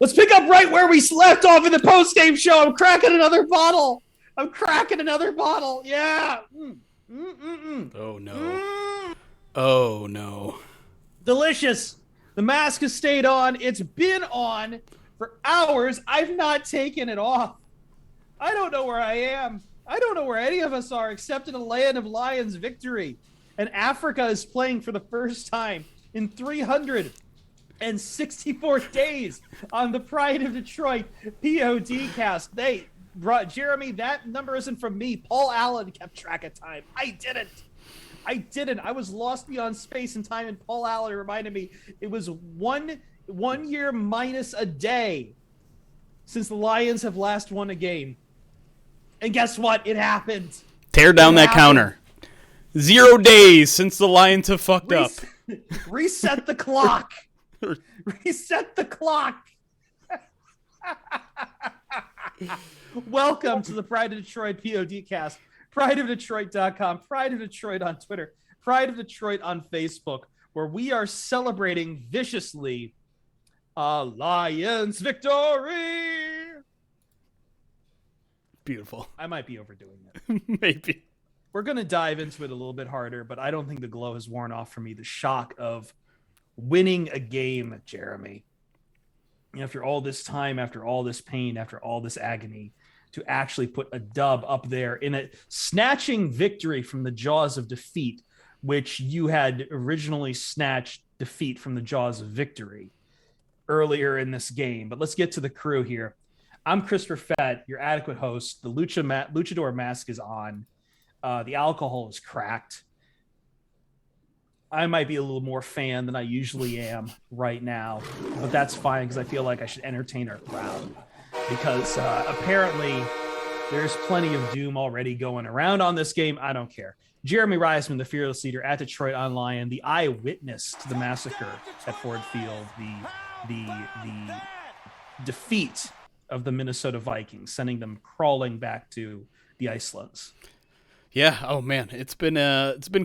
Let's pick up right where we left off in the post-game show. I'm cracking another bottle. Yeah. Oh, no. Oh, no. Delicious. The mask has stayed on. It's been on for hours. I've not taken it off. I don't know where I am. I don't know where any of us are except in a land of Lions victory. And Africa is playing for the first time in 364 days on the Pride of Detroit POD cast. Jeremy, that number isn't from me. Paul Allen kept track of time. I didn't. I was lost beyond space and time, and Paul Allen reminded me it was one year minus a day since the Lions have last won a game. And guess what? It happened. Tear down that counter. 0 days since the Lions have fucked up. Reset the clock. Reset the clock. Welcome to the Pride of Detroit PODcast. PrideofDetroit.com, Pride of Detroit on Twitter, Pride of Detroit on Facebook, where we are celebrating viciously a Lions victory. Beautiful. I might be overdoing it. Maybe. We're going to dive into it a little bit harder, but I don't think the glow has worn off for me. The shock of winning a game, Jeremy. After all this time, after all this pain, after all this agony, to actually put a dub up there in a snatching victory from the jaws of defeat, which you had originally snatched defeat from the jaws of victory earlier in this game. But let's get to the crew here. I'm Christopher Fett, your adequate host. The luchador mask is on. The alcohol is cracked. I might be a little more fan than I usually am right now, but that's fine because I feel like I should entertain our crowd. Because apparently there's plenty of doom already going around on this game. I don't care. Jeremy Reisman, the fearless leader at Detroit Online, the eyewitness to the massacre at Ford Field, the defeat of the Minnesota Vikings, sending them crawling back to the Icelands. Yeah. Oh man, it's been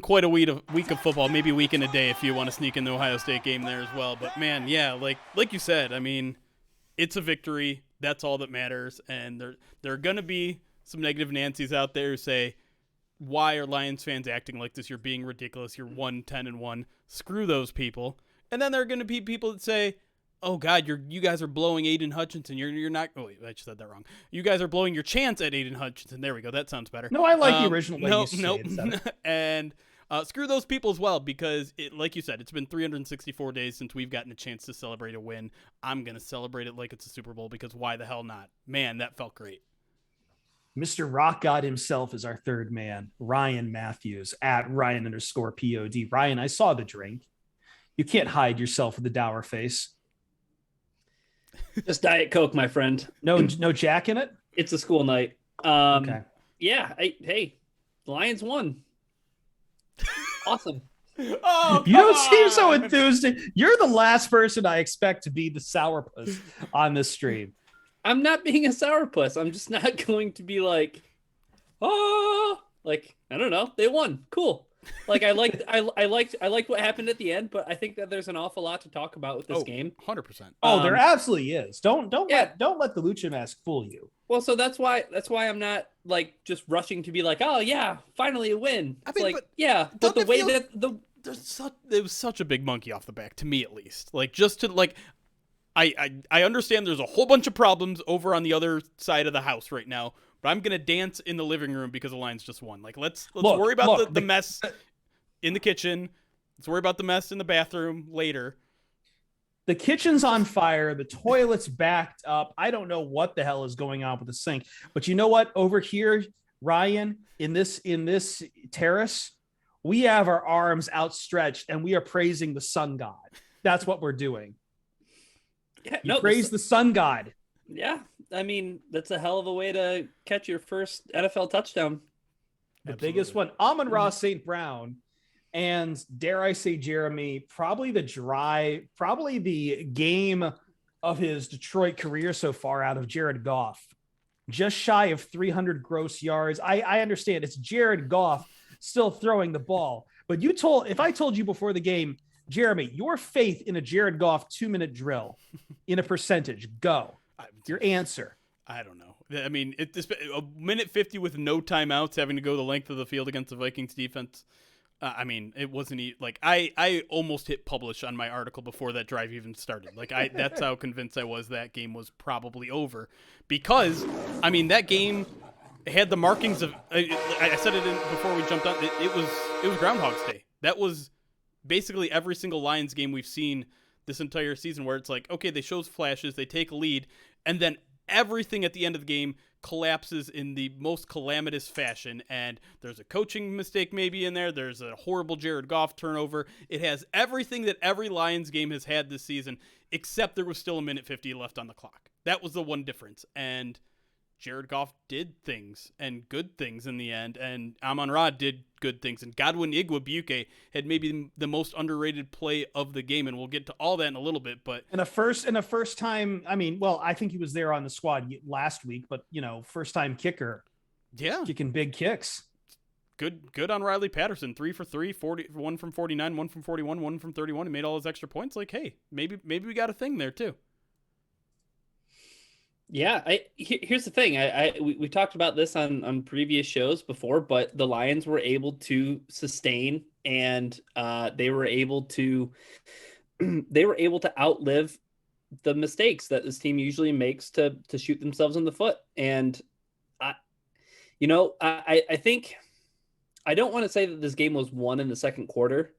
quite a week of football. Maybe a week and a day if you want to sneak in the Ohio State game there as well. But man, yeah, like you said, I mean, it's a victory. That's all that matters. And there are gonna be some negative Nancy's out there who say, "Why are Lions fans acting like this? You're being ridiculous. You're 1-10-1. Screw those people." And then there are gonna be people that say, "Oh God, you guys are blowing Aiden Hutchinson. You're not." Oh wait, I just said that wrong. You guys are blowing your chance at Aiden Hutchinson. There we go. That sounds better. No, I like the original way you nope. said it. And screw those people as well, because like you said, it's been 364 days since we've gotten a chance to celebrate a win. I'm gonna celebrate it like it's a Super Bowl, because why the hell not? Man, that felt great. Mr. Rock God himself is our third man, Ryan Matthews at Ryan_POD. Ryan, I saw the drink. You can't hide yourself with a dour face. Just Diet Coke, my friend. No Jack in it? It's a school night. Okay. Yeah. Hey, the Lions won. Awesome. Oh, you don't seem so enthused. You're the last person I expect to be the sourpuss on this stream. I'm not being a sourpuss. I'm just not going to be like, oh, like, I don't know. They won. Cool. Like I liked what happened at the end, but I think that there's an awful lot to talk about with this game. 100%. Oh, there absolutely is. Don't let the Lucha Mask fool you. Well, so that's why I'm not like just rushing to be like, oh yeah, finally a win. It's but the way that it was such a big monkey off the back, to me at least. Like, just to like, I understand there's a whole bunch of problems over on the other side of the house right now, but I'm gonna dance in the living room because the Lions just won. Like, let's worry about the mess in the kitchen. Let's worry about the mess in the bathroom later. The kitchen's on fire. The toilet's backed up. I don't know what the hell is going on with the sink. But you know what? Over here, Ryan, in this terrace, we have our arms outstretched and we are praising the sun god. That's what we're doing. Yeah, praise the sun god. Yeah. I mean, that's a hell of a way to catch your first NFL touchdown. The biggest one. Amon-Ra St. Brown. And dare I say, Jeremy, probably the game of his Detroit career so far out of Jared Goff. Just shy of 300 gross yards. I understand it's Jared Goff still throwing the ball. But if I told you before the game Jeremy, your faith in a Jared Goff 2-minute drill in a percentage. Go. Your answer. I don't know. I mean, a minute 50 with no timeouts, having to go the length of the field against the Vikings defense. I mean, it wasn't like I almost hit publish on my article before that drive even started. Like that's how convinced I was that game was probably over, because I mean that game had the markings of. I said it before we jumped on. It was Groundhog's Day. That was basically every single Lions game we've seen this entire season, where it's like, okay, they show flashes, they take a lead, and then everything at the end of the game collapses in the most calamitous fashion, and there's a coaching mistake maybe in there, there's a horrible Jared Goff turnover. It has everything that every Lions game has had this season, except there was still a minute 50 left on the clock. That was the one difference, and Jared Goff did things, and good things in the end, and Amon-Ra did good things, and Godwin Igwebuike had maybe the most underrated play of the game, and we'll get to all that in a little bit. But in a first time, I mean, well, I think he was there on the squad last week, but first time kicker, kicking big kicks. Good on Riley Patterson. 3 for 3, 1 from 49, 1 from 41, 1 from 31. He made all his extra points. Like, hey, maybe we got a thing there too. Yeah, here's the thing. We talked about this on previous shows before, but the Lions were able to sustain, and they were able to outlive the mistakes that this team usually makes to shoot themselves in the foot. And I think, I don't want to say that this game was won in the second quarter,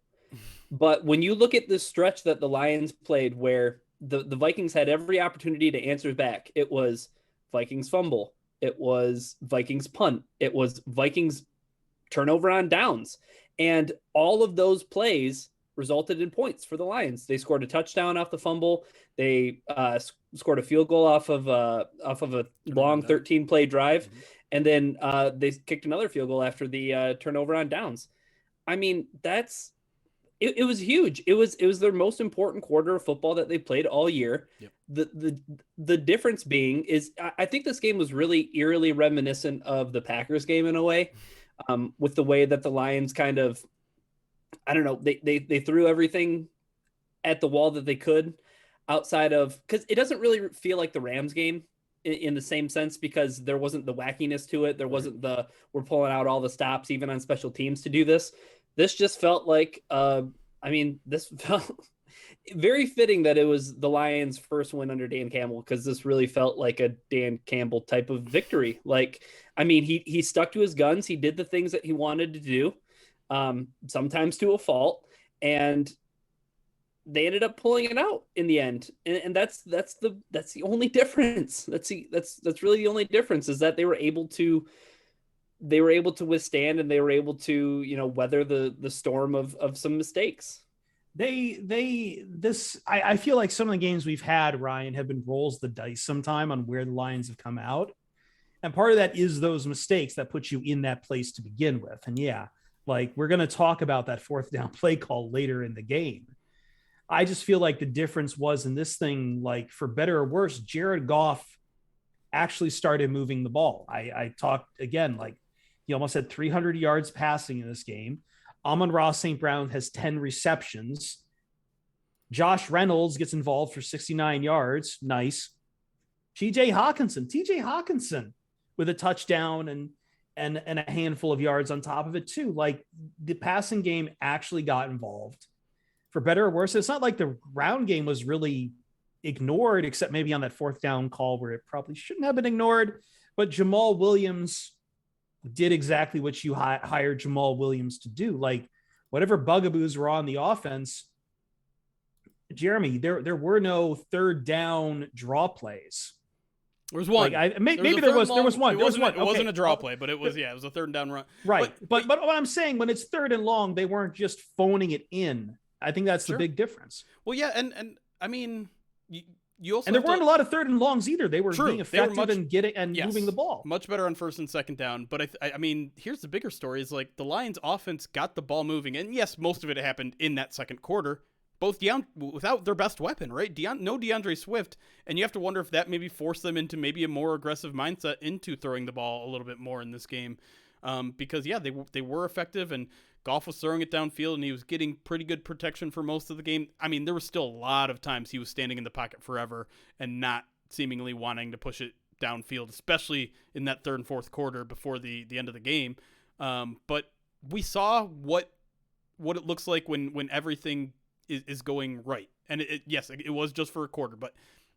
but when you look at this stretch that the Lions played, where the Vikings had every opportunity to answer back. It was Vikings fumble. It was Vikings punt. It was Vikings turnover on downs. And all of those plays resulted in points for the Lions. They scored a touchdown off the fumble. They scored a field goal off of a long 13-play drive. Mm-hmm. And then they kicked another field goal after the turnover on downs. I mean, It was huge. It was their most important quarter of football that they played all year. Yep. The difference being is I think this game was really eerily reminiscent of the Packers game in a way, with the way that the Lions kind of, I don't know, they threw everything at the wall that they could, outside of, because it doesn't really feel like the Rams game in the same sense, because there wasn't the wackiness to it. There wasn't we're pulling out all the stops even on special teams to do this. This just felt like, this felt very fitting that it was the Lions' first win under Dan Campbell, because this really felt like a Dan Campbell type of victory. Like, I mean, he stuck to his guns. He did the things that he wanted to do, sometimes to a fault, and they ended up pulling it out in the end. And that's the only difference. That's really the only difference, is that they were able to withstand, and they were able to, weather the storm of some mistakes. I feel like some of the games we've had, Ryan, have been rolls the dice sometime on where the Lions have come out. And part of that is those mistakes that put you in that place to begin with. And yeah, like, we're going to talk about that fourth down play call later in the game. I just feel like the difference was in this thing, like, for better or worse, Jared Goff actually started moving the ball. I talked again, like, he almost had 300 yards passing in this game. Amon-Ra St. Brown has 10 receptions. Josh Reynolds gets involved for 69 yards. Nice. TJ Hawkinson with a touchdown and a handful of yards on top of it too. Like, the passing game actually got involved. For better or worse, it's not like the ground game was really ignored, except maybe on that fourth down call where it probably shouldn't have been ignored. But Jamal Williams did exactly what you hired Jamal Williams to do. Like, whatever bugaboos were on the offense, Jeremy, there were no third down draw plays. There was one. Like, maybe there was one. It wasn't a draw play, but it was a third down run. Right. But what I'm saying, when it's third and long, they weren't just phoning it in. I think that's the big difference. Well, yeah, and I mean, you also, and there weren't a lot of third and longs either. They were being effective and getting and yes, moving the ball. Much better on first and second down. But I mean, here's the bigger story: is like the Lions' offense got the ball moving, and yes, most of it happened in that second quarter. Both without their best weapon, right? No DeAndre Swift, and you have to wonder if that maybe forced them into maybe a more aggressive mindset into throwing the ball a little bit more in this game. because they were effective, and Goff was throwing it downfield, and he was getting pretty good protection for most of the game. I mean, there was still a lot of times he was standing in the pocket forever and not seemingly wanting to push it downfield, especially in that third and fourth quarter before the end of the game. But we saw what it looks like when everything is going right. And it was just for a quarter, but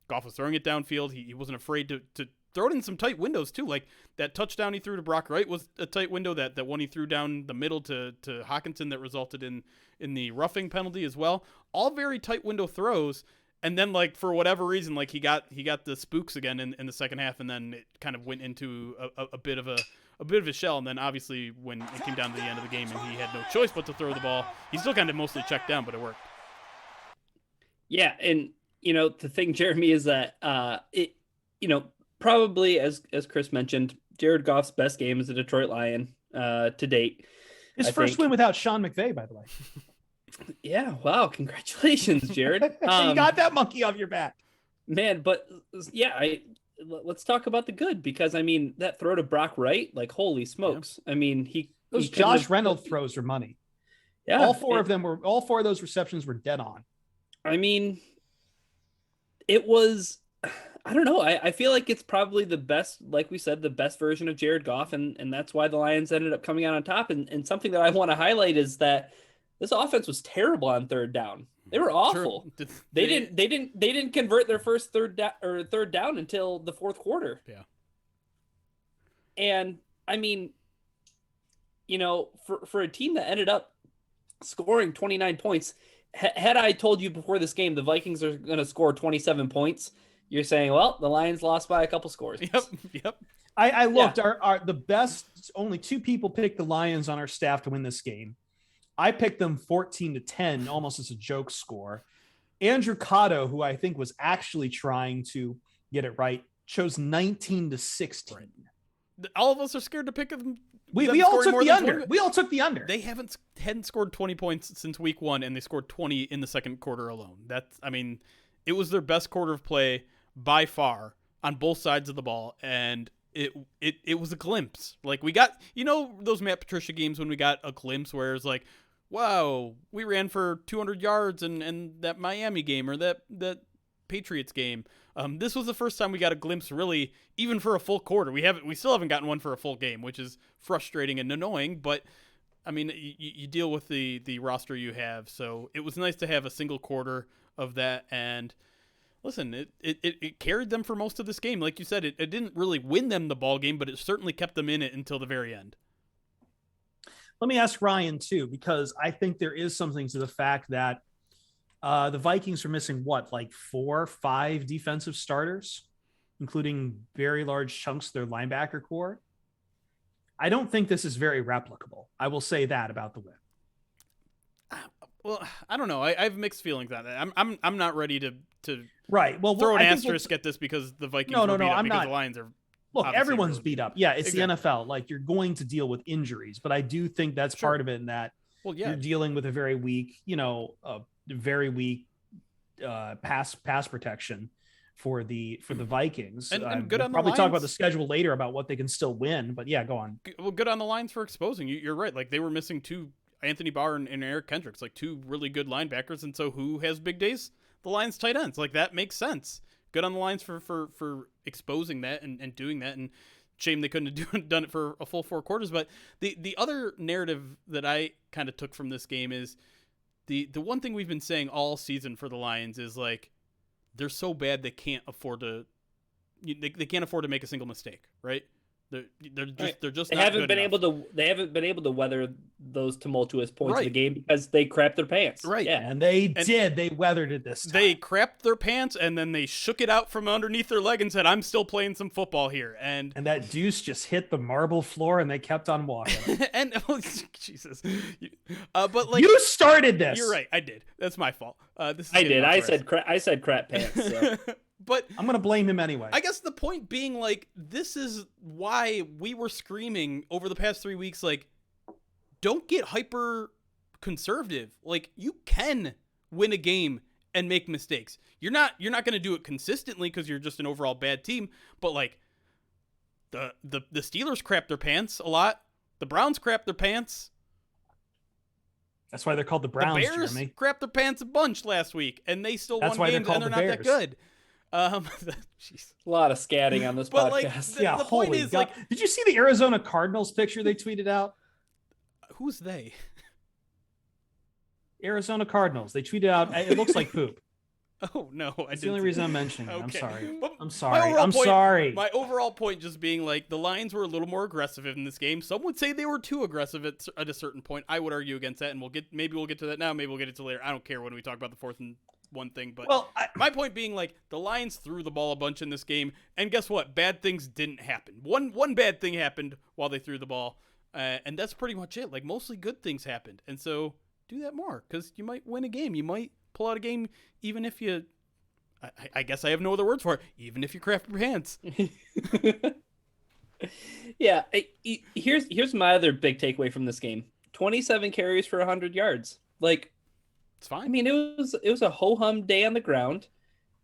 Goff was throwing it downfield. He wasn't afraid to throw it in some tight windows too. Like that touchdown he threw to Brock Wright was a tight window. That one he threw down the middle to Hawkinson that resulted in the roughing penalty as well. All very tight window throws. And then like for whatever reason, like he got the spooks again in the second half, and then it kind of went into a bit of a shell. And then obviously when it came down to the end of the game and he had no choice but to throw the ball, he still kind of mostly checked down, but it worked. Yeah, and the thing, Jeremy, is that probably as Chris mentioned, Jared Goff's best game as a Detroit Lion to date. His first win without Sean McVay, by the way. Yeah, wow, congratulations, Jared. You got that monkey off your back. Man, but yeah, let's talk about the good, because I mean that throw to Brock Wright, like holy smokes. Yeah. I mean, those Josh Reynolds throws are money. Yeah. All four of those receptions were dead on. I mean, it was, I don't know. I feel like it's probably the best, like we said, the best version of Jared Goff. And that's why the Lions ended up coming out on top. And something that I want to highlight is that this offense was terrible on third down. They were awful. They didn't convert their first third down until the fourth quarter. Yeah. And I mean, for a team that ended up scoring 29 points, had I told you before this game the Vikings are going to score 27 points, you're saying, well, the Lions lost by a couple scores. Yep. I looked. Our the best. Only two people picked the Lions on our staff to win this game. I picked them 14-10, almost as a joke score. Andrew Cotto, who I think was actually trying to get it right, chose 19-16. Right. All of us are scared to pick them. We all took the under. We all took the under. They hadn't scored 20 points since week 1, and they scored 20 in the second quarter alone. It was their best quarter of play by far on both sides of the ball, and it was a glimpse. Like we got, those Matt Patricia games when we got a glimpse where it's like, wow, we ran for 200 yards and that Miami game or that Patriots game. This was the first time we got a glimpse, really, even for a full quarter. We still haven't gotten one for a full game, which is frustrating and annoying. But I mean, you deal with the roster you have, so it was nice to have a single quarter of that. And listen, it carried them for most of this game. Like you said, it didn't really win them the ball game, but it certainly kept them in it until the very end. Let me ask Ryan too, because I think there is something to the fact that the Vikings are missing 4 or 5 defensive starters, including very large chunks of their linebacker core. I don't think this is very replicable. I will say that about the win. Well, I don't know. I have mixed feelings on that. I'm not ready to right. Well, throw an asterisk at this because the Vikings were beat up because the Lions are. Look, everyone's beat up. Yeah, it's exactly. The NFL. Like, you're going to deal with injuries, but I do think that's part of it in that you're dealing with a very weak, pass protection for the Vikings. And good on the probably Lions. Talk about the schedule later about what they can still win, but yeah, go on. Well, good on the Lions for exposing. You're right. Like, they were missing 2, Anthony Barr and Eric Kendricks, like 2 really good linebackers, and so who has big days? The Lions tight ends. Like, that makes sense. Good on the Lions for exposing that and doing that, and shame they couldn't have done it for a full 4 quarters. But the other narrative that I kind of took from this game is the one thing we've been saying all season for the Lions is, like, they're so bad they can't afford to make a single mistake, right? They're just they not haven't good been enough. able to weather those tumultuous points Right. of the game because they crapped their pants. Right. Yeah. And they weathered it this time. They crapped their pants and then they shook it out from underneath their leg and said, "I'm still playing some football here." And that deuce just hit the marble floor and they kept on walking. and Jesus, but like, you started this. You're right. I did. That's my fault. I did. I said crap pants. So. But I'm going to blame him anyway. I guess the point being, like, this is why we were screaming over the past 3 weeks, like, don't get hyper conservative. Like, you can win a game and make mistakes. You're not going to do it consistently because you're just an overall bad team. But, like, the Steelers crapped their pants a lot The Browns crap their pants. That's why they're called the Browns, the Bears Jeremy. Crapped their pants a bunch last week, and they still That's won why games, they're and called they're the not that Bears. good. Jeez. A lot of scatting on this But, like, podcast. Yeah, the point holy is, God. like, did you see the Arizona Cardinals picture they tweeted out? Who's they? Arizona Cardinals. They tweeted out, it looks like poop. Oh, no. That's the only reason I'm mentioning it. I'm Okay. sorry. But I'm sorry. I'm point- sorry. My overall point just being like the Lions were a little more aggressive in this game. Some would say they were too aggressive at a certain point. I would argue against that, and maybe we'll get to that now. Maybe we'll get it to later. I don't care when we talk about the 4th and 1 thing, but my point being, like, the Lions threw the ball a bunch in this game, and guess what? Bad things didn't happen. One bad thing happened while they threw the ball, and that's pretty much it. Like, mostly good things happened, and so do that more, because you might win a game. You might pull out a game even if you... I guess I have no other words for it. Even if you crap your pants. Yeah. Here's my other big takeaway from this game: 27 carries for 100 yards. Like, It's fine. I mean, it was a ho hum day on the ground,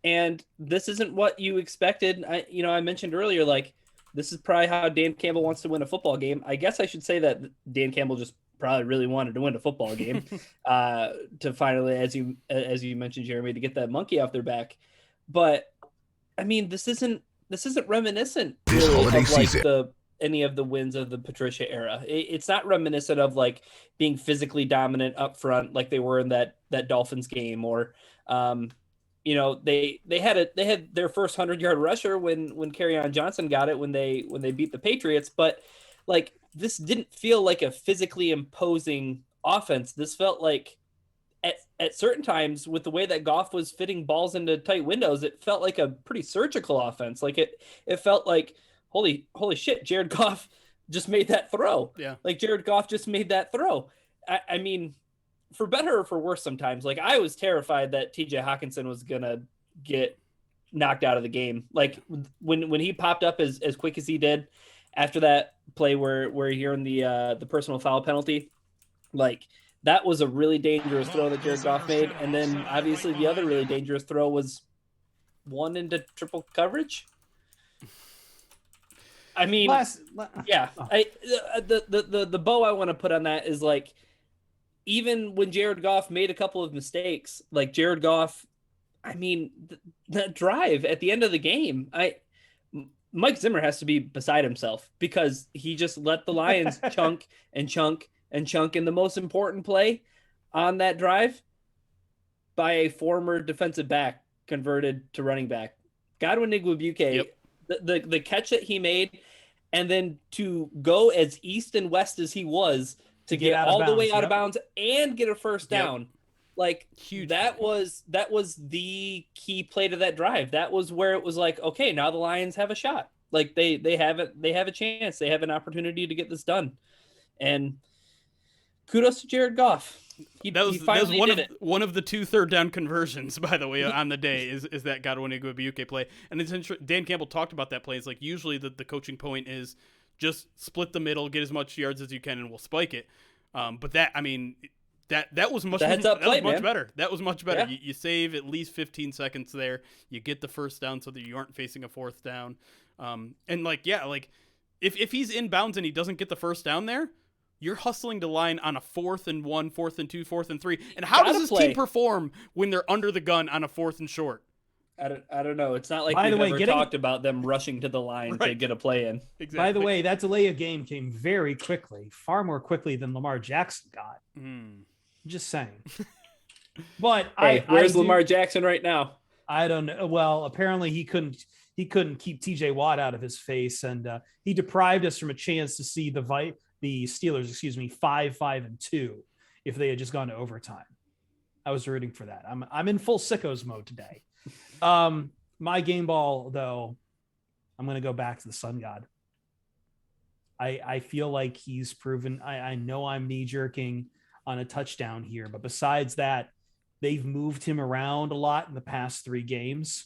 and this isn't what you expected. I mentioned earlier, like, this is probably how Dan Campbell wants to win a football game. I guess I should say that Dan Campbell just probably really wanted to win a football game to finally, as you mentioned, Jeremy, to get that monkey off their back. But I mean, this isn't reminiscent This really holiday of like season. any of the wins of the Patricia era. It's not reminiscent of like being physically dominant up front like they were in that Dolphins game, or they had their first 100-yard rusher when Kerryon Johnson got it when they beat the Patriots, but like this didn't feel like a physically imposing offense. This felt like at certain times, with the way that Goff was fitting balls into tight windows, it felt like a pretty surgical offense. Like it felt like, holy shit, Jared Goff just made that throw. Yeah. Like Jared Goff just made that throw. I mean, for better or for worse sometimes, like I was terrified that TJ Hawkinson was going to get knocked out of the game. Like when he popped up as quick as he did after that play where he earned the personal foul penalty, like that was a really dangerous throw that Jared Goff made. And then obviously the other really dangerous throw was one into triple coverage. I mean, yeah, the bow I want to put on that is like, even when Jared Goff made a couple of mistakes, like Jared Goff, I mean, that drive at the end of the game, Mike Zimmer has to be beside himself because he just let the Lions chunk and chunk and chunk in the most important play on that drive by a former defensive back converted to running back. Godwin Igwebuike, Yep. the catch that he made, and then to go as east and west as he was to get all the way out of bounds and get a first down. Like Huge that play. was the key play to that drive. That was where it was like, okay, now the Lions have a shot. Like they have a chance. They have an opportunity to get this done. And kudos to Jared Goff. He finally did it. One of the 2 third down conversions, by the way, on the day is that Godwin Igwebuike play. And it's Dan Campbell talked about that play. It's like usually the coaching point is just split the middle, get as much yards as you can, and we'll spike it. But that, I mean, that was much better. That was much better. Yeah. You save at least 15 seconds there. You get the first down so that you aren't facing a 4th down. And like, yeah, like if he's inbounds and he doesn't get the first down there, you're hustling to line on a 4th and 1, 4th and 2, 4th and 3. And how does this team perform when they're under the gun on a 4th and short? I don't know. It's not like By the we've way, ever talked about them rushing to the line to get a play in. Exactly. By the way, that delay of game came very quickly, far more quickly than Lamar Jackson got. Just saying. But hey, where's Lamar Jackson right now? I don't know. Well, apparently he couldn't keep TJ Watt out of his face, and he deprived us from a chance to see the Steelers, 5-5-2 if they had just gone to overtime. I was rooting for that. I'm in full sickos mode today. My game ball, though, I'm going to go back to the Sun God. I feel like he's proven. I know I'm knee jerking on a touchdown here, but besides that, they've moved him around a lot in the past 3 games.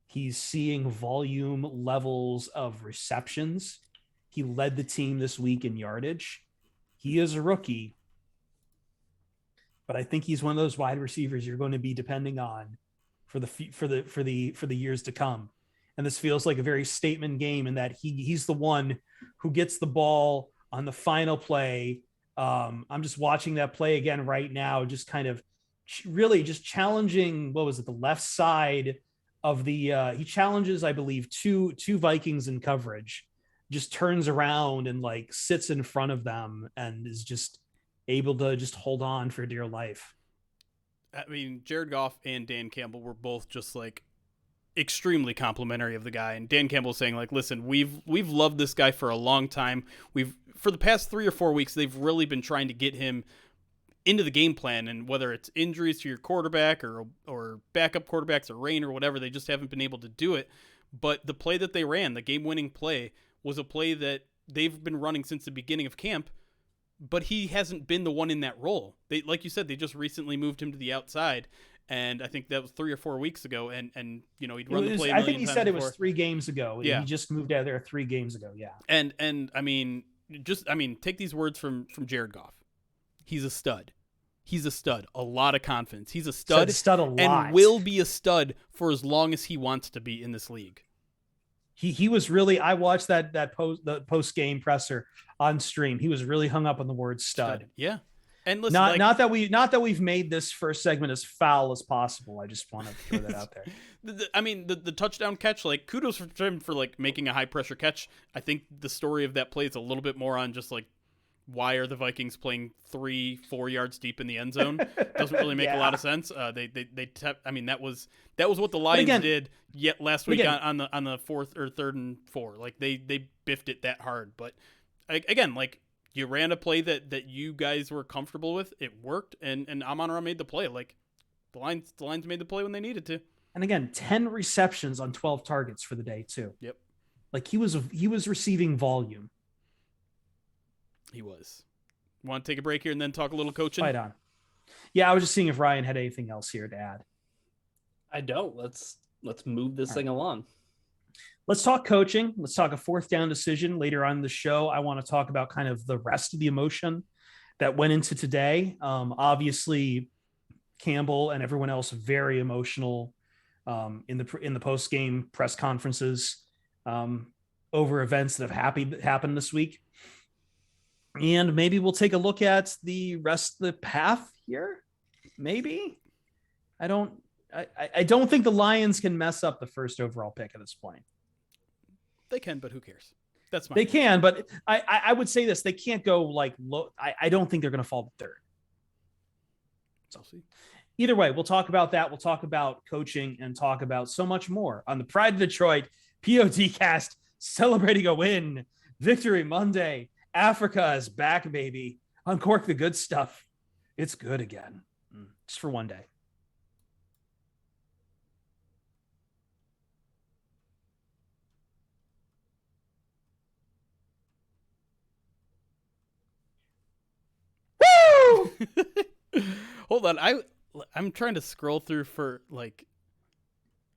He's seeing volume levels of receptions. He led the team this week in yardage. He is a rookie, but I think he's one of those wide receivers you're going to be depending on for the years to come. And this feels like a very statement game in that he's the one who gets the ball on the final play. I'm just watching that play again right now, just kind of really just challenging, what was it, the left side of the he challenges, I believe, two Vikings in coverage, just turns around and like sits in front of them and is just able to just hold on for dear life. I mean, Jared Goff and Dan Campbell were both just like extremely complimentary of the guy. And Dan Campbell saying like, listen, we've loved this guy for a long time. For the past 3 or 4 weeks, they've really been trying to get him into the game plan, and whether it's injuries to your quarterback or backup quarterbacks or rain or whatever, they just haven't been able to do it. But the play that they ran, the game-winning play, was a play that they've been running since the beginning of camp, but he hasn't been the one in that role. They, like you said, they just recently moved him to the outside, and I think that was 3 or 4 weeks ago, and you know, he'd run the play a million times. I think he said before. It was 3 games ago. Yeah. He just moved out of there 3 games ago, yeah. And I mean, take these words from Jared Goff. He's a stud. He's a stud. A lot of confidence. He's a stud, a lot. And will be a stud for as long as he wants to be in this league. He was really, I watched the post game presser on stream. He was really hung up on the word stud. Yeah. And listen, not that we've made this first segment as foul as possible. I just want to throw that out there. the touchdown catch, like, kudos for him for like making a high pressure catch. I think the story of that play is a little bit more on just like, why are the Vikings playing 3-4 yards deep in the end zone? Doesn't really make a lot of sense. I mean, that was what the Lions did yet last week on the 4th or 3rd and 4. Like they biffed it that hard. But again, like, you ran a play that you guys were comfortable with. It worked, and Amon-Ra made the play. Like, the Lions made the play when they needed to. And again, 10 receptions on 12 targets for the day too. Yep. Like he was receiving volume. He was. Want to take a break here and then talk a little coaching? Right on. Yeah, I was just seeing if Ryan had anything else here to add. I don't. Let's move this thing along. Let's talk coaching. Let's talk a 4th down decision later on in the show. I want to talk about kind of the rest of the emotion that went into today. Obviously, Campbell and everyone else very emotional in the post game press conferences over events that have happened this week. And maybe we'll take a look at the rest of the path here. Maybe. I don't think the Lions can mess up the 1st overall pick at this point. They can, but who cares? That's my They can, but I would say this. They can't go like low. I don't think they're going to fall to 3rd. So either way, we'll talk about that. We'll talk about coaching and talk about so much more on the Pride of Detroit PODcast, celebrating a win. Victory Monday. Africa is back, baby. Uncork the good stuff. It's good again. Just for one day. Woo! Hold on. I'm trying to scroll through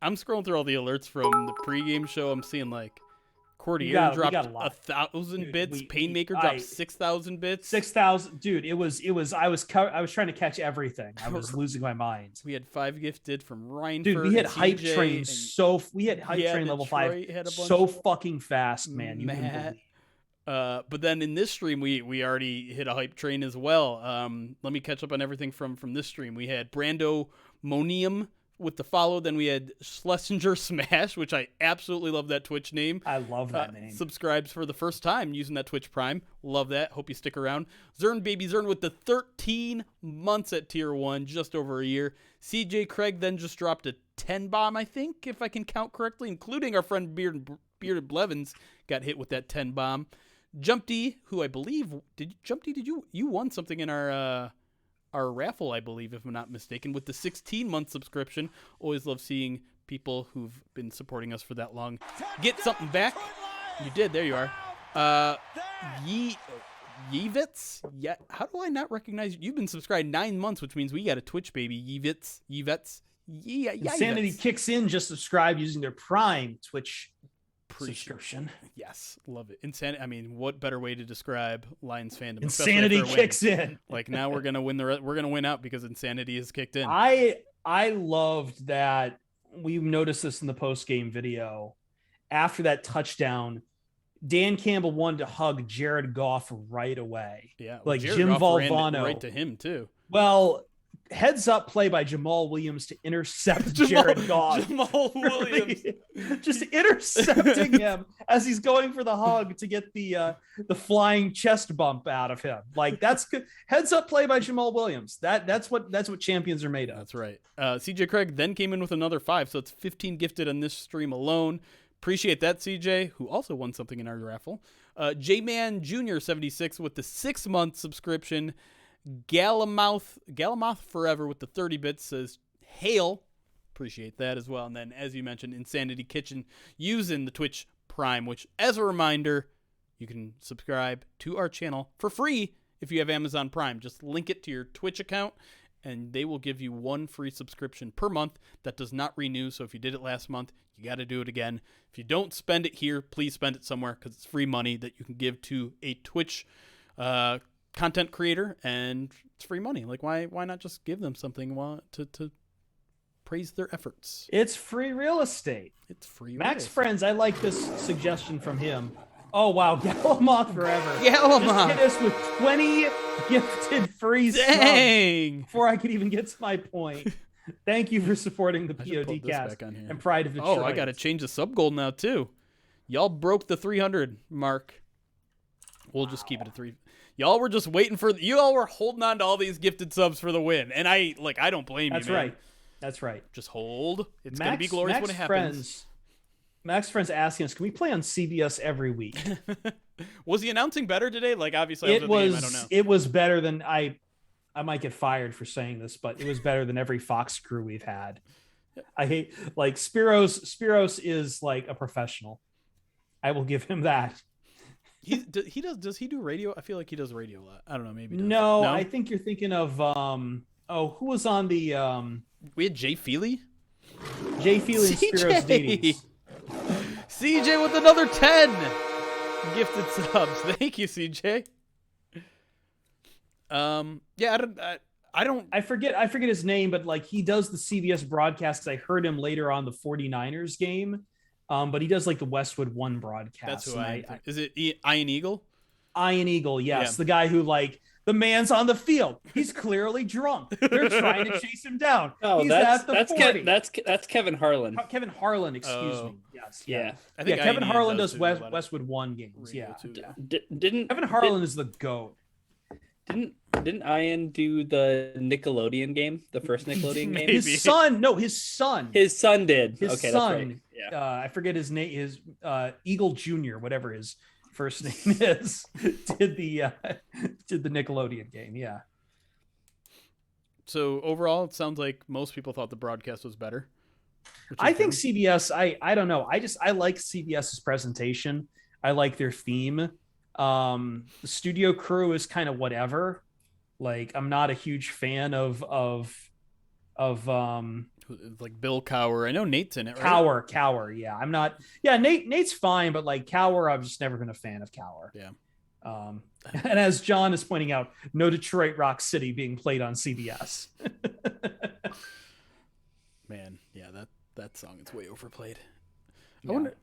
I'm scrolling through all the alerts from the pregame show. I'm seeing like Cordier dropped 1,000 bits. Painmaker dropped 6,000 bits. 6,000, dude. It was. I was trying to catch everything. I was losing my mind. We had 5 gifted from Ryan. Dude, we had hype train we had hype train level 5 so fucking fast, man. But then in this stream, we already hit a hype train as well. Let me catch up on everything from this stream. We had Brando Monium with the follow. Then we had Schlesinger Smash, which I absolutely love that Twitch name. I love that name. Subscribes for the first time using that Twitch Prime. Love that. Hope you stick around. Zern Baby Zern with the 13 months at tier 1, just over a year. CJ Craig then just dropped a 10 bomb, I think, if I can count correctly, including our friend Bearded Blevins got hit with that 10 bomb. Jump D, who I believe did you won something in our raffle, I believe, if I'm not mistaken, with the 16-month subscription. Always love seeing people who've been supporting us for that long get something back. You did. There you are. Yevitz? Yeah. How do I not recognize you? You've been subscribed 9 months, which means we got a Twitch, baby. Yevitz. Yeah. Insanity kicks in. Just subscribe using their Prime Twitch subscription. Yes, love it. Insanity. I mean, what better way to describe Lions fandom? Insanity kicks in. Like, now we're gonna win we're gonna win out because insanity has kicked in. I loved that. We noticed this in the post game video. After that touchdown, Dan Campbell wanted to hug Jared Goff right away. Yeah, well, like Jared Jim Goff ran Valvano. right to him too. Well, heads up play by Jamal Williams to intercept Jared Goff. Jamal Williams just intercepting him as he's going for the hug to get the flying chest bump out of him. Like that's good. Heads up play by Jamal Williams. That's what champions are made of. That's right. CJ Craig then came in with another 5, so it's 15 gifted on this stream alone. Appreciate that, CJ, who also won something in our raffle. J-Man Jr. 76 with the 6-month subscription. Galamouth Forever with the 30 bits says, hail. Appreciate that as well. And then, as you mentioned, Insanity Kitchen using the Twitch Prime, which, as a reminder, you can subscribe to our channel for free if you have Amazon Prime. Just link it to your Twitch account, and they will give you 1 free subscription per month. That does not renew, so if you did it last month, you got to do it again. If you don't spend it here, please spend it somewhere because it's free money that you can give to a Twitch content creator, and it's free money. Like, why not just give them something to praise their efforts? It's free real estate. It's free. Max Friends, I like this suggestion from him. Oh wow, Galamoth Forever. Galamoth. Just hit us with 20 gifted free Dang. subs before I could even get to my point. Thank you for supporting the POD cast and Pride of Detroit. Oh, I got to change the sub goal now too. Y'all broke the 300 mark. We'll just keep it at 3. Y'all were just waiting for. Y'all were holding on to all these gifted subs for the win, and I don't blame you, man. That's right. Just hold. It's gonna be glorious when it happens. Max Friends asking us, can we play on CBS every week? Was the announcing better today? Like, obviously, I don't know. It was better than I might get fired for saying this, but it was better than every Fox crew we've had. I hate Spiros is like a professional. I will give him that. Does he do radio? I feel like he does radio a lot. I don't know, maybe. No, I think you're thinking of who was on the we had Jay Feely? Jay Feely and Spiros Davies. CJ with another 10 gifted subs. Thank you, CJ. I forget his name, but like he does the CBS broadcasts. I heard him later on the 49ers game. But he does like the Westwood One broadcast. That's who is it Ian Eagle? Ian Eagle, yes. Yeah. The guy who like the man's on the field. He's clearly drunk. They're trying to chase him down. Oh, he's that's Kevin Harlan. Kevin Harlan, excuse me. Yes. Yeah. I think Kevin Harlan does Westwood One games. Yeah. Didn't Kevin Harlan is the GOAT. Didn't Ian do the Nickelodeon game, the first Nickelodeon game? His son did. His son. That's right. Yeah. I forget his name. His Eagle Jr., whatever his first name is, did the Nickelodeon game. Yeah. So overall, it sounds like most people thought the broadcast was better. I think CBS. I don't know. I like CBS's presentation. I like their theme. The studio crew is kind of whatever. Like, I'm not a huge fan of like Bill Cower. I know Nate's in it, right? Cower. Yeah, I'm not. Yeah, Nate's fine, but like Cower, I've just never been a fan of Cower. Yeah. And as John is pointing out, no Detroit Rock City being played on CBS. Man, yeah, that song is way overplayed.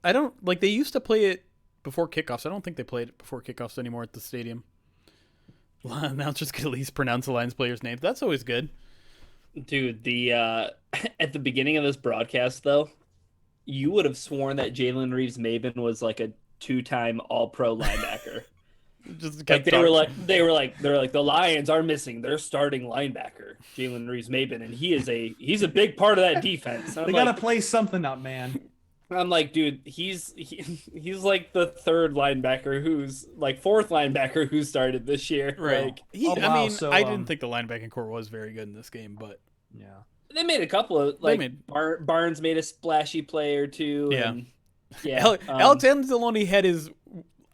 I don't like. They used to play it before kickoffs. I don't think they played it before kickoffs anymore at the stadium. Announcers could at least pronounce the Lions players' names. That's always good. Dude, the at the beginning of this broadcast, though, you would have sworn that Jalen Reeves-Maben was like a 2-time All-Pro linebacker. Just like they were like the Lions are missing their starting linebacker, Jalen Reeves-Maben, and he's a big part of that defense. They gotta play something up, man. I'm like, dude, he's like the third linebacker fourth linebacker who started this year. Right. Like, I didn't think the linebacking core was very good in this game, but yeah, they made a couple of Barnes made a splashy play or two. Yeah. And, yeah. Alex Anzalone had his.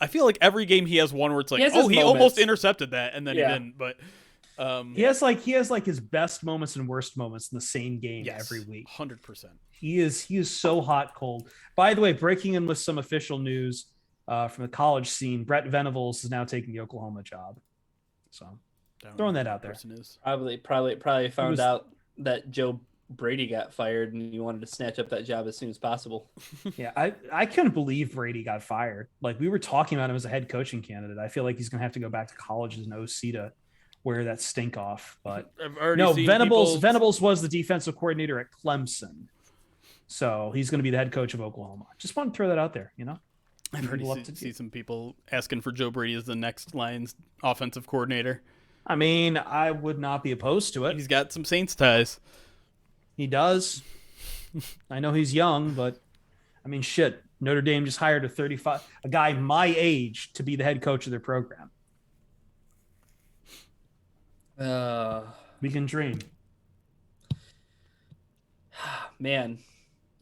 I feel like every game he has one where it's like, he almost intercepted that, and then he didn't. But he has his best moments and worst moments in the same game every week. 100%. He is so hot cold. By the way, breaking in with some official news from the college scene, Brett Venables is now taking the Oklahoma job. So throwing that out there. Probably found out that Joe Brady got fired and you wanted to snatch up that job as soon as possible. Yeah, I couldn't believe Brady got fired. Like, we were talking about him as a head coaching candidate. I feel like he's going to have to go back to college as an OC to wear that stink off. But I've already no, seen Venables was the defensive coordinator at Clemson. So he's going to be the head coach of Oklahoma. Just want to throw that out there, you know? I've already see some people asking for Joe Brady as the next Lions offensive coordinator. I mean, I would not be opposed to it. He's got some Saints ties. He does. I know he's young, but I mean, shit. Notre Dame just hired a guy my age to be the head coach of their program. We can dream. Man,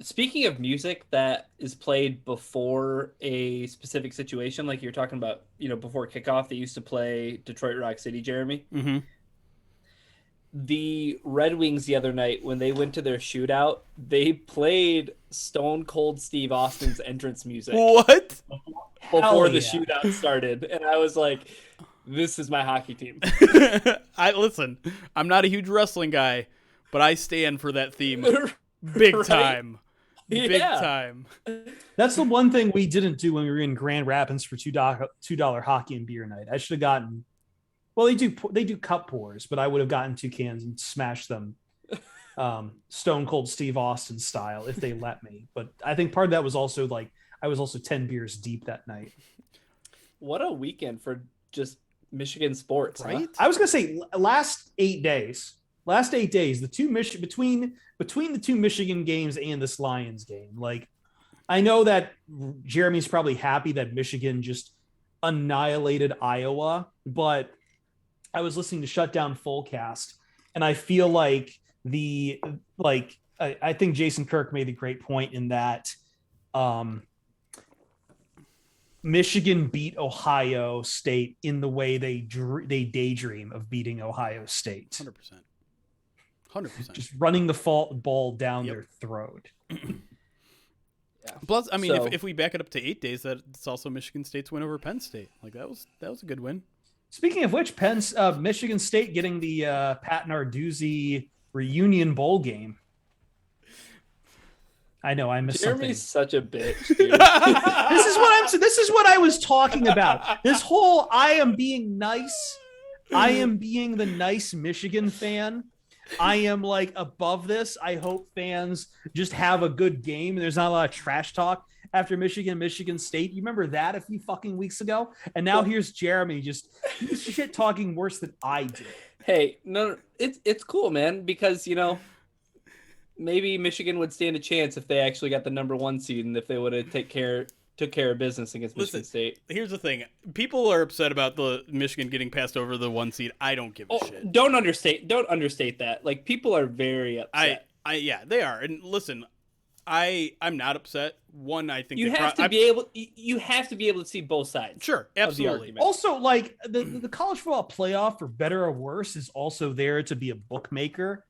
speaking of music that is played before a specific situation, like you're talking about, before kickoff, they used to play Detroit Rock City, Jeremy. Mm-hmm. The Red Wings the other night, when they went to their shootout, they played Stone Cold Steve Austin's entrance music. What? Before the shootout started. And I was like, this is my hockey team. Listen, I'm not a huge wrestling guy, but I stand for that theme big Right? time. Big Yeah. time. That's the one thing we didn't do when we were in Grand Rapids for $2 hockey and beer night. I should have gotten. Well, they do cup pours, but I would have gotten 2 cans and smashed them, Stone Cold Steve Austin style, if they let me. But I think part of that was also like I was also 10 beers deep that night. What a weekend for just Michigan sports, Right? huh? I was gonna say last 8 days, the two between the 2 Michigan games and this Lions game. Like, I know that Jeremy's probably happy that Michigan just annihilated Iowa, but I was listening to Shutdown Fullcast, and I feel like I think Jason Kirk made a great point in that Michigan beat Ohio State in the way they daydream of beating Ohio State. 100%. 100%. Just running the ball down their throat. Yeah. Plus, I mean, So- if we back it up to 8 days, that's also Michigan State's win over Penn State. Like, that was a good win. Speaking of which, Michigan State getting the Pat Narduzzi reunion bowl game. I know I missed Jeremy's something. such a bitch, dude. This is what I was talking about. This whole I am being nice. I am being the nice Michigan fan. I am like above this. I hope fans just have a good game. There's not a lot of trash talk after Michigan State. You remember that a few fucking weeks ago? And now here's Jeremy just shit talking worse than I did. Hey, no, it's cool, man, because maybe Michigan would stand a chance if they actually got the number 1 seed and if they would have took care of business against Michigan State. Here's the thing. People are upset about the Michigan getting passed over the 1 seed. I don't give a shit. Don't understate that. Like, people are very upset. Yeah, they are. And listen, I'm not upset. One, I think You have to be able to see both sides. Sure, Of the absolutely. argument. Also, like the college football playoff, for better or worse, is also there to be a bookmaker,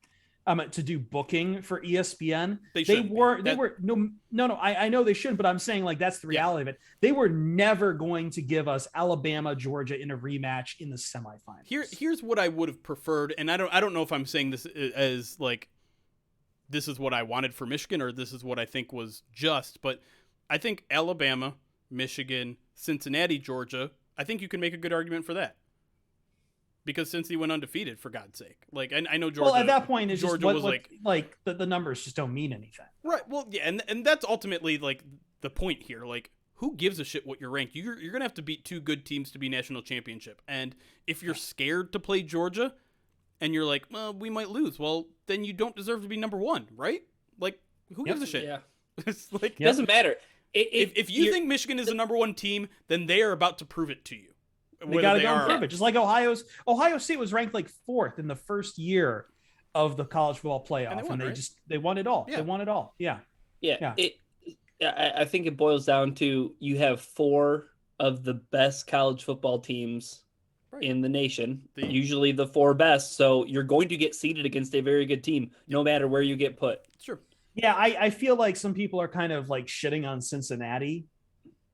to do booking for ESPN. I know they shouldn't, but I'm saying like that's the reality of it. They were never going to give us Alabama, Georgia in a rematch in the semifinals. Here's what I would have preferred, and I don't know if I'm saying this as like this is what I wanted for Michigan or this is what I think was just, but I think Alabama, Michigan, Cincinnati, Georgia, I think you can make a good argument for that. Because Cincy went undefeated, for God's sake. Like, I know Georgia. Well, at that point, it's Georgia just was like the numbers just don't mean anything. Right. Well, yeah, and that's ultimately like the point here. Like, who gives a shit what you're ranked? You're gonna have to beat 2 good teams to be national championship. And if you're scared to play Georgia, and you're like, well, we might lose, well, then you don't deserve to be number 1, right? Like, who gives a shit? Yeah. It's like It doesn't matter. If you think Michigan is the number 1 team, then they are about to prove it to you. They got to go and prove it. Just like Ohio State was ranked like 4th in the first year of the college football playoff, and they won it all. Yeah. They won it all. Yeah. I think it boils down to you have 4 of the best college football teams in the nation, usually the 4 best. So you're going to get seeded against a very good team, no matter where you get put. Sure. Yeah, I feel like some people are kind of like shitting on Cincinnati,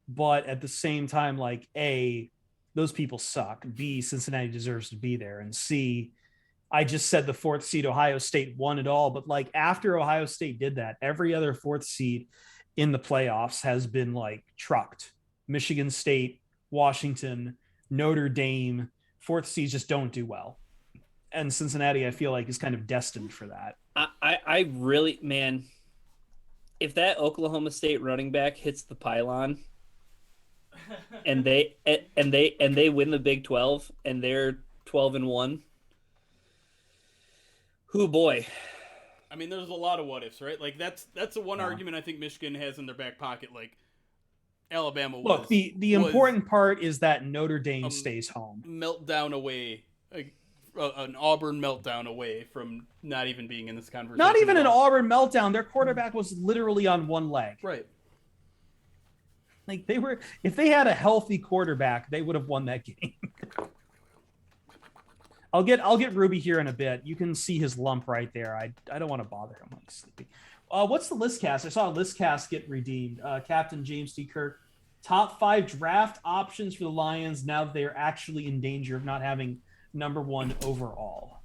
but at the same time, like A, those people suck. B, Cincinnati deserves to be there, and C, I just said the fourth seed Ohio State won it all, but like after Ohio State did that, every other fourth seed in the playoffs has been like trucked. Michigan State, Washington, Notre Dame, fourth seeds just don't do well. And Cincinnati, I feel like, is kind of destined for that. I really, man, if that Oklahoma State running back hits the pylon and they win the Big 12 and they're 12-1, who boy. I mean, there's a lot of what ifs, right? Like that's the one argument I think Michigan has in their back pocket. Like Alabama was. Look, the important part is that Notre Dame stays home. Meltdown away, an Auburn meltdown away from not even being in this conversation. Not even an Auburn meltdown. Their quarterback was literally on one leg. Right. Like if they had a healthy quarterback, they would have won that game. I'll get Ruby here in a bit. You can see his lump right there. I don't want to bother him when he's sleeping. What's the list cast? I saw a list cast get redeemed. Captain James D. Kirk, top 5 draft options for the Lions now that they are actually in danger of not having number 1 overall.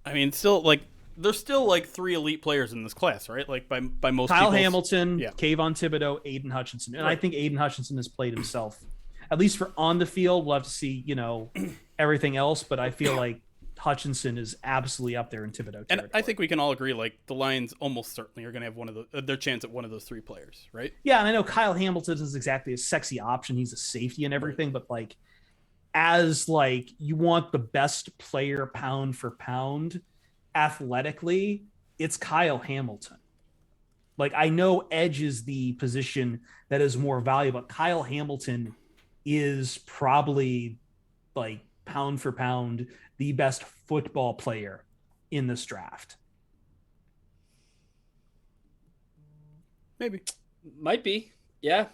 I mean, still like there's still like 3 elite players in this class, right? Like by most Kyle people's... Hamilton, yeah. Kayvon Thibodeau, Aiden Hutchinson. And right. I think Aiden Hutchinson has played himself. At least for on the field, we'll have to see, everything else, but I feel like Hutchinson is absolutely up there in Thibodeau territory. And I think we can all agree, like, the Lions almost certainly are going to have their chance at one of those 3 players, right? Yeah, and I know Kyle Hamilton is exactly a sexy option. He's a safety and everything, but like, as like you want the best player pound for pound athletically, it's Kyle Hamilton. Like, I know edge is the position that is more valuable, but Kyle Hamilton is probably like pound for pound the best football player in this draft. Maybe. Might be. Yeah.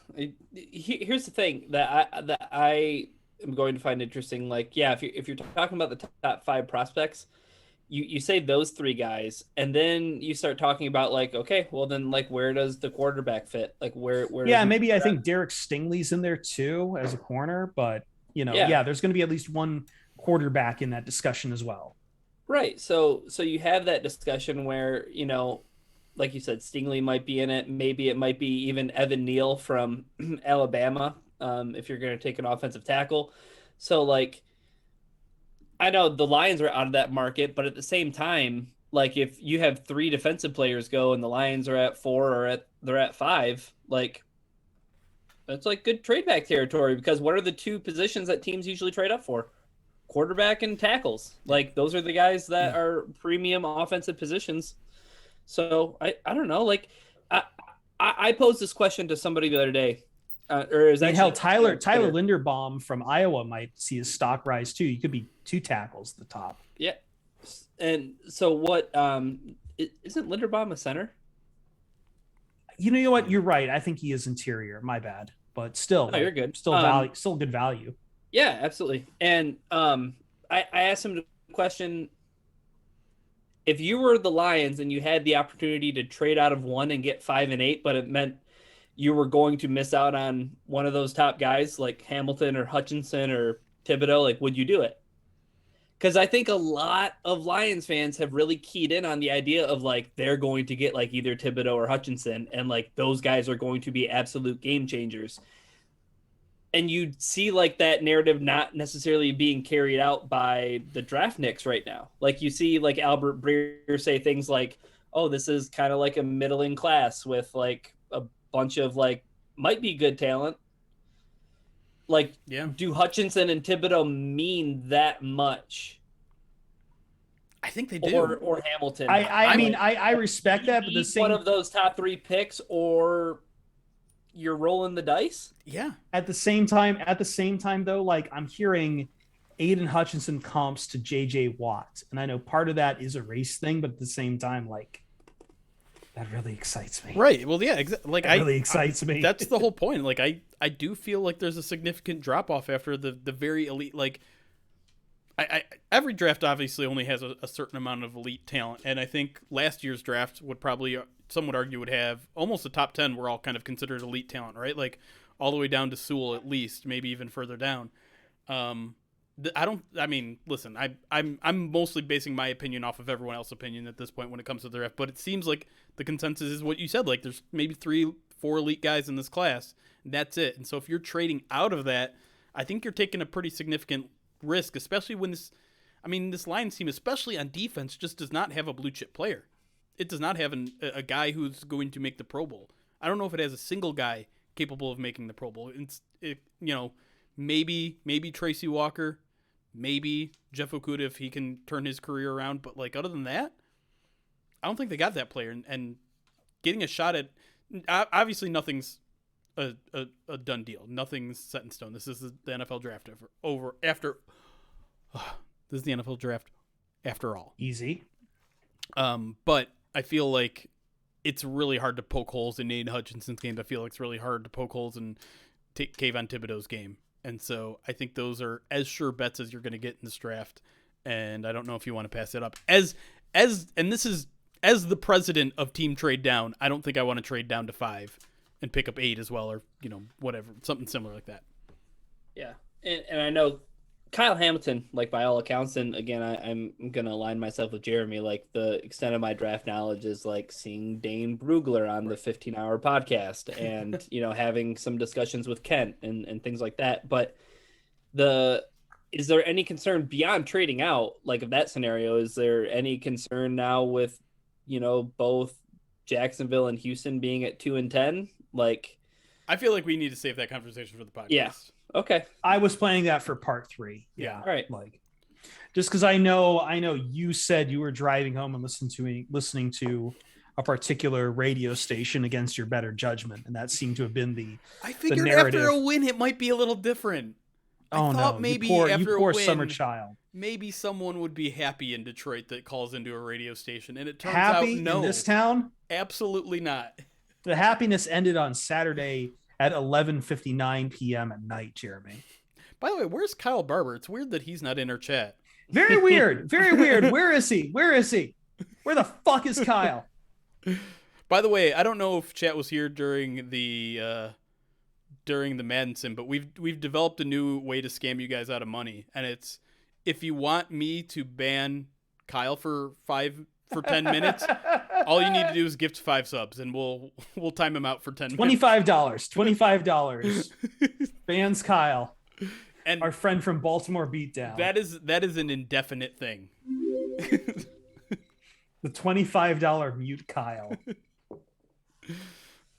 Here's the thing that I am going to find interesting. Like, yeah, if you're talking about the top 5 prospects, you say those 3 guys, and then you start talking about like, okay, well then like where does the quarterback fit? Like where yeah, maybe I think Derek Stingley's in there too as a corner, but there's going to be at least one quarterback in that discussion as well. Right. So you have that discussion where, like you said, Stingley might be in it. Maybe it might be even Evan Neal from Alabama, if you're going to take an offensive tackle. So like, I know the Lions are out of that market, but at the same time, like if you have 3 defensive players go and the Lions are at 4 or they're at 5, like that's like good trade back territory, because what are the 2 positions that teams usually trade up for? Quarterback and tackles. Like those are the guys that are premium offensive positions. So I don't know. Like I posed this question to somebody the other day. Tyler Linderbaum from Iowa might see his stock rise too. You could be 2 tackles at the top. Yeah. And so what, isn't Linderbaum a center? You know what? You're right. I think he is interior. My bad. But still, you're good. Still value, still good value. Yeah, absolutely. And I asked him the question, if you were the Lions and you had the opportunity to trade out of 1 and get 5 and 8, but it meant you were going to miss out on one of those top guys like Hamilton or Hutchinson or Thibodeau, like, would you do it? Because I think a lot of Lions fans have really keyed in on the idea of like they're going to get like either Thibodeau or Hutchinson, and like those guys are going to be absolute game changers. And you see like that narrative not necessarily being carried out by the draft nicks right now. Like you see like Albert Breer say things like, oh, this is kind of like a middling class with like a bunch of like might be good talent. Like, yeah. Do Hutchinson and Thibodeau mean that much? I think they do. Or Hamilton. I mean, I respect that, but the same one of those top 3 picks, or you're rolling the dice. Yeah. At the same time though, like I'm hearing Aiden Hutchinson comps to JJ Watt, and I know part of that is a race thing, but at the same time, like that really excites me. Right. Well, yeah. Like that really excites me. That's the whole point. Like I do feel like there's a significant drop off after the very elite. Like every draft obviously only has a certain amount of elite talent, and I think last year's draft would probably, some would argue, would have almost the top 10 were all kind of considered elite talent, right? Like all the way down to Sewell at least, maybe even further down. I mean, listen, I'm mostly basing my opinion off of everyone else's opinion at this point when it comes to the draft, but it seems like the consensus is what you said. Like, there's maybe 3-4 elite guys in this class, and that's it. And so if you're trading out of that, I think you're taking a pretty significant risk, especially when this Lions team, especially on defense, just does not have a blue chip player. It does not have a guy who's going to make the Pro Bowl. I don't know if it has a single guy capable of making the Pro Bowl. Maybe Tracy Walker, maybe Jeff Okuda if he can turn his career around. But like other than that, I don't think they got that player. And getting a shot at, obviously nothing's a done deal. Nothing's set in stone. This is the NFL draft this is the NFL draft after all. Easy. But I feel like it's really hard to poke holes in Nate Hutchinson's game. I feel like it's really hard to poke holes in Kayvon Thibodeau's game. And so I think those are as sure bets as you're going to get in this draft. And I don't know if you want to pass it up. And this is as the president of Team Trade Down, I don't think I want to trade down to 5 and pick up 8 as well, or whatever, something similar like that. Yeah, and I know Kyle Hamilton, like by all accounts, and again, I'm going to align myself with Jeremy, like the extent of my draft knowledge is like seeing Dane Brugler on the 15-hour podcast and, having some discussions with Kent and things like that. But is there any concern beyond trading out, like of that scenario, is there any concern now with, both Jacksonville and Houston being at 2 and 10? Like, I feel like we need to save that conversation for the podcast. Yeah. Okay. I was planning that for part 3. Yeah. All right. Like, just because I know you said you were driving home and listening to a particular radio station against your better judgment, and that seemed to have been I figured narrative. After a win, it might be a little different. Oh, I thought no. maybe you poor win, summer child. Maybe someone would be happy in Detroit that calls into a radio station, and it turns Happy out no. in this town? Absolutely not. The happiness ended on Saturday at 11:59 p.m. at night, Jeremy. By the way, where's Kyle Barber? It's weird that he's not in our chat. Very weird. Very weird. Where is he? Where the fuck is Kyle? By the way, I don't know if chat was here during the Madden sim, but we've developed a new way to scam you guys out of money, and it's if you want me to ban Kyle for 10 minutes, all you need to do is gift 5 subs, and we'll time him out for 10 minutes. $25. Bans Kyle, and our friend from Baltimore Beatdown. That is an indefinite thing. The $25 mute Kyle.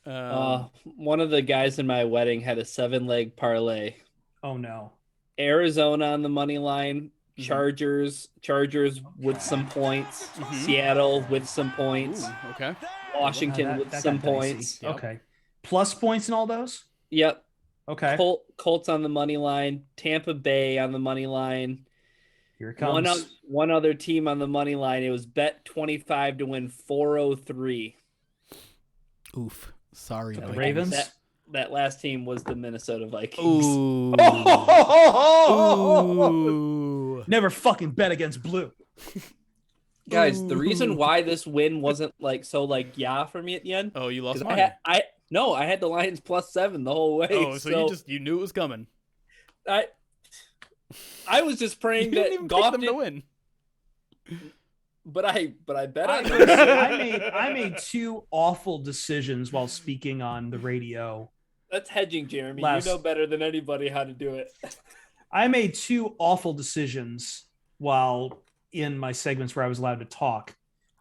One of the guys in my wedding had a 7-leg parlay. Oh no. Arizona on the money line, Chargers with some points, Seattle with some points. Ooh, okay. Washington with some points. Yep. Okay. Plus points in all those? Yep. Okay. Colts on the money line, Tampa Bay on the money line. Here it comes. One other team on the money line. It was bet 25 to win 403. Oof. Sorry. The Ravens? That last team was the Minnesota Vikings. Ooh. Ooh. Never fucking bet against blue. Guys, the reason why this win wasn't yeah for me at the end. Oh, you lost money. I had the Lions +7 the whole way. Oh, so you knew it was coming. I was just praying you didn't that even Goff pick them to win. But I bet on I made 2 awful decisions while speaking on the radio. That's hedging, Jeremy. You know better than anybody how to do it. I made 2 awful decisions while in my segments where I was allowed to talk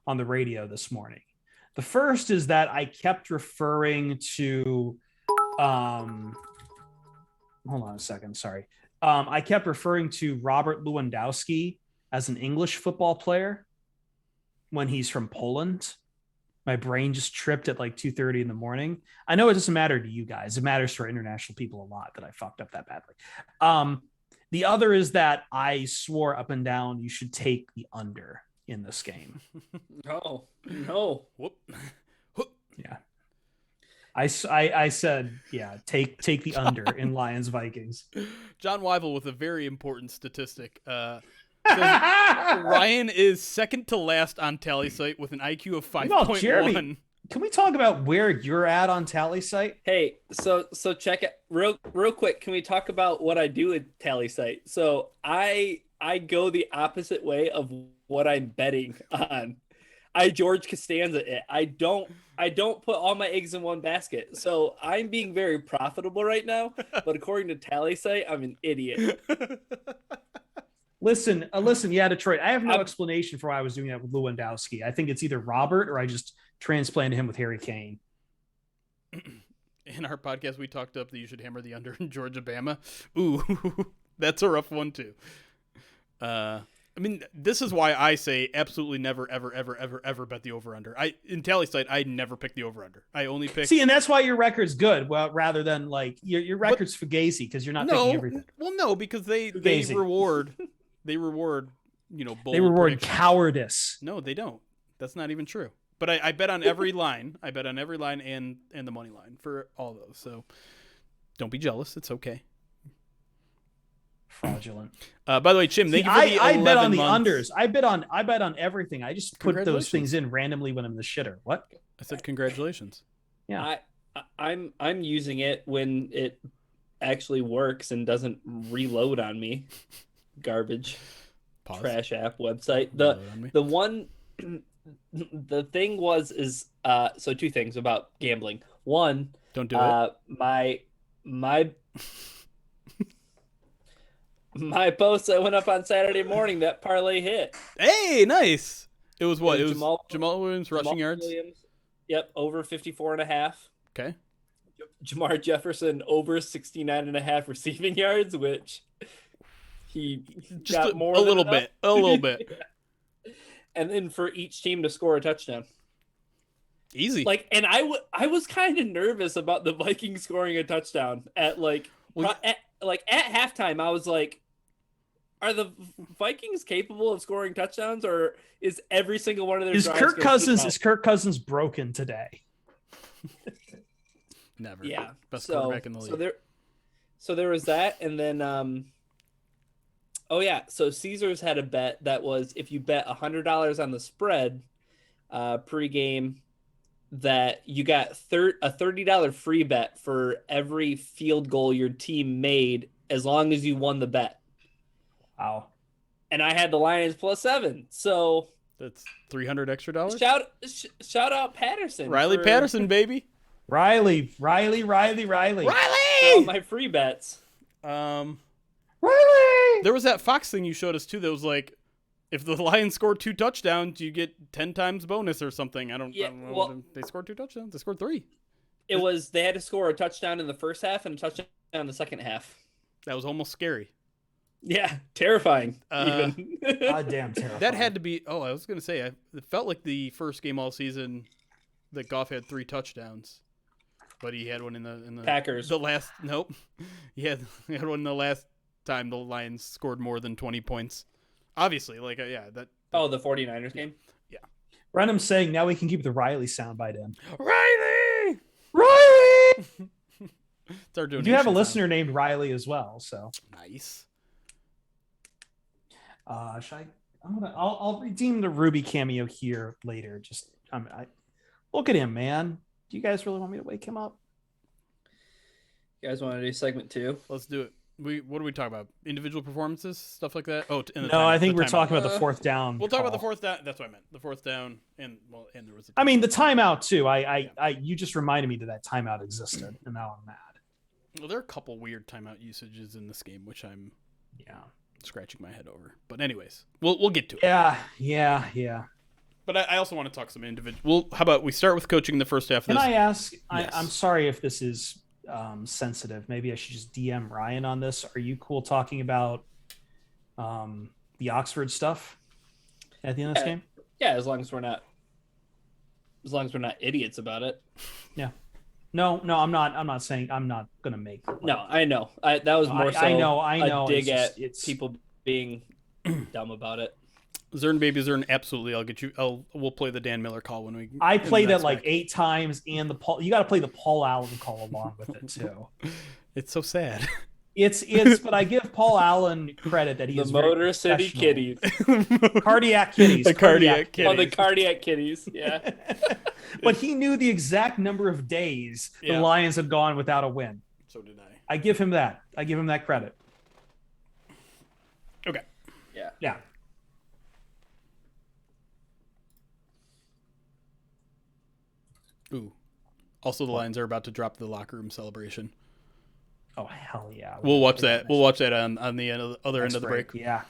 on the radio this morning. The first is that I kept referring to hold on a second, sorry. I kept referring to Robert Lewandowski as an English football player when he's from Poland. My brain just tripped at like 2:30 in the morning. I know it doesn't matter to you guys. It matters to our international people a lot that I fucked up that badly. The other is that I swore up and down you should take the under in this game. No. Whoop. Yeah. I said, yeah, take the under in Lions Vikings. John Weibel with a very important statistic. Ryan is second to last on tally site with an IQ of 5.1. Jeremy. Can we talk about where you're at on Tally Site? Hey, so check it real quick. Can we talk about what I do with Tally Site? So I go the opposite way of what I'm betting on. I George Costanza it. I don't put all my eggs in one basket. So I'm being very profitable right now, but according to Tally Site, I'm an idiot. Listen, yeah, Detroit. I have no explanation for why I was doing that with Lewandowski. I think it's either Robert or I just transplanted him with Harry Kane. In our podcast, we talked up that you should hammer the under in Georgia Bama. Ooh, that's a rough one too. I mean, this is why I say absolutely never, ever, ever, ever, ever bet the over under. In Tally Site, I never pick the over under. I only pick. See, and that's why your record's good. Well, rather than like your record's fugazi because you're not picking everything. Well, no, because they reward. They reward, bold they reward predictions. Cowardice. No, they don't. That's not even true. But I bet on every line. I bet on every line and the money line for all those. So don't be jealous. It's okay. Fraudulent. By the way, Chim, thank you for the 11 I bet on the months. unders. I bet on everything. I just put those things in randomly when I'm the shitter. What? I said congratulations. Yeah. I'm using it when it actually works and doesn't reload on me. Garbage. Pause. Trash app website. The thing is so two things about gambling. One, don't do it. My post that went up on Saturday morning, that parlay hit. Hey, nice. It was what? It was Jamal Williams rushing yards. Yep, over 54.5. Okay. Jamar Jefferson over 69.5 receiving yards, which he just got more a than little enough. bit. A little bit. And then for each team to score a touchdown. Easy. And I was kind of nervous about the Vikings scoring a touchdown at at halftime. I was like, are the Vikings capable of scoring touchdowns, or is every single one of their drives is Kirk Cousins broken today? Never. Yeah. Best quarterback in the league. So there was that, and then so Caesars had a bet that was if you bet $100 on the spread pregame, that you got a $30 free bet for every field goal your team made as long as you won the bet. Wow. And I had the Lions +7. So that's $300 extra. Shout out Patterson. Riley Patterson, baby. Riley. For all my free bets. Riley. There was that Fox thing you showed us too that was like, if the Lions score 2 touchdowns, you get 10 times bonus or something. I don't know. Well, they scored 2 touchdowns. They scored 3. They had to score a touchdown in the first half and a touchdown in the second half. That was almost scary. Yeah, terrifying. Even. Goddamn terrifying. That had to be. Oh, I was gonna say, it felt like the first game all season that Goff had 3 touchdowns, but he had one in the Packers. The last he had one the last time the Lions scored more than 20 points. Obviously, the 49ers game. Yeah. Brenham's saying now we can keep the Riley soundbite in. Riley. You have a listener named Riley as well, so nice. I'll redeem the Ruby cameo here later. Just look at him, man. Do you guys really want me to wake him up? You guys want to do segment 2? Let's do it. What do we talk about? Individual performances, stuff like that. I think we're talking about the fourth down. We'll talk about the fourth down. That's what I meant. The fourth down, and there was. The timeout too. You just reminded me that timeout existed, and now I'm mad. Well, there are a couple weird timeout usages in this game, which I'm scratching my head over. But anyways, we'll get to it. Yeah. But I also want to talk some individual. Well, how about we start with coaching the first half? Can I ask? Yes. I'm sorry if this is sensitive. Maybe I should just DM Ryan on this. Are you cool talking about the Oxford stuff at the end of this game? Yeah, as long as we're not idiots about it. Yeah. No, I'm not. I'm not saying I'm not gonna make. No, I know. That was more so. I know. A dig at people being dumb about it. Zern baby Zern, absolutely. I'll get you. We'll play the Dan Miller call when we. I played it like 8 times, and you got to play the Paul Allen call along with it too. It's so sad. but I give Paul Allen credit that he The is very Motor City professional. Kitties. Cardiac kitties. The cardiac Oh, the kitties. cardiac kitties. Yeah. But he knew the exact number of days the Yeah. Lions had gone without a win. So did I. I give him that. I give him that credit. Okay. Yeah. Yeah. Ooh. Also, the Lions are about to drop the locker room celebration. Oh hell yeah. We'll watch that. We'll watch that on the other end of the break. Yeah.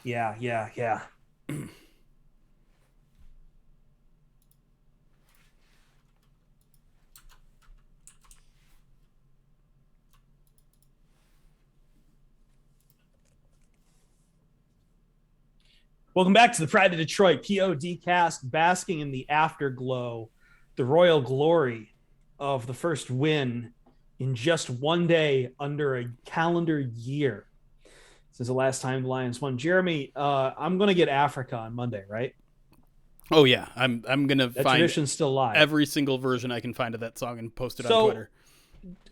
Welcome back to the Pride of Detroit POD cast, basking in the afterglow, the royal glory of the first win in just one day under a calendar year since the last time the Lions won. Jeremy, I'm going to get Africa on Monday, right? Oh yeah, I'm gonna That find tradition's still alive. every single version I can find of that song and post it So- on Twitter.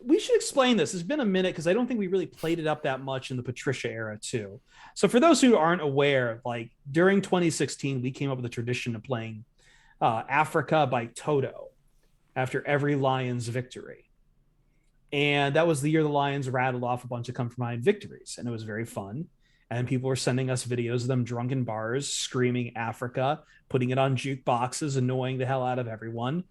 We should explain this. It's been a minute because I don't think we really played it up that much in the Patricia era too. So for those who aren't aware, like during 2016, we came up with a tradition of playing Africa by Toto after every Lions victory. And that was the year the Lions rattled off a bunch of come from behind victories. And it was very fun. And people were sending us videos of them drunk in bars, screaming Africa, putting it on jukeboxes, annoying the hell out of everyone.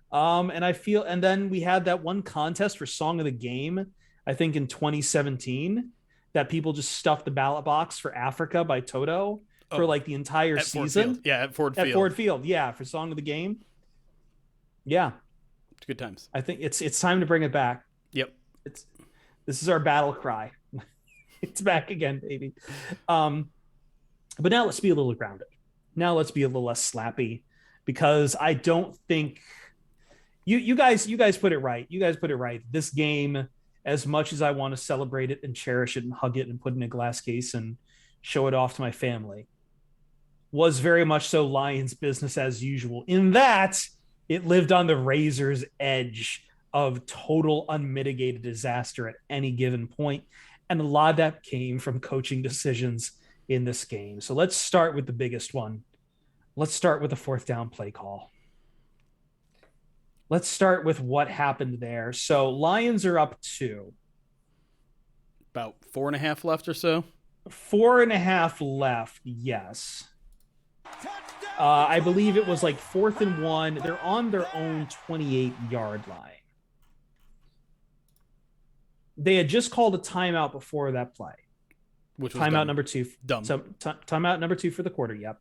And then we had that one contest for Song of the Game, I think in 2017, that people just stuffed the ballot box for Africa by Toto for like the entire At Ford season. Field. Yeah, at Ford Field. At Ford Field, yeah, for Song of the Game. Yeah, It's good times. I think it's time to bring it back. Yep. This is our battle cry. It's back again, baby. But now let's be a little grounded. Now let's be a little less slappy, because I don't think you guys put it right. You guys put it right. This game, as much as I want to celebrate it and cherish it and hug it and put it in a glass case and show it off to my family, was very much so Lions business as usual, in that it lived on the razor's edge of total unmitigated disaster at any given point. And a lot of that came from coaching decisions in this game. So let's start with the biggest one. Let's start with the fourth down play call. Let's start with what happened there. So Lions are up 2. About 4.5 left or so. 4.5 left. Yes. I believe it was like 4th and 1. They're on their own 28-yard line. They had just called a timeout before that play. Which was Timeout dumb. number 2. Dumb. So timeout number 2 for the quarter. Yep.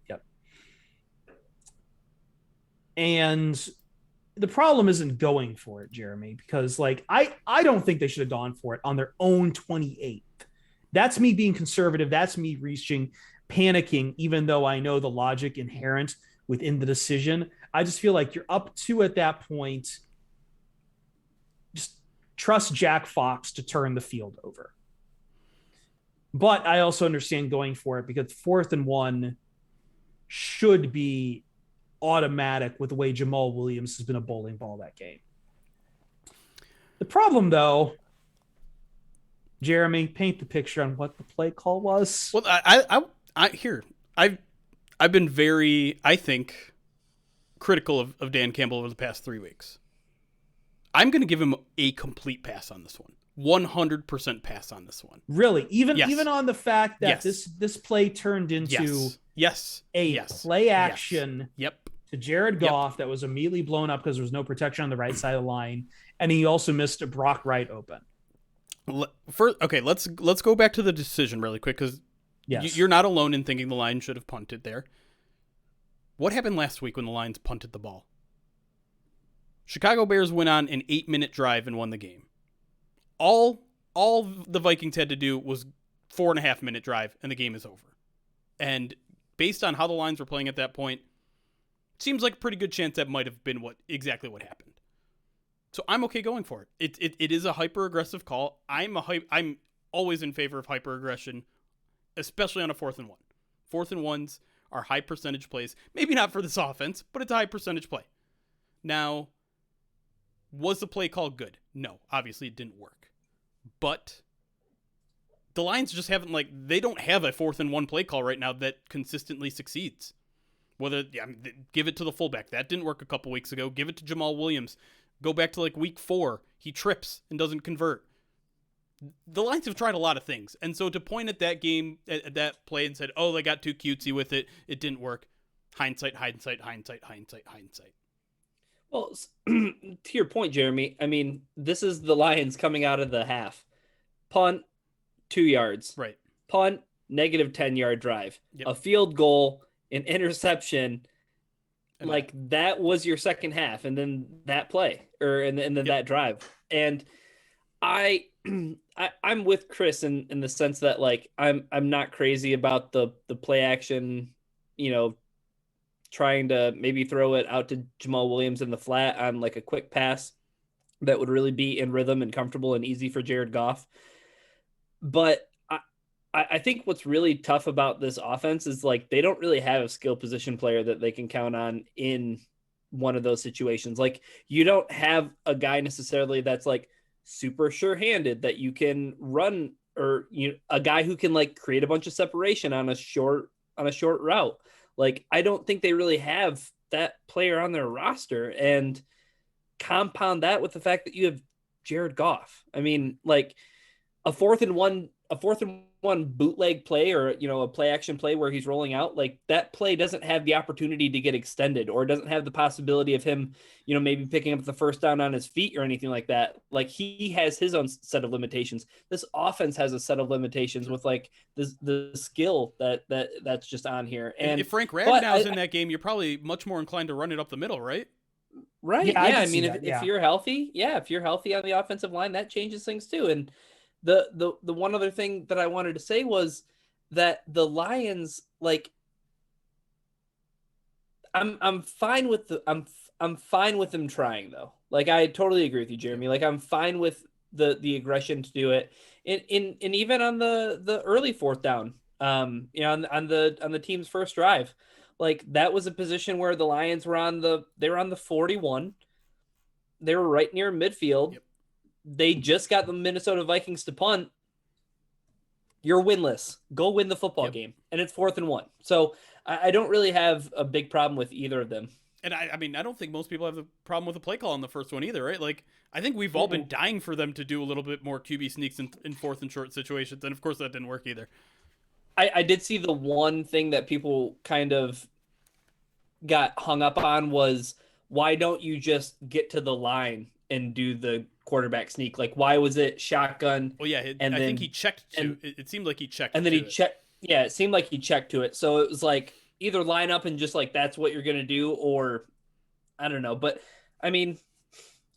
And the problem isn't going for it, Jeremy, because like I don't think they should have gone for it on their own 28th. That's me being conservative. That's me reaching, panicking, even though I know the logic inherent within the decision. I just feel like you're up 2 at that point. Just trust Jack Fox to turn the field over. But I also understand going for it because 4th and 1 should be automatic with the way Jamal Williams has been a bowling ball that game. The problem, though, Jeremy, paint the picture on what the play call was. Well, I've been very, I think, critical of Dan Campbell over the past 3 weeks. I'm going to give him a complete pass on this one. 100% pass on this one. Really? Even Yes. even on the fact that Yes. this play turned into Yes. a play action Yep. to Jared Goff that was immediately blown up because there was no protection on the right side of the line, and he also missed a Brock Wright open. Okay, let's go back to the decision really quick, because Yes. you're not alone in thinking the Lions should have punted there. What happened last week when the Lions punted the ball? Chicago Bears went on an 8-minute drive and won the game. All the Vikings had to do was 4.5-minute drive, and the game is over. And based on how the Lions were playing at that point, seems like a pretty good chance that might have been exactly what happened. So I'm okay going for it. It is a hyper-aggressive call. I'm always in favor of hyper-aggression, especially on a 4th and 1. 4th and 1s are high percentage plays. Maybe not for this offense, but it's a high percentage play. Now, was the play call good? No, obviously it didn't work. But the Lions just haven't, like, they don't have a 4th and 1 play call right now that consistently succeeds. Whether, give it to the fullback. That didn't work a couple weeks ago. Give it to Jamal Williams. Go back to, like, week 4. He trips and doesn't convert. The Lions have tried a lot of things. And so to point at that game, at that play and said, oh, they got too cutesy with it. It didn't work. Hindsight. Well, to your point, Jeremy, I mean, this is the Lions coming out of the half. Punt, 2 yards. Right. Punt, negative 10-yard drive. Yep. A field goal, an interception. And like that was your second half, and then that play, and then that drive. And I'm with Chris in the sense that, like, I'm not crazy about the play action, trying to maybe throw it out to Jamal Williams in the flat on like a quick pass that would really be in rhythm and comfortable and easy for Jared Goff. But I think what's really tough about this offense is, like, they don't really have a skill position player that they can count on in one of those situations. Like, you don't have a guy necessarily that's like super sure-handed that you can run, or a guy who can like create a bunch of separation on a short route. Like, I don't think they really have that player on their roster, and compound that with the fact that you have Jared Goff. I mean, like, a fourth and one bootleg play, or a play action play where he's rolling out, like, that play doesn't have the opportunity to get extended, or doesn't have the possibility of him maybe picking up the first down on his feet or anything like that. Like, he has his own set of limitations. This offense has a set of limitations with, like, the skill that's just on here. And if Frank Ragnow's in that game, you're probably much more inclined to run it up the middle, right? Right. Yeah, I mean, if you're healthy, if you're healthy on the offensive line, that changes things too. And the one other thing that I wanted to say was that the Lions, like, I'm fine with I'm fine with them trying, though. Like, I totally agree with you, Jeremy. Like, I'm fine with the aggression to do it. And even on the early 4th down, on the team's first drive, like, that was a position where the Lions were on the 41. They were right near midfield. Yep. They just got the Minnesota Vikings to punt. You're winless. Go win the football game. And it's 4th and 1. So I don't really have a big problem with either of them. And I mean, I don't think most people have the problem with the play call on the first one either, right? Like, I think we've all been dying for them to do a little bit more QB sneaks in 4th and short situations. And of course that didn't work either. I did see the one thing that people kind of got hung up on was, why don't you just get to the line and do the quarterback sneak? Like, why was it shotgun? Well, yeah, I think he checked to it seemed like he checked and then he checked. Yeah, it seemed like he checked to it. So it was like, either line up and just, like, that's what you're gonna do, or I don't know. But I mean,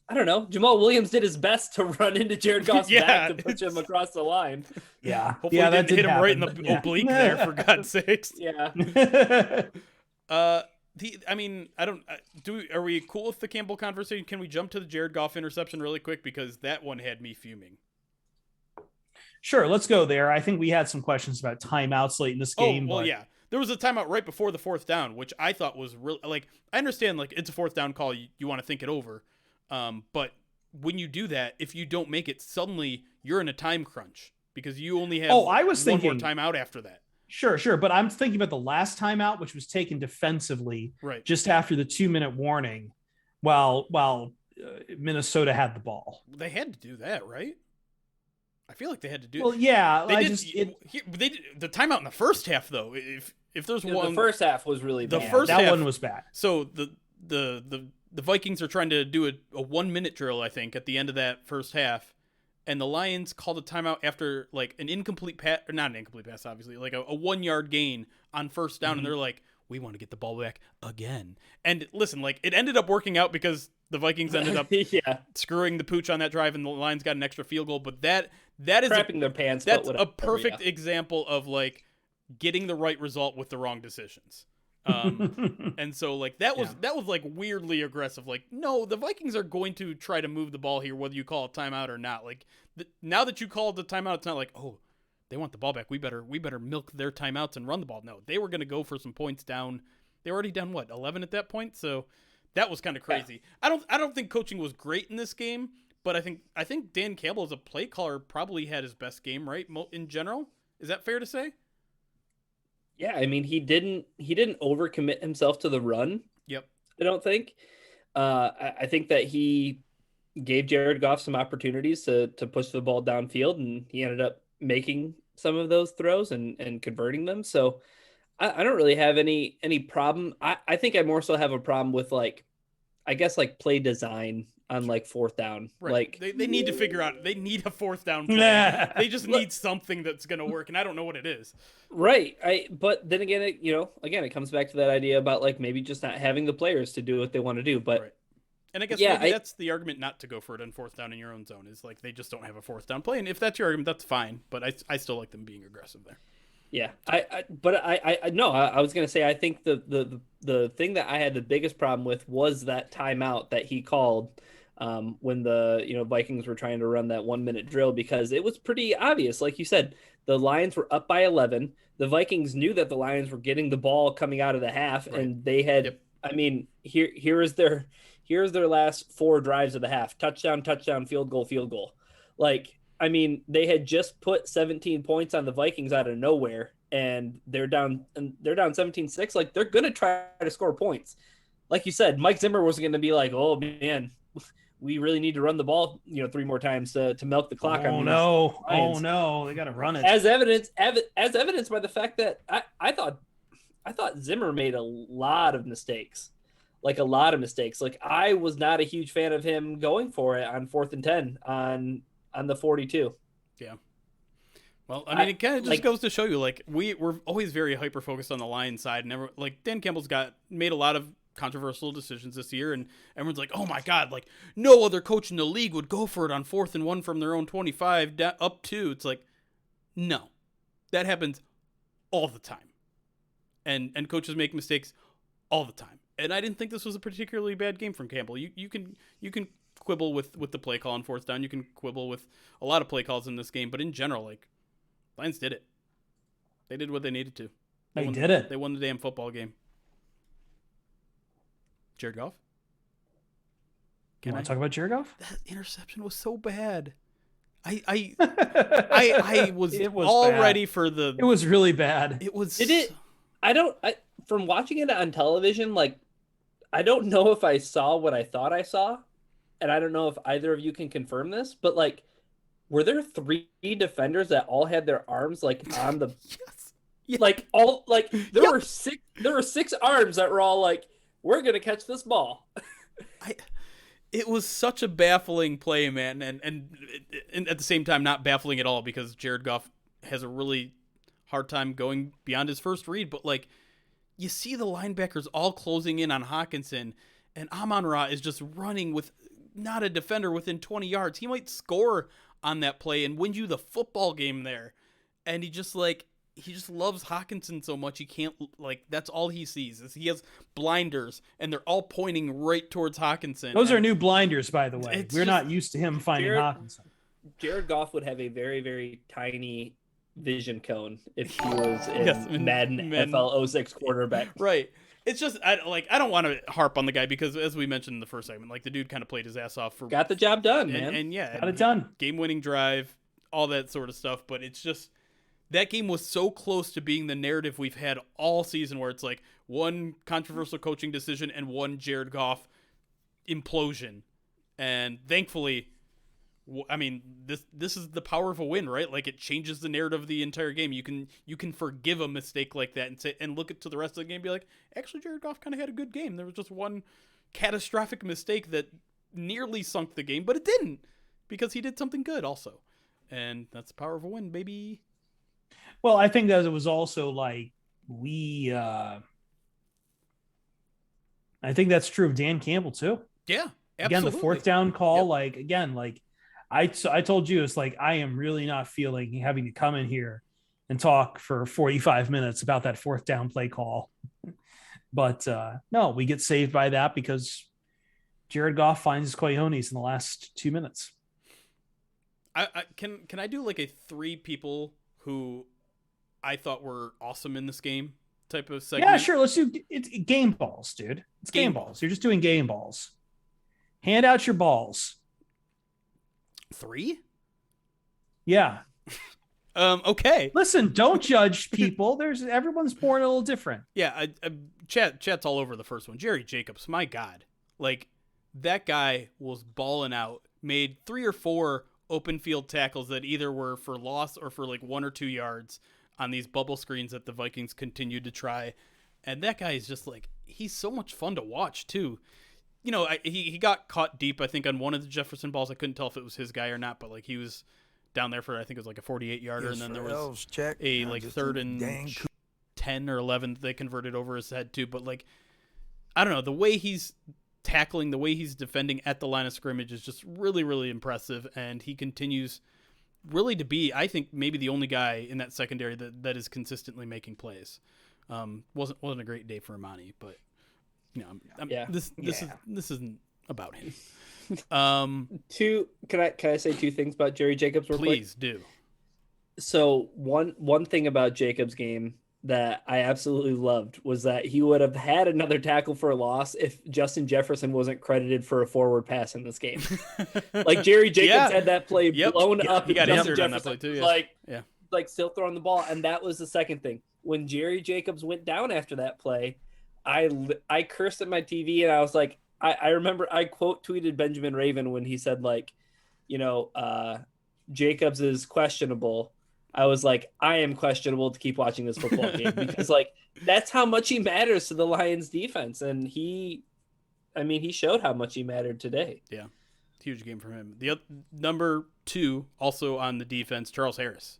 I don't know. Jamal Williams did his best to run into Jared Goff's back to push him across the line. Yeah, hopefully that didn't hit him right in the oblique there, for God's sakes. Yeah. I mean, I don't. Are we cool with the Campbell conversation? Can we jump to the Jared Goff interception really quick, because that one had me fuming? Sure, let's go there. I think we had some questions about timeouts late in this game. Oh, well, yeah. There was a timeout right before the 4th down, which I thought was really, like, I understand, like, it's a 4th down call. You want to think it over. But when you do that, if you don't make it, suddenly you're in a time crunch, because you only have one more timeout after that. Sure. But I'm thinking about the last timeout, which was taken defensively, right, just after the 2-minute warning, while Minnesota had the ball. They had to do that, right? I feel like they had to do. Well, yeah, they did the timeout in the first half, though. If there's one, the first half was really bad. That one was bad. So the Vikings are trying to do a 1-minute drill, I think, at the end of that first half, and the Lions called a timeout after, like, an incomplete pass, or not an incomplete pass, obviously, like a 1-yard gain on first down, and they're like, we want to get the ball back again. And listen, like, it ended up working out because the Vikings ended up screwing the pooch on that drive, and the Lions got an extra field goal. But that is crapping their pants. That's a perfect example of, like, getting the right result with the wrong decisions. And so, like, that was like weirdly aggressive. Like, no, the Vikings are going to try to move the ball here, whether you call it timeout or not. Like, now that you called the timeout, it's not like, oh, they want the ball back. We better milk their timeouts and run the ball. No, they were going to go for some points down. They were already down 11 at that point. So that was kind of crazy. I don't think coaching was great in this game, but I think Dan Campbell as a play caller probably had his best game, right? In general, is that fair to say? Yeah, I mean he didn't overcommit himself to the run. Yep. I don't think. I think that he gave Jared Goff some opportunities to push the ball downfield, and he ended up making some of those throws and converting them. So I don't really have any problem. I think I more so have a problem with like, I guess like play design on like fourth down. Right. Like they need to figure out, they need a fourth down play. They just need something that's going to work, and I don't know what it is. Right. But then again, it comes back to that idea about like maybe just not having the players to do what they want to do. But right. And I guess that's the argument not to go for it on fourth down in your own zone, is like they just don't have a fourth down play. And if that's your argument, that's fine. But I still like them being aggressive there. Yeah. I was gonna say I think the thing that I had the biggest problem with was that timeout that he called when the Vikings were trying to run that 1 minute drill, because it was pretty obvious. Like you said, the Lions were up by 11. The Vikings knew that the Lions were getting the ball coming out of the half, right. And they had. Yep. I mean, here's their last 4 drives of the half: touchdown, field goal. Like, I mean, they had just put 17 points on the Vikings out of nowhere, and they're down 17-6. Like, they're gonna try to score points. Like you said, Mike Zimmer was going to be like, "Oh man, we really need to run the ball, 3 more times to milk the clock." Oh no, they got to run it. As evidenced by the fact that I thought Zimmer made a lot of mistakes. Like I was not a huge fan of him going for it on 4th and 10 on the 42. Yeah. Well, I mean, it kind of just goes to show you, like, we're always very hyper focused on the Lions side. Never, like, Dan Campbell's made a lot of controversial decisions this year, and everyone's like, oh my God, like, no other coach in the league would go for it on 4th and 1 from their own 25 up 2. It's like, no, that happens all the time. And coaches make mistakes all the time. And I didn't think this was a particularly bad game from Campbell. You can quibble with the play call on 4th down. You can quibble with a lot of play calls in this game, but in general, like, Lions did it. They did what they needed to. They won the damn football game. Jared Goff? Can I talk about Jared Goff? That interception was so bad. I was all ready for the. It was really bad. It was. Did it? From watching it on television, like, I don't know if I saw what I thought I saw, and I don't know if either of you can confirm this, but like, were there 3 defenders that all had their arms like on the, yes. Yeah. Like all like there were 6 arms that were all like, we're gonna catch this ball. It was such a baffling play, man, and at the same time not baffling at all, because Jared Goff has a really hard time going beyond his first read, but like, you see the linebackers all closing in on Hawkinson, and Amon-Ra is just running with not a defender within 20 yards. He might score on that play and win you the football game there. And he just loves Hawkinson so much, he can't, like, that's all he sees is he has blinders, and they're all pointing right towards Hawkinson. Those are new blinders, by the way. We're not used to him finding Hawkinson. Jared Goff would have a very, very tiny vision cone if he was in Madden NFL 06 quarterback. Right. It's just, I don't want to harp on the guy, because as we mentioned in the first segment, like, the dude kind of played his ass off got the job done, man. And yeah, got it done. Game-winning drive, all that sort of stuff. But it's just, that game was so close to being the narrative we've had all season, where it's like one controversial coaching decision and one Jared Goff implosion. And thankfully, I mean, this is the power of a win, right? Like, it changes the narrative of the entire game. You can forgive a mistake like that and look to the rest of the game and be like, actually, Jared Goff kind of had a good game. There was just one catastrophic mistake that nearly sunk the game, but it didn't, because he did something good also. And that's the power of a win, baby. Well, I think that it was also like I think that's true of Dan Campbell too. Yeah, absolutely. Again, the 4th down call, I told you, it's like, I am really not feeling having to come in here and talk for 45 minutes about that 4th down play call. But no, we get saved by that because Jared Goff finds his cojones in the last 2 minutes. Can I do like a 3 people who I thought were awesome in this game type of segment? Yeah, sure. Let's do it's game balls, dude. It's game balls. You're just doing game balls. Hand out your balls. 3? Yeah. Okay. Listen, don't judge people. Everyone's born a little different. Yeah, chat's all over the first one. Jerry Jacobs, my God. Like, that guy was balling out, made 3 or 4 open field tackles that either were for loss or for like 1 or 2 yards on these bubble screens that the Vikings continued to try. And that guy is just like, he's so much fun to watch too. You know, he got caught deep, I think, on one of the Jefferson balls. I couldn't tell if it was his guy or not, but like he was down there for, I think it was like a 48-yarder, and then there was a like 3rd and 10 or 11 that they converted over his head too. But like, I don't know, the way he's tackling, the way he's defending at the line of scrimmage is just really, really impressive, and he continues really to be, I think, maybe the only guy in that secondary that is consistently making plays. Wasn't a great day for Imani, but you know, this isn't about him. Can I say 2 things about Jerry Jacobs real quick? Please do. So one thing about Jacobs' game that I absolutely loved was that he would have had another tackle for a loss if Justin Jefferson wasn't credited for a forward pass in this game. Like Jerry Jacobs had that play blown up. He got Justin injured on that play too. Yeah. Like still throwing the ball, and that was the second thing. When Jerry Jacobs went down after that play, I cursed at my TV, and I was like, I remember I quote tweeted Benjamin Raven when he said like, you know, Jacobs is questionable. I was like, I am questionable to keep watching this football game because like that's how much he matters to the Lions defense. And he showed how much he mattered today. Yeah. Huge game from him. The number 2 also on the defense, Charles Harris.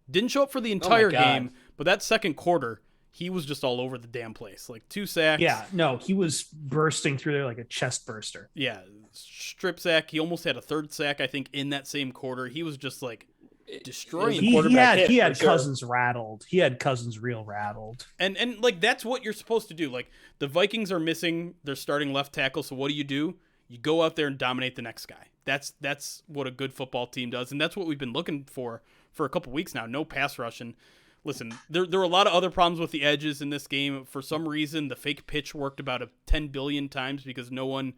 Didn't show up for the entire game, but that second quarter, he was just all over the damn place. Like 2 sacks. Yeah, no, he was bursting through there like a chest burster. Yeah. Strip sack. He almost had a 3rd sack, I think, in that same quarter. He was just like destroying he had Cousins rattled. He had Cousins real rattled. And like that's what you're supposed to do. Like the Vikings are missing their starting left tackle, so what do? You go out there and dominate the next guy. That's what a good football team does, and that's what we've been looking for a couple weeks now. No pass rush. And listen, there were a lot of other problems with the edges in this game. For some reason, the fake pitch worked about 10 billion times because no one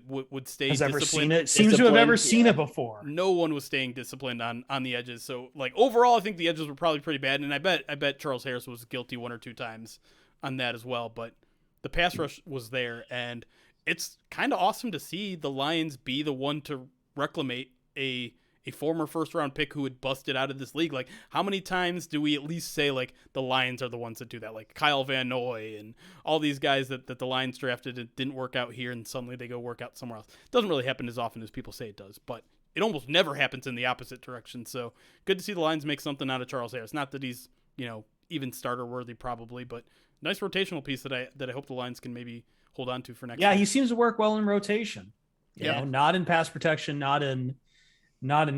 would stay has disciplined. Ever seen it? Seems to have ever seen it before. No one was staying disciplined on the edges. So like overall, I think the edges were probably pretty bad, and I bet Charles Harris was guilty 1 or 2 times on that as well. But the pass rush was there, and it's kind of awesome to see the Lions be the one to reclaim a former first-round pick who had busted out of this league. Like, how many times do we at least say, like, the Lions are the ones that do that? Like, Kyle Van Noy and all these guys that the Lions drafted, it didn't work out here, and suddenly they go work out somewhere else. It doesn't really happen as often as people say it does, but it almost never happens in the opposite direction. So, good to see the Lions make something out of Charles Harris. Not that he's, you know, even starter-worthy probably, but nice rotational piece that I hope the Lions can maybe hold on to for next year. He seems to work well in rotation. You know, not in pass protection, not in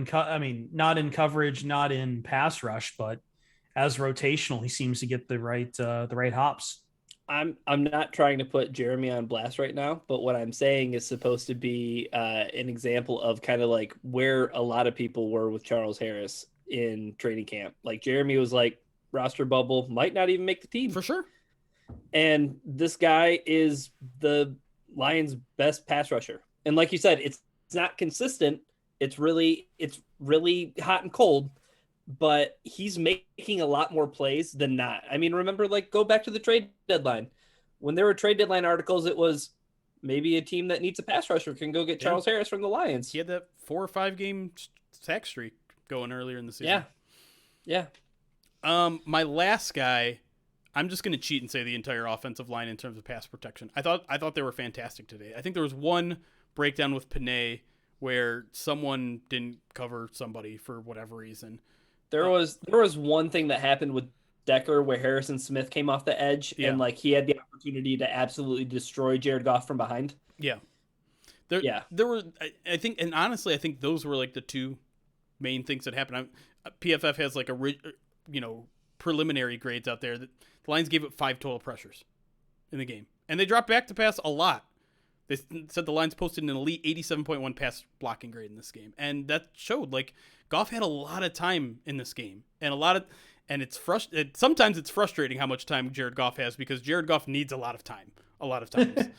coverage, not in pass rush, but as rotational, he seems to get the right hops. I'm not trying to put Jeremy on blast right now, but what I'm saying is supposed to be an example of kind of like where a lot of people were with Charles Harris in training camp. Like Jeremy was like roster bubble, might not even make the team for sure. And this guy is the Lions' best pass rusher. And like you said, it's not consistent. It's really hot and cold, but he's making a lot more plays than not. I mean, remember, like, go back to the trade deadline. When there were trade deadline articles, it was maybe a team that needs a pass rusher can go get Charles Harris from the Lions. He had that 4 or 5 game sack streak going earlier in the season. Yeah. My last guy, I'm just going to cheat and say the entire offensive line in terms of pass protection. I thought they were fantastic today. I think there was one breakdown with Panay where someone didn't cover somebody for whatever reason. There was one thing that happened with Decker where Harrison Smith came off the edge and like he had the opportunity to absolutely destroy Jared Goff from behind. Yeah. There were, I think, and honestly, I think those were like the 2 main things that happened. PFF has like preliminary grades out there that the Lions gave it 5 total pressures in the game, and they dropped back to pass a lot. They said the Lions posted an elite 87.1 pass blocking grade in this game, and that showed like Goff had a lot of time in this game, and sometimes it's frustrating how much time Jared Goff has because Jared Goff needs a lot of time, a lot of times.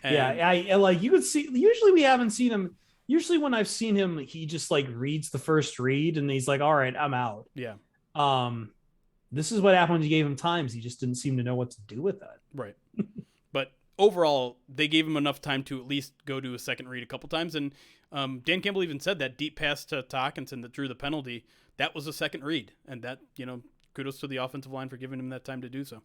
I like you could see. Usually we haven't seen him. Usually when I've seen him, he just like reads the first read and he's like, all right, I'm out. Yeah. This is what happened when you gave him times. He just didn't seem to know what to do with that. Right. But overall, they gave him enough time to at least go to a second read a couple times. And Dan Campbell even said that deep pass to Hawkinson that drew the penalty, that was a second read. And that, kudos to the offensive line for giving him that time to do so.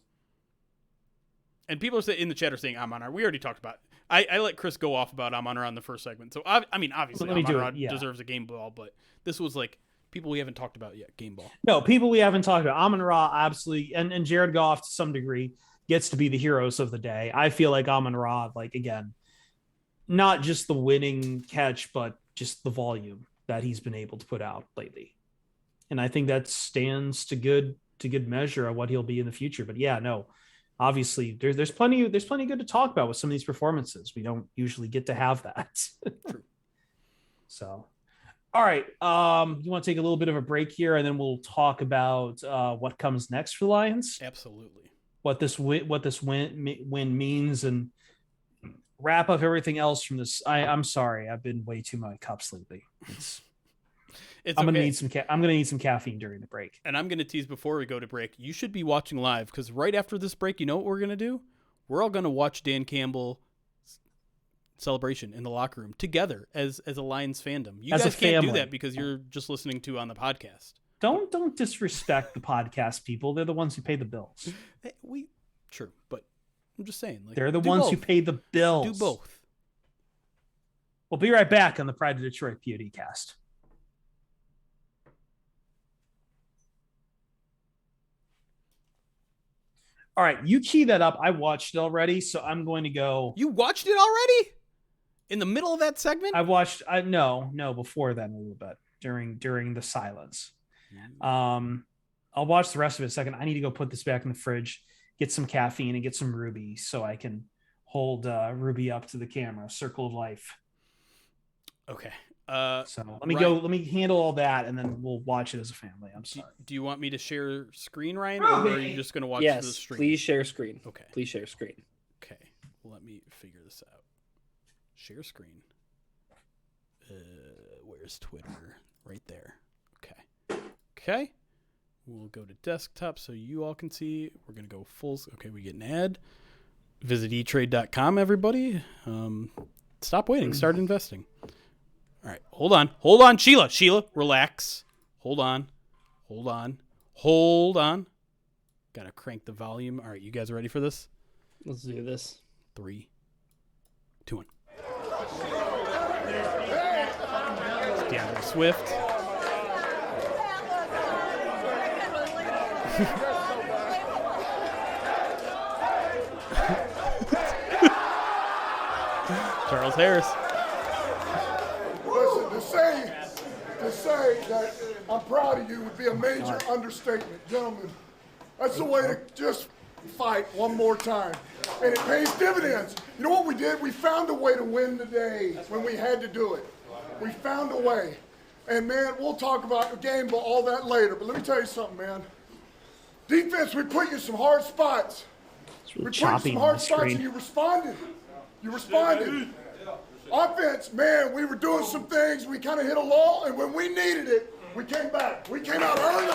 And people are in the chat are saying Amon-Ra. We already talked about it. I let Chris go off about Amon-Ra in the first segment. So, obviously, Amon-Ra deserves a game ball. But this was like people we haven't talked about yet, game ball. No, people we haven't talked about. Amon-Ra, absolutely. And Jared Goff, to some degree, gets to be the heroes of the day. I feel like Amon-Ra, like, again, not just the winning catch, but just the volume that he's been able to put out lately. And I think that stands to good measure of what he'll be in the future. But yeah, no, obviously there's plenty good to talk about with some of these performances. We don't usually get to have that. True. So, all right. You want to take a little bit of a break here, and then we'll talk about what comes next for the Lions. Absolutely. What this win means, and wrap up everything else from this. I'm sorry, I've been way too much cups lately. I'm gonna need some caffeine during the break. And I'm gonna tease before we go to break. You should be watching live because right after this break, you know what we're gonna do? We're all gonna watch Dan Campbell celebration in the locker room together as a Lions fandom. You as guys a can't family. do that because you're just listening to on the podcast. Don't disrespect the podcast people. They're the ones who pay the bills. True, but I'm just saying, like, they're the ones both. who pay the bills. Do both. We'll be right back on the Pride of Detroit PODcast. All right, you key that up. I watched it already, so I'm going to go. You watched it already? In the middle of that segment? No, before then a little bit during the silence. I'll watch the rest of it in a second. I need to go put this back in the fridge, get some caffeine, and get some Ruby so I can hold Ruby up to the camera. Circle of life. Okay. So let me go. Let me handle all that, and then we'll watch it as a family. I'm sorry. Do you want me to share screen, Ryan, or are you just going to watch the stream? Please share screen. Okay. Please share screen. Okay. Let me figure this out. Share screen. Where's Twitter? Right there. Okay. We'll go to desktop so you all can see. We're going to go full. Okay, we get an ad. Visit etrade.com, everybody. Stop waiting. Start investing. All right. Hold on. Sheila, relax. Hold on. Gotta crank the volume. All right. You guys ready for this? Let's do this. 3, 2, 1. DeAndre Swift. Charles Harris. Listen, to say that I'm proud of you would be a major understatement, gentlemen. That's the way to just fight one more time. And it pays dividends. You know what we did? We found a way to win today when we had to do it. We found a way. And man, we'll talk about the game, but all that later. But let me tell you something, man. Defense, we put you in some hard spots. We put you in some hard spots and you responded. Offense, man, we were doing some things. We kind of hit a lull, and when we needed it, we came back. We came out early.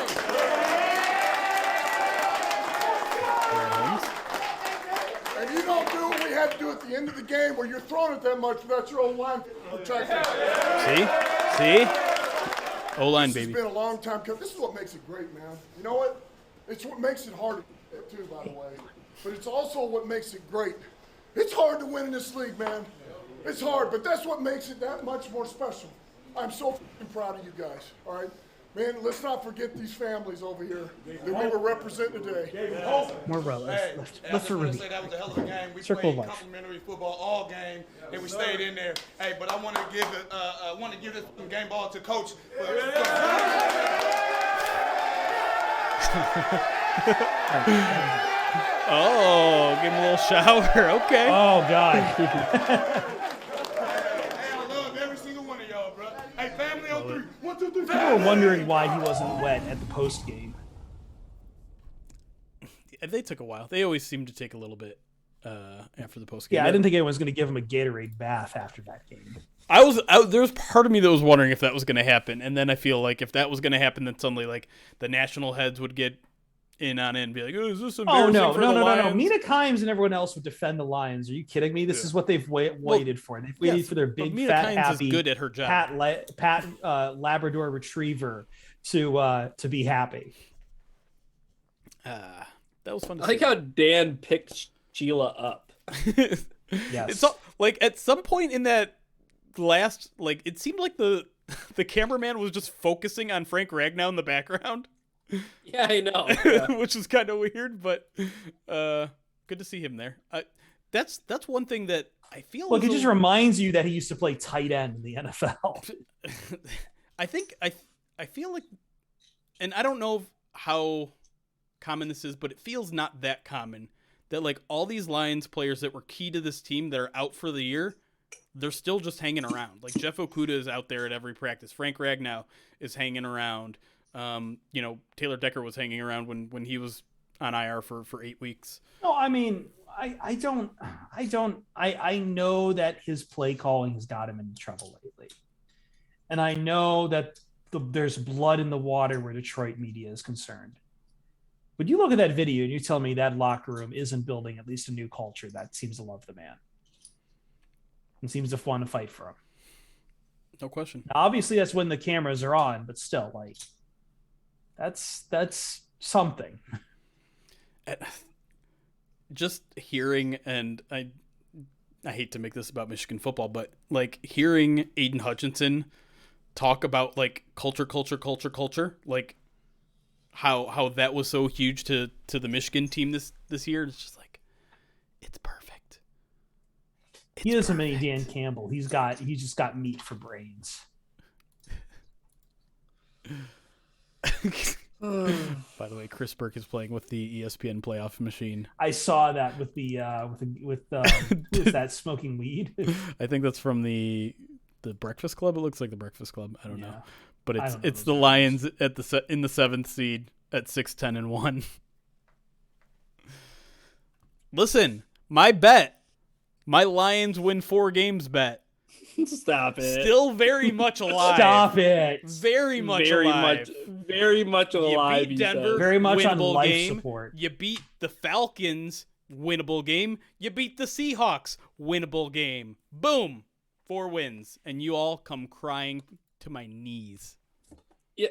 And you don't do what we had to do at the end of the game where you're throwing it that much without your own line protecting. See? O-line, baby. It's been a long time coming. This is what makes it great, man. You know what? It's what makes it hard too, by the way. But it's also what makes it great. It's hard to win in this league, man. It's hard, but that's what makes it that much more special. I'm so proud of you guys, all right? Man, let's not forget these families over here that we were representing today. More row. Let's for Ruby. That was a hell of a game. We Circle played of life. complimentary football all game, and we stayed in there. Hey, but I want to give it, this game ball to Coach. Oh, give him a little shower. Okay. Oh God. Hey, I love every single one of y'all, bro. Hey, family on 3. 1, 2, 3. People were wondering why he wasn't wet at the post game. They took a while. They always seem to take a little bit after the post game. Yeah, I didn't think anyone was going to give him a Gatorade bath after that game. There's part of me that was wondering if that was going to happen, and then I feel like if that was going to happen, then suddenly like the national heads would get in on it and be like, "Oh, is this embarrassing no, for no, the no, no, Lions?" no. Mina Kimes and everyone else would defend the Lions. Are you kidding me? This is what they've waited for. They've waited for their big, Mina fat, Kimes happy, is good at her job. Labrador Retriever to be happy. That was fun to I like see. how Dan picked Sheila up. Yes. It's all, like at some point in that last, like it seemed like the cameraman was just focusing on Frank Ragnow in the background. Yeah, I know. Yeah. Which is kind of weird, but good to see him there. That's one thing that I feel. Look, it just reminds you that he used to play tight end in the NFL. I think I feel like, and I don't know how common this is, but it feels not that common that like all these Lions players that were key to this team that are out for the year, they're still just hanging around. Like Jeff Okudah is out there at every practice. Frank Ragnow is hanging around. Taylor Decker was hanging around when he was on IR for 8 weeks. No, I mean, I know that his play calling has got him into trouble lately. And I know that there's blood in the water where Detroit media is concerned. But you look at that video and you tell me that locker room isn't building at least a new culture that seems to love the man and seems to want to fight for him. No question. Now, obviously, that's when the cameras are on, but still, like, that's something. Just hearing, and I hate to make this about Michigan football, but like hearing Aiden Hutchinson talk about like culture, like how that was so huge to the Michigan team this year. It's just like, it's perfect. He is a mini Dan Campbell. He's just got meat for brains. By the way, Chris Burke is playing with the ESPN playoff machine. I saw that with who is that smoking weed? I think that's from the Breakfast Club. It looks like the Breakfast Club. I don't know, but it's the those Lions at in the 7th seed at 6-10-1. Listen, my Lions win 4 games bet. Stop it. Still very much alive. Stop it. Very much alive. Very much alive. You beat Denver. Very much on winnable life game. support. You beat the Falcons. Winnable game. You beat the Seahawks. Winnable game. Boom. 4 wins. And you all come crying to my knees. Yeah.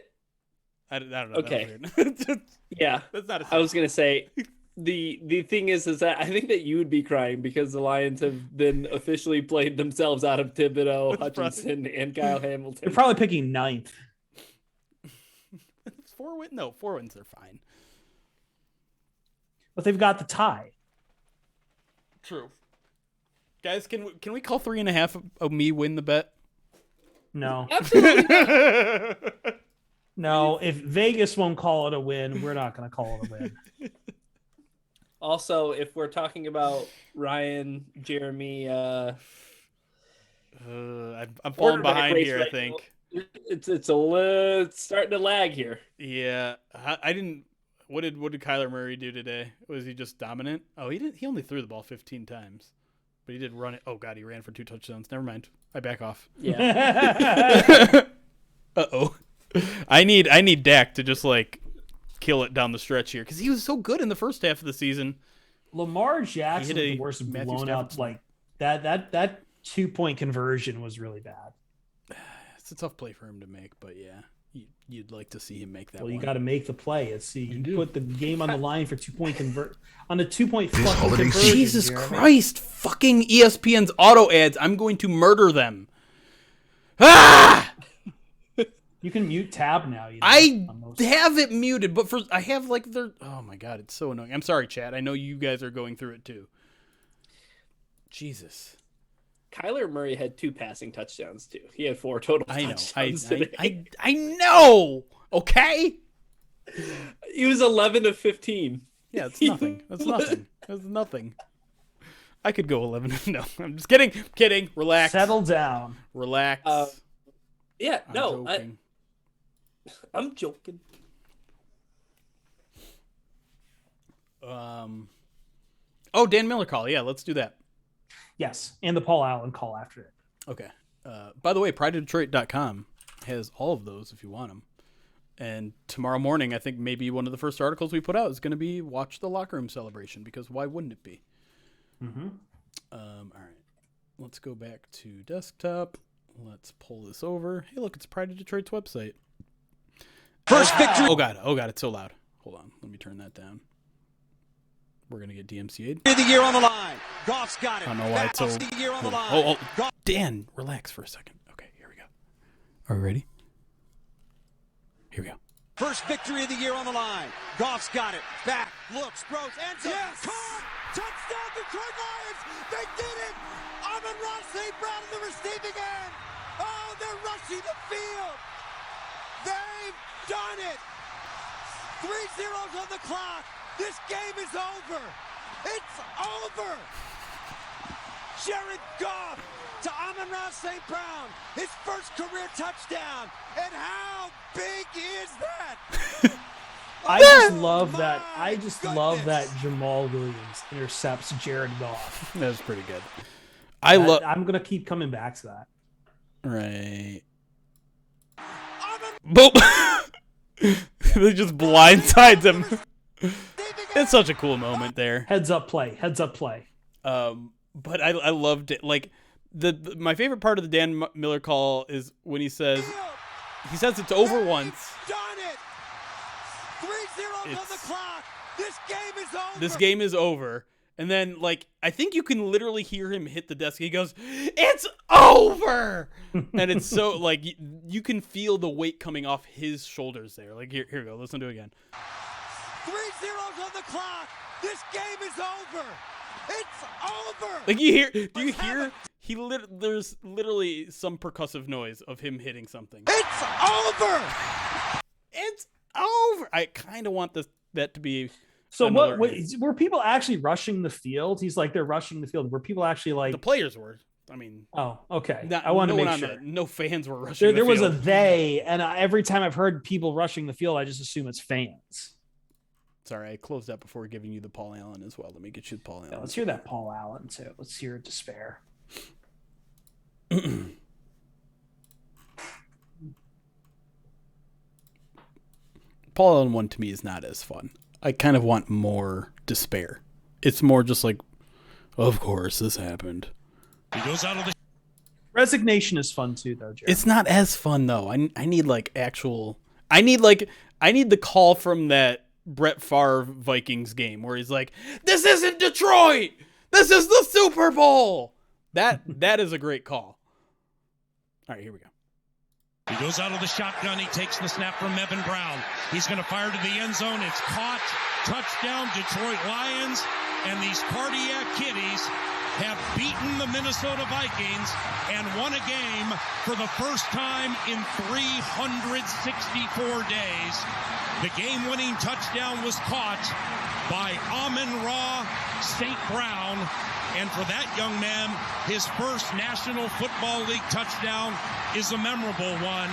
I don't know. Okay. That was Yeah. That's not a I was gonna say the thing is that I think that you would be crying because the Lions have been officially played themselves out of Thibodeau, Hutchinson, and Kyle Hamilton. They're probably picking 9th. 4 wins. No, 4 wins are fine. But they've got the tie. True. Guys, can we call 3.5 of me win the bet? No. Absolutely not. No, if Vegas won't call it a win, we're not going to call it a win. Also, if we're talking about Ryan, Jeremy, I'm falling behind race here, right I think. It's starting to lag here. Yeah, I didn't. What did Kyler Murray do today? Was he just dominant? Oh, he didn't. He only threw the ball 15 times, but he did run it. Oh God, he ran for 2 touchdowns. Never mind. I back off. Yeah. Uh-oh. I need Dak to just like kill it down the stretch here because he was so good in the first half of the season. Lamar Jackson was He hit the a worst Matthew blown Stafford up. Like that 2-point conversion was really bad. It's a tough play for him to make, but yeah, you'd like to see him make that. Well, you one. got to make the play. You do. put the game on the line for 2-point on a 2-point fucking conversion. Jesus Jeremy. Christ! Fucking ESPN's auto ads. I'm going to murder them. Ah! You can mute tab now. I have it muted, but I have like oh my God, it's so annoying. I'm sorry, chat. I know you guys are going through it too. Jesus. Kyler Murray had 2 passing touchdowns too. He had 4 total I know. touchdowns today. I know. Okay. He was 11 of 15. Yeah, it's nothing. That's nothing. That's nothing. I could go 11. No, I'm just kidding. Kidding. Relax. Settle down. Relax. Yeah, I'm no, joking. I'm joking. Oh, Dan Miller call. Yeah, let's do that. Yes, and the Paul Allen call after it. Okay. By the way, prideofdetroit.com has all of those if you want them. And tomorrow morning, I think maybe one of the first articles we put out is going to be watch the locker room celebration, because why wouldn't it be? Mm-hmm. All right. Let's go back to desktop. Let's pull this over. Hey, look, it's Pride of Detroit's website. First victory. Oh, God. It's so loud. Hold on. Let me turn that down. We're going to get DMCA'd. The year on the line. Goff's got it. I don't know why it's so... The year on the line. Oh, Dan, relax for a second. Okay, here we go. Are we ready? Here we go. First victory of the year on the line. Goff's got it. Back, looks, throws, and yes! Caught! Touchdown, Detroit Lions! They did it! Amon-Ra St. Brown in the receiving end! Oh, they're rushing the field! They've done it! 3 zeros on the clock! This game is over! It's over! Jared Goff to Amon-Ra St. Brown, his first career touchdown, and how big is that? I just love that. I just love that Jamal Williams intercepts Jared Goff. That was pretty good. I'm gonna keep coming back to that. Right. Boop. They just blindsides him. It's such a cool moment there. Heads up play. But I loved it. Like my favorite part of the Dan Miller call is when he says it's over once. Done it. 3 zeros on the clock. This game is over. This game is over. And then, like, I think you can literally hear him hit the desk. He goes, "It's over!" And it's so, like, you can feel the weight coming off his shoulders there. Like, here we go. Listen to it again. 3 zeros on the clock. This game is over. It's over. Like, do you hear? There's literally some percussive noise of him hitting something. It's over. It's over. I kind of want that to be. So what were people actually rushing the field? He's like, they're rushing the field. Were people actually like... The players were. I mean... Oh, okay. I want to make sure. No fans were rushing the field. There was a they, and every time I've heard people rushing the field, I just assume it's fans. Sorry, I closed that before giving you the Paul Allen as well. Let me get you the Paul Allen. Yeah, let's hear that Paul Allen, too. Let's hear despair. Paul Allen one to me is not as fun. I kind of want more despair. It's more just like, of course this happened. He goes out of the... Resignation is fun too, though, Jared. It's not as fun though. I need like actual. I need the call from that Brett Favre Vikings game where he's like, "This isn't Detroit. This is the Super Bowl." That is a great call. All right, here we go. He goes out of the shotgun. He takes the snap from Evan Brown. He's going to fire to the end zone. It's caught. Touchdown, Detroit Lions. And these cardiac kitties have beaten the Minnesota Vikings and won a game for the first time in 364 days. The game-winning touchdown was caught by Amon-Ra St. Brown. And for that young man, his first National Football League touchdown is a memorable one.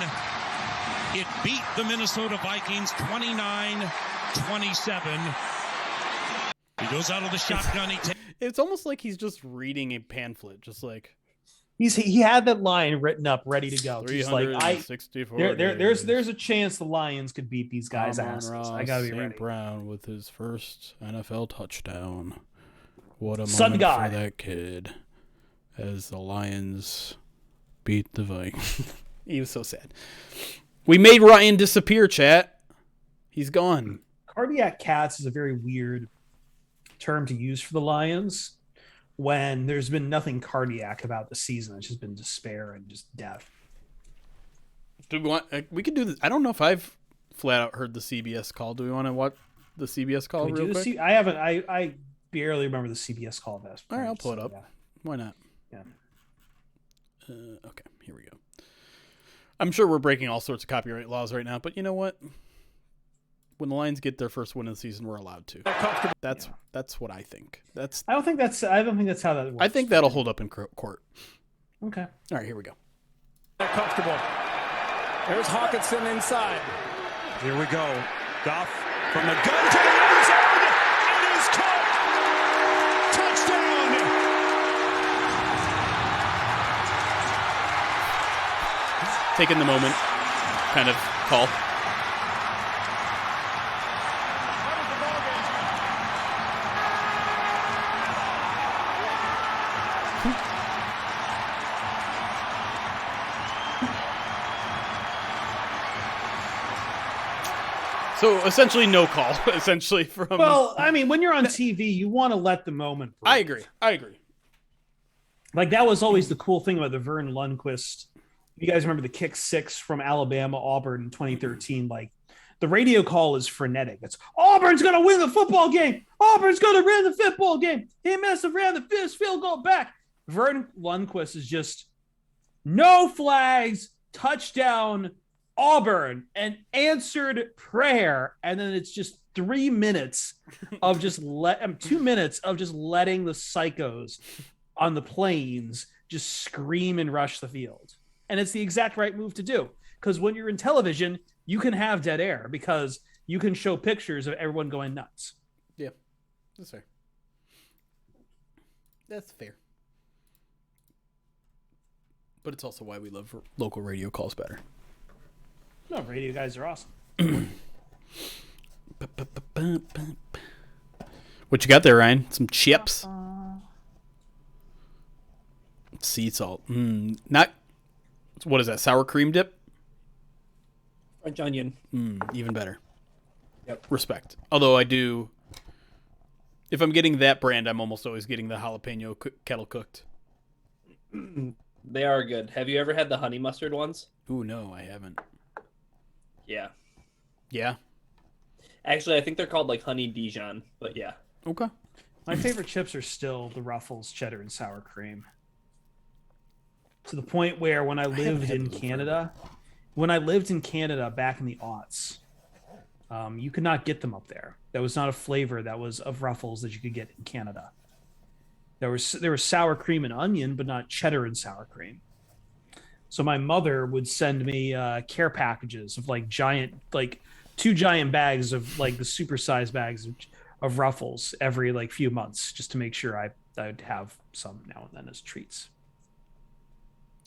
It beat the Minnesota Vikings 29-27. He goes out of the shotgun. It's almost like he's just reading a pamphlet, just like he had that line written up, ready to go. Just like there's a chance the Lions could beat these guys' asses. I gotta be ready. Brown with his first NFL touchdown. What a Sun moment guy for that kid as the Lions beat the Vikings. He was so sad. We made Ryan disappear, chat. He's gone. Cardiac cats is a very weird term to use for the Lions when there's been nothing cardiac about the season. It's just been despair and just death. Do we want? We could do this. I don't know if I've flat out heard the CBS call. Do we want to watch the CBS call real quick? I haven't. I barely remember the CBS call best. All right, I'll pull it up. Yeah. Why not? Yeah. Okay, here we go. I'm sure we're breaking all sorts of copyright laws right now, but you know what? When the Lions get their first win of the season, we're allowed to. That's what I think. I don't think that's how that works. I think that'll hold up in court. Okay. All right, here we go. Comfortable. There's Hawkinson inside. Here we go. Goff from the gun to the end zone. It is caught. Touchdown. taking the moment kind of call. So essentially no call, essentially from... Well, I mean, when you're on TV, you want to let the moment breathe. I agree. Like, that was always the cool thing about the Vern Lundquist. You guys remember the kick six from Alabama, Auburn in 2013? Like, the radio call is frenetic. It's, Auburn's going to win the football game. Auburn's going to win the football game. He must have ran the fifth field goal back. Vern Lundquist is just no flags, touchdown, Auburn, and answered prayer. And then it's just 2 minutes of just letting the psychos on the plains just scream and rush the field. And it's the exact right move to do. Because when you're in television, you can have dead air because you can show pictures of everyone going nuts. Yeah, that's fair. That's fair. But it's also why we love local radio calls better. No, radio guys are awesome. What you got there, Ryan? Some chips? Sea salt. Not... What is that, sour cream dip? French onion. Even better. Yep. Respect. Although I do... If I'm getting that brand, I'm almost always getting the jalapeno kettle cooked. They are good. Have you ever had the honey mustard ones? Ooh, no, I haven't. Yeah. Yeah? Actually, I think they're called like honey Dijon, but yeah. Okay. My favorite chips are still the Ruffles cheddar and sour cream. To the point where when I lived in Canada back in the aughts, you could not get them up there. That was not a flavor that was of Ruffles that you could get in Canada. There was sour cream and onion, but not cheddar and sour cream. So my mother would send me care packages of like 2 giant bags of like the supersized bags of Ruffles every like few months, just to make sure I'd have some now and then as treats.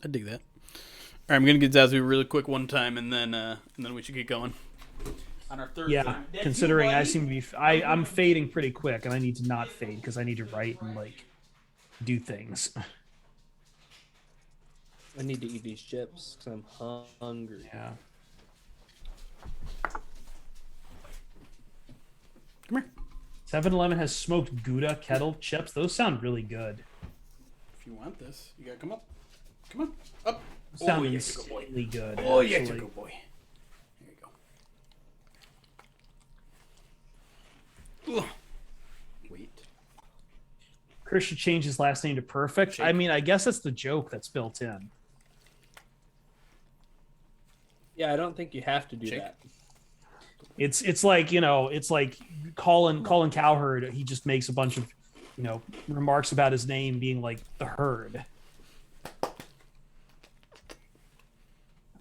I dig that. All right, I'm gonna get Zazu really quick one time, and then we should get going on our third. Yeah, time. considering I seem to be, I'm fading pretty quick, and I need to not fade because I need to write and like do things. I need to eat these chips because I'm hungry. Yeah. Come here. 7-Eleven has smoked Gouda kettle chips. Those sound really good. If you want this, you gotta come up. Come on, up. Sound yeah, insanely good. Oh, yeah, actually. good boy. There you go. Ugh. Wait. Chris should change his last name to Perfect. Shake. I mean, I guess that's the joke that's built in. Yeah, I don't think you have to do Shake. that. It's like, it's like Colin Cowherd. He just makes a bunch of, remarks about his name being like the herd.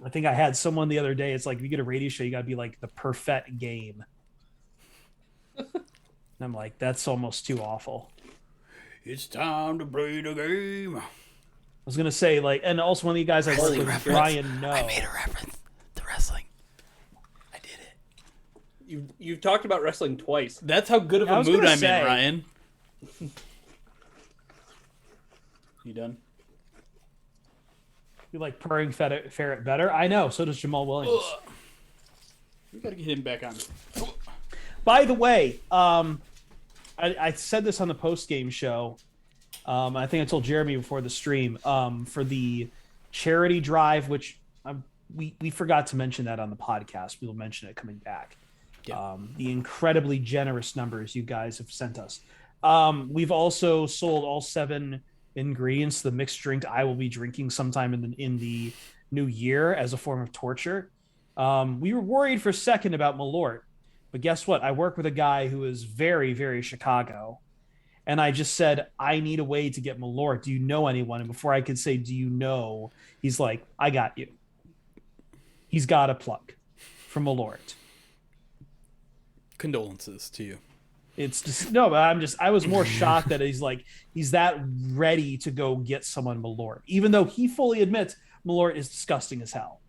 I think I had someone the other day. It's like, if you get a radio show, you got to be like the perfect game. And I'm like, that's almost too awful. It's time to play the game. I was going to say, like, and also one of the guys I work with, Brian, no. I made a reference to wrestling. I did it. You've talked about wrestling twice. That's how good of a mood I'm in, Ryan. You done? You like purring ferret better? I know. So does Jamal Williams. Ugh. We got to get him back on. By the way, I said this on the post-game show. I think I told Jeremy before the stream for the charity drive, which we forgot to mention that on the podcast. We will mention it coming back. Yeah. The incredibly generous numbers you guys have sent us. We've also sold all 7 ingredients to the mixed drink I will be drinking sometime in the new year as a form of torture. We were worried for a second about Malort, but guess what? I work with a guy who is very, very Chicago, and I just said, I need a way to get Malort. Do you know anyone? And before I could say, do you know, he's like, I got you. He's got a plug from Malort. Condolences to you. It's just no, but I was more shocked that he's that ready to go get someone Malort, even though he fully admits Malort is disgusting as hell.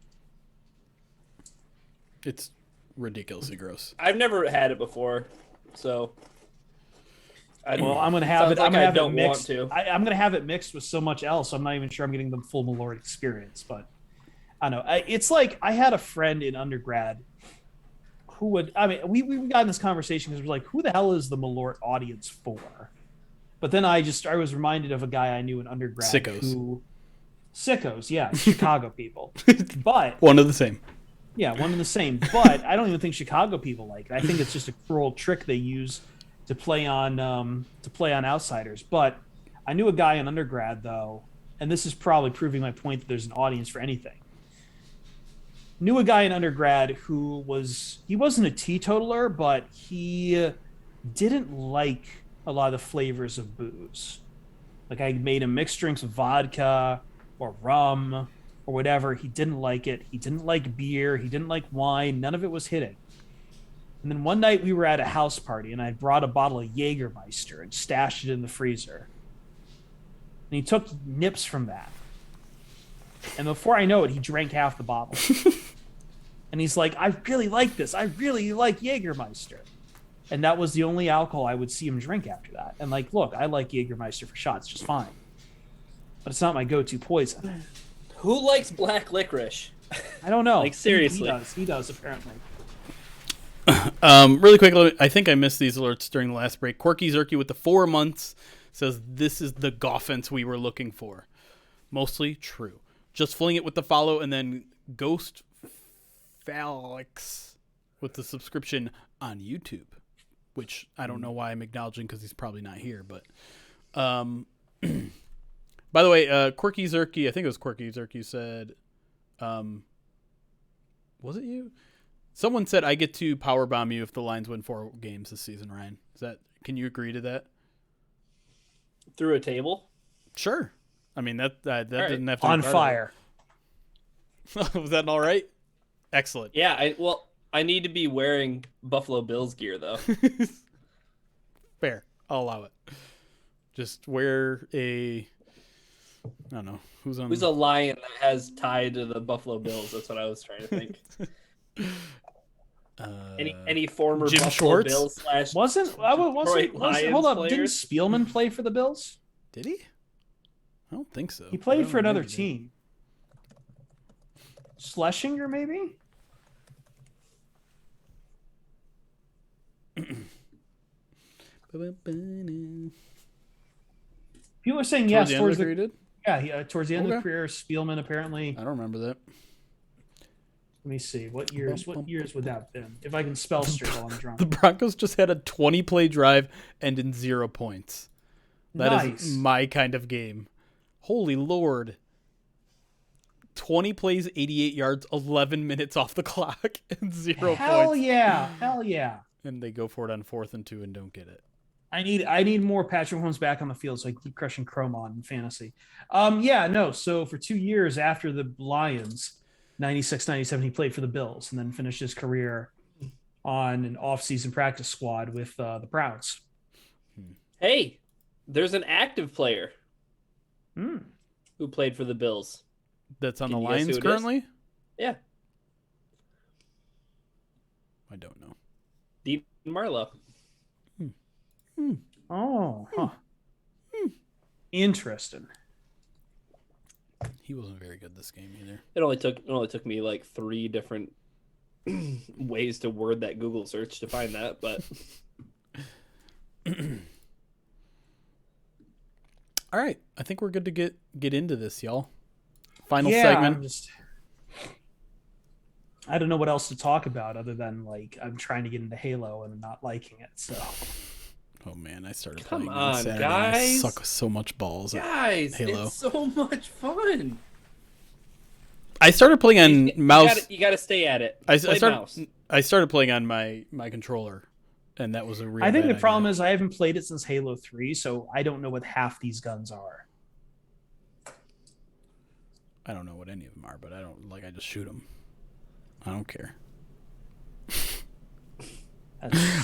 It's ridiculously gross. I've never had it before, so. Well, I'm gonna have it. Like I'm gonna have don't it mixed. want to. I'm gonna have it mixed with so much else. I'm not even sure I'm getting the full Malort experience. But I don't know. It's like I had a friend in undergrad who would. I mean, we got in this conversation because we're like, who the hell is the Malort audience for? But then I was reminded of a guy I knew in undergrad. Sickos, yeah, Chicago people. But one of the same. Yeah, one and the same. But I don't even think Chicago people like it. I think it's just a cruel trick they use to play on outsiders. But I knew a guy in undergrad though, and this is probably proving my point that there's an audience for anything. Knew a guy in undergrad who he wasn't a teetotaler, but he didn't like a lot of the flavors of booze. Like I made him mixed drinks with vodka or rum or whatever. He didn't like it. He didn't like beer. He didn't like wine. None of it was hitting. And then one night we were at a house party and I brought a bottle of Jägermeister and stashed it in the freezer. And he took nips from that. And before I know it, he drank half the bottle. And he's like, I really like this. I really like Jägermeister. And that was the only alcohol I would see him drink after that. And like, look, I like Jägermeister for shots just fine. But it's not my go-to poison. Who likes black licorice? I don't know. Like, seriously. He does, apparently. Really quick, I think I missed these alerts during the last break. Corky Zerky with the 4 months says, this is the Goffense we were looking for. Mostly true. Just fling it with the follow, and then Ghost Phalix with the subscription on YouTube. Which I don't know why I'm acknowledging because he's probably not here. But by the way, Quirky Zerky, I think it was Quirky Zerky said, was it you? Someone said I get to powerbomb you if the Lions win 4 games this season, Ryan. Can you agree to that? Through a table? Sure. I mean, that didn't have to on fire. Was that all right? Excellent. Yeah, I need to be wearing Buffalo Bills gear, though. Fair. I'll allow it. Just wear I don't know. Who's a lion that has tied to the Buffalo Bills? That's what I was trying to think. Any former Jim Buffalo Schwartz? Bills / Hold up. Didn't Spielman play for the Bills? Did he? I don't think so. He played for another team. Schlesinger, maybe? People are saying yes towards the towards the end of the career. Spielman apparently. I don't remember that. Let me see what years would that have been if I can spell straight while I'm drunk. The Broncos just had a 20-play drive and in 0 points. That is my kind of game. Holy Lord. 20 plays, 88 yards, 11 minutes off the clock, and 0 points. Hell yeah. And they go for it on 4th and 2 and don't get it. I need more Patrick Mahomes back on the field so I can keep crushing Chrome on in fantasy. So for 2 years after the Lions, 96, 97, he played for the Bills and then finished his career on an off-season practice squad with the Browns. Hey, there's an active player who played for the Bills. That's on the Lions currently? Yeah. I don't know. Dean Marlowe. Oh, huh. Interesting. He wasn't very good this game either. It only took me like 3 different ways to word that Google search to find that, but all right, I think we're good to get into this, y'all. Final segment. I don't know what else to talk about other than like I'm trying to get into Halo and I'm not liking it. So. Oh man, I started Come playing on, Saturday. guys. I suck so much balls. Guys, Halo. it's so much fun. I started playing on mouse. You gotta stay at it. I started playing on my controller, and that was a real. I think the problem is I haven't played it since Halo 3, so I don't know what half these guns are. I don't know what any of them are, but I just shoot them. I don't care.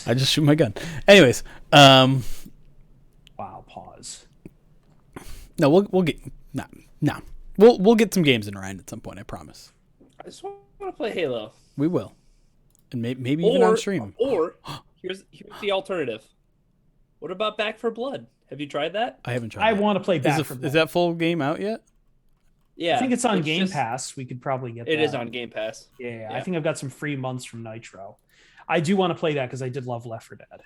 I just shoot my gun. Anyways, wow, pause. No, we'll get no. We'll get some games in, Ryan, at some point. I promise. I just want to play Halo. We will, and maybe even on stream. Or here's the alternative. What about Back for Blood? Have you tried that? I haven't tried. I want to play Back for Blood. Is that full game out yet? Yeah, I think it's on Game Pass. We could probably get that. It is on Game Pass. Yeah, I think I've got some free months from Nitro. I do want to play that because I did love Left 4 Dead.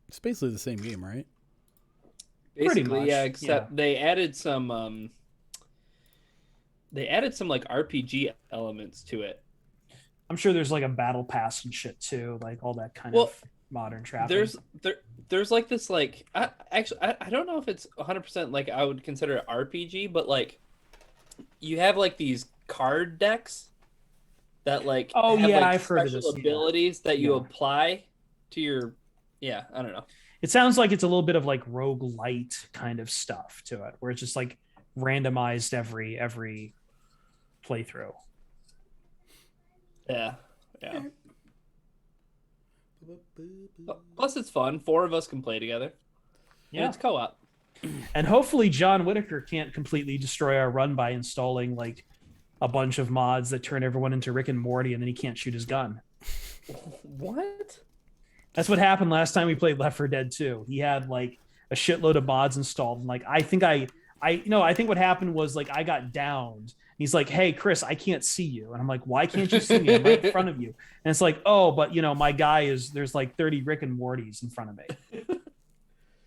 It's basically the same game, right? Basically, yeah, except they added some like RPG elements to it. I'm sure there's like a battle pass and shit too, like all that kind of modern traffic. There's like this like I don't know if it's 100% like I would consider it RPG, but like you have like these card decks that like have, like, I've heard of this abilities that you apply to your I don't know. It sounds like it's a little bit of like roguelite kind of stuff to it, where it's just like randomized every playthrough. Yeah. Plus, it's fun. 4 of us can play together. Yeah, and it's co-op. And hopefully, John Whitaker can't completely destroy our run by installing like a bunch of mods that turn everyone into Rick and Morty, and then he can't shoot his gun. What? That's what happened last time we played Left 4 Dead 2. He had like a shitload of mods installed, and like I think what happened was like I got downed. He's like, "Hey, Chris, I can't see you," and I'm like, "Why can't you see me? I'm right in front of you." And it's like, "Oh, but my guy there's like 30 Rick and Mortys in front of me,"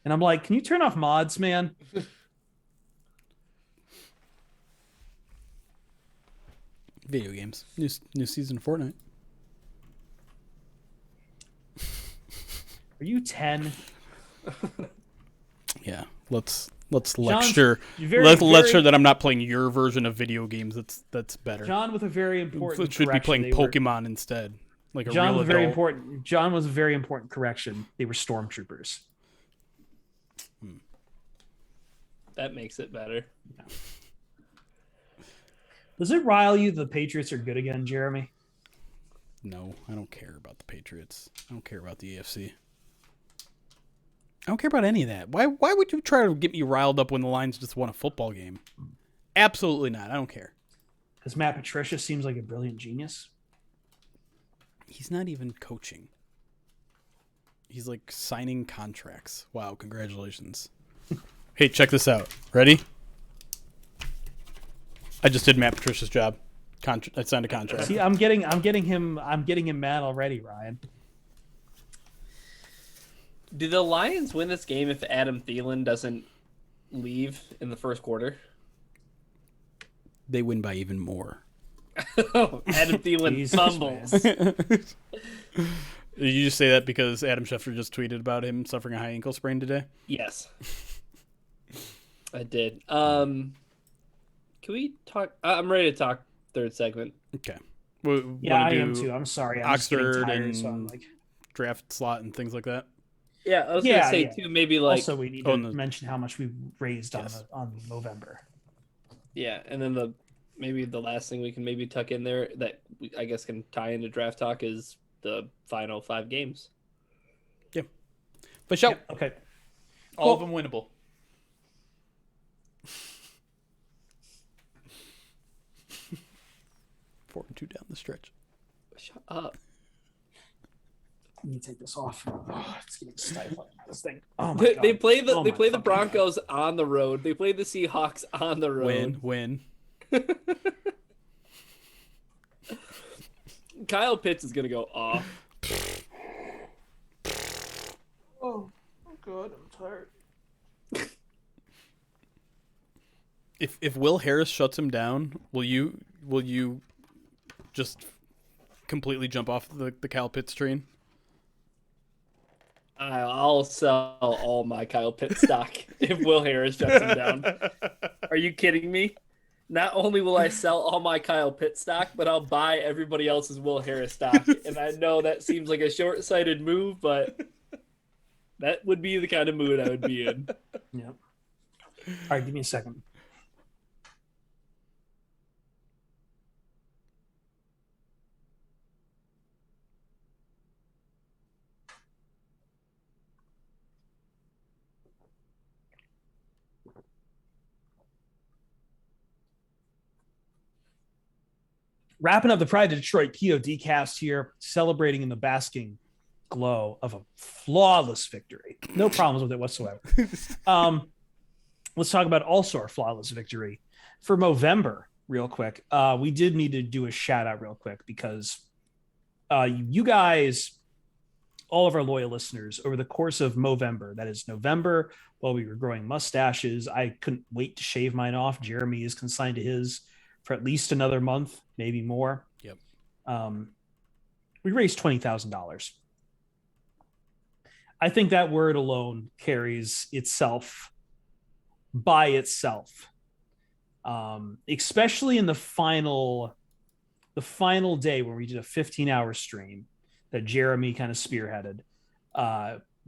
and I'm like, "Can you turn off mods, man?" Video games, new season of Fortnite. Are you 10? Yeah, let's lecture. Lecture that I'm not playing your version of video games. That's better. John with a very important. Should be playing Pokemon instead. Like a John real was adult. very important. John was a very important correction. They were stormtroopers. That makes it better. Yeah. Does it rile you the Patriots are good again, Jeremy? No, I don't care about the Patriots. I don't care about the AFC. I don't care about any of that. Why would you try to get me riled up when the Lions just won a football game? Absolutely not. I don't care. Because Matt Patricia seems like a brilliant genius. He's not even coaching. He's like signing contracts. Wow, congratulations. Hey, check this out. Ready? I just did Matt Patricia's job. I signed a contract. See, I'm getting him mad already, Ryan. Do the Lions win this game if Adam Thielen doesn't leave in the first quarter? They win by even more. Adam Thielen fumbles. Did you just say that because Adam Schefter just tweeted about him suffering a high ankle sprain today? Yes. I did. Can we talk? I'm ready to talk third segment. Okay. I am too. I'm sorry. I'm Oxford tired, and so I'm like draft slot and things like that. Yeah, I was gonna say too. Maybe like also we need to mention how much we raised on November. Yeah, and then maybe the last thing we can maybe tuck in there that I guess can tie into draft talk is the final 5 games. Yeah, for sure. Yep. Okay, all of them winnable. 4-2 down the stretch. Shut up. Let me take this off. Oh, it's getting stifling. This thing. Oh my God. They play the Broncos on the road. They play the Seahawks on the road. Win. Kyle Pitts is gonna go off. Oh God, I'm tired. If Will Harris shuts him down, will you just completely jump off the Kyle Pitts train? I'll sell all my Kyle Pitts stock if Will Harris shuts him down. Are you kidding me? Not only will I sell all my Kyle Pitts stock, but I'll buy everybody else's Will Harris stock. And I know that seems like a short-sighted move, but that would be the kind of mood I would be in. Yep. All right, give me a second. Wrapping up the Pride of Detroit POD cast here, celebrating in the basking glow of a flawless victory. No problems with it whatsoever. Let's talk about also our flawless victory for Movember real quick. We did need to do a shout out real quick because you guys, all of our loyal listeners, over the course of Movember, that is November, while we were growing mustaches, I couldn't wait to shave mine off. Jeremy is consigned to his for at least another month, maybe more. Yep. We raised $20,000. I think that word alone carries itself by itself, especially in the final day when we did a 15-hour stream that Jeremy kind of spearheaded.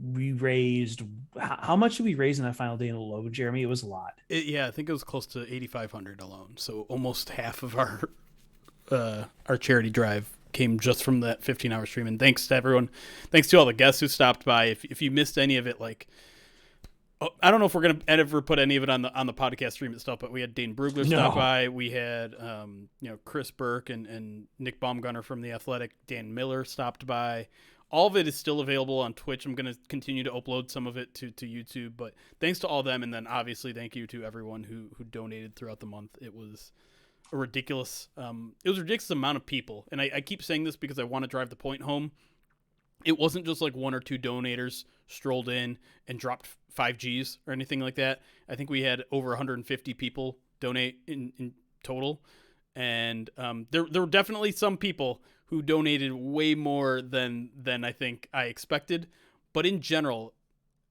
We raised, how much did we raise in that final day in the low, Jeremy? It was a lot. I think it was close to $8,500 alone. So almost half of our charity drive came just from that 15-hour stream. And thanks to everyone. Thanks to all the guests who stopped by. If you missed any of it, I don't know if we're going to ever put any of it on the podcast stream itself, but we had Dane Brugler stop by. We had, Chris Burke and Nick Baumgartner from The Athletic. Dan Miller stopped by. All of it is still available on Twitch. I'm going to continue to upload some of it to YouTube, but thanks to all of them. And then obviously thank you to everyone who donated throughout the month. It was a ridiculous amount of people. And I keep saying this because I want to drive the point home. It wasn't just like one or two donators strolled in and dropped 5 Gs or anything like that. I think we had over 150 people donate in total. And there were definitely some people who donated way more than I think I expected. But in general,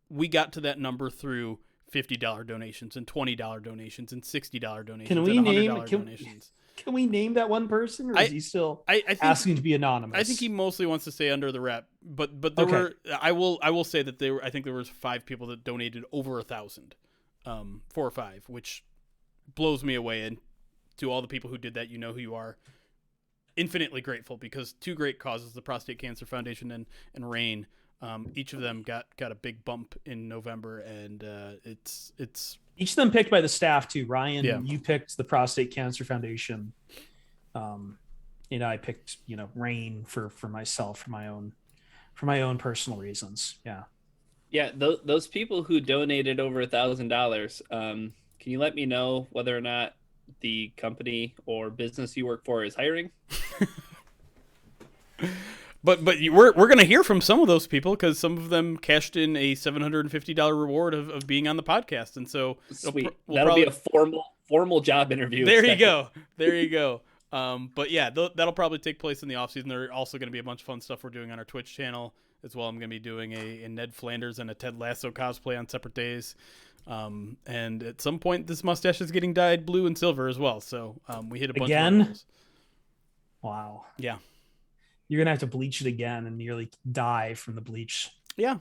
we got to that number through $50 donations and $20 donations and $60 donations and $100 donations. Can we name that one person, or is he still asking to be anonymous? I think he mostly wants to stay under the wrap. But there were, I will say that I think there was 5 people that donated over 1,000, 4 or 5, which blows me away. And to all the people who did that, you know who you are. Infinitely grateful, because 2 great causes, the Prostate Cancer Foundation and RAIN, each of them got a big bump in November, and it's each of them picked by the staff too. Ryan, you picked the Prostate Cancer Foundation. I picked RAIN for myself, for my own personal reasons. Yeah. Those people who donated over $1,000, can you let me know whether or not the company or business you work for is hiring? But we're going to hear from some of those people, because some of them cashed in a $750 reward of being on the podcast. And so sweet. That'll be a formal job interview. There you go. But yeah, that'll probably take place in the offseason. There are also going to be a bunch of fun stuff we're doing on our Twitch channel as well. I'm going to be doing a Ned Flanders and a Ted Lasso cosplay on separate days. And at some point, this mustache is getting dyed blue and silver as well. So we hit a bunch of those. Wow. Yeah. You're going to have to bleach it again and nearly die from the bleach. Yeah.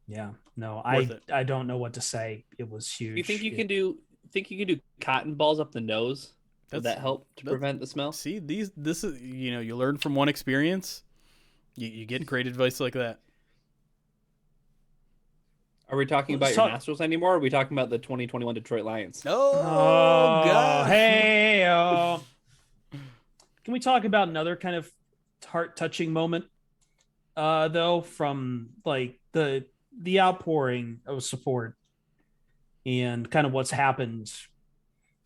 Yeah. No, I don't know what to say. It was huge. You think you can do cotton balls up the nose? Would that help to prevent the smell? See, this is, you learn from one experience. You get great advice like that. Are we talking about your nostrils anymore? Or are we talking about the 2021 Detroit Lions? Oh God. Hey. Can we talk about another kind of heart-touching moment, though, from like the outpouring of support and kind of what's happened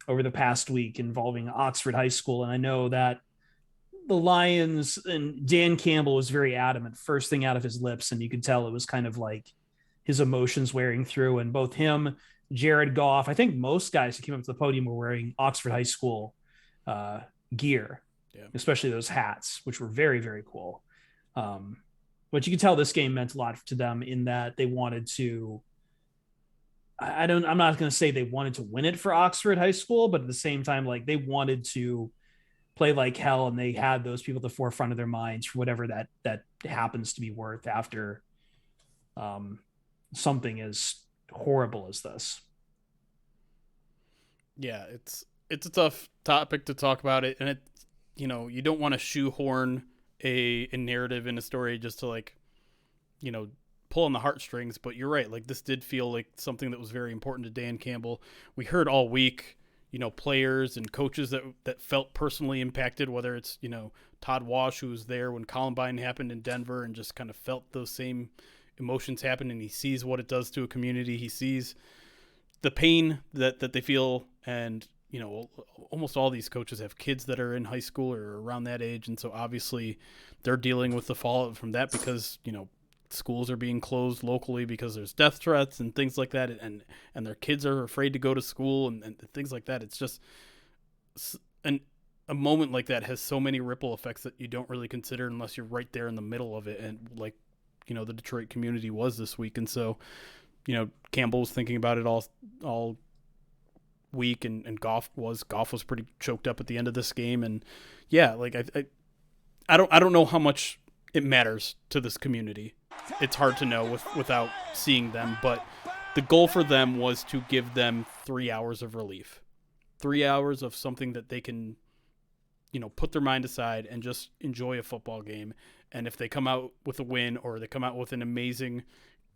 over the past week involving Oxford High School? And I know that the Lions and Dan Campbell was very adamant, first thing out of his lips, and you could tell it was kind of like his emotions wearing through. And both him, Jared Goff, I think most guys who came up to the podium were wearing Oxford High School gear. Yeah. Especially those hats, which were very, very cool. But you could tell this game meant a lot to them in that they wanted to, I'm not going to say they wanted to win it for Oxford High School, but at the same time, like, they wanted to play like hell, and they had those people at the forefront of their minds for whatever that happens to be worth after something as horrible as this. Yeah, it's a tough topic to talk about it, and it, you don't want to shoehorn a narrative in a story just to, like, pull on the heartstrings. But you're right, like, this did feel like something that was very important to Dan Campbell. We heard all week, players and coaches that felt personally impacted, whether it's, Todd Wash, who was there when Columbine happened in Denver and just kind of felt those same emotions happen, and he sees what it does to a community. He sees the pain that they feel, and, almost all these coaches have kids that are in high school or around that age, and so obviously they're dealing with the fallout from that because, schools are being closed locally because there's death threats and things like that, and their kids are afraid to go to school and things like that. It's just a moment like that has so many ripple effects that you don't really consider unless you're right there in the middle of it, and like the Detroit community was this week. And so Campbell was thinking about it all week, and Goff was pretty choked up at the end of this game. And yeah, like I don't know how much it matters to this community. It's hard to know without seeing them, but the goal for them was to give them 3 hours of relief, 3 hours of something that they can, put their mind aside and just enjoy a football game. And if they come out with a win or they come out with an amazing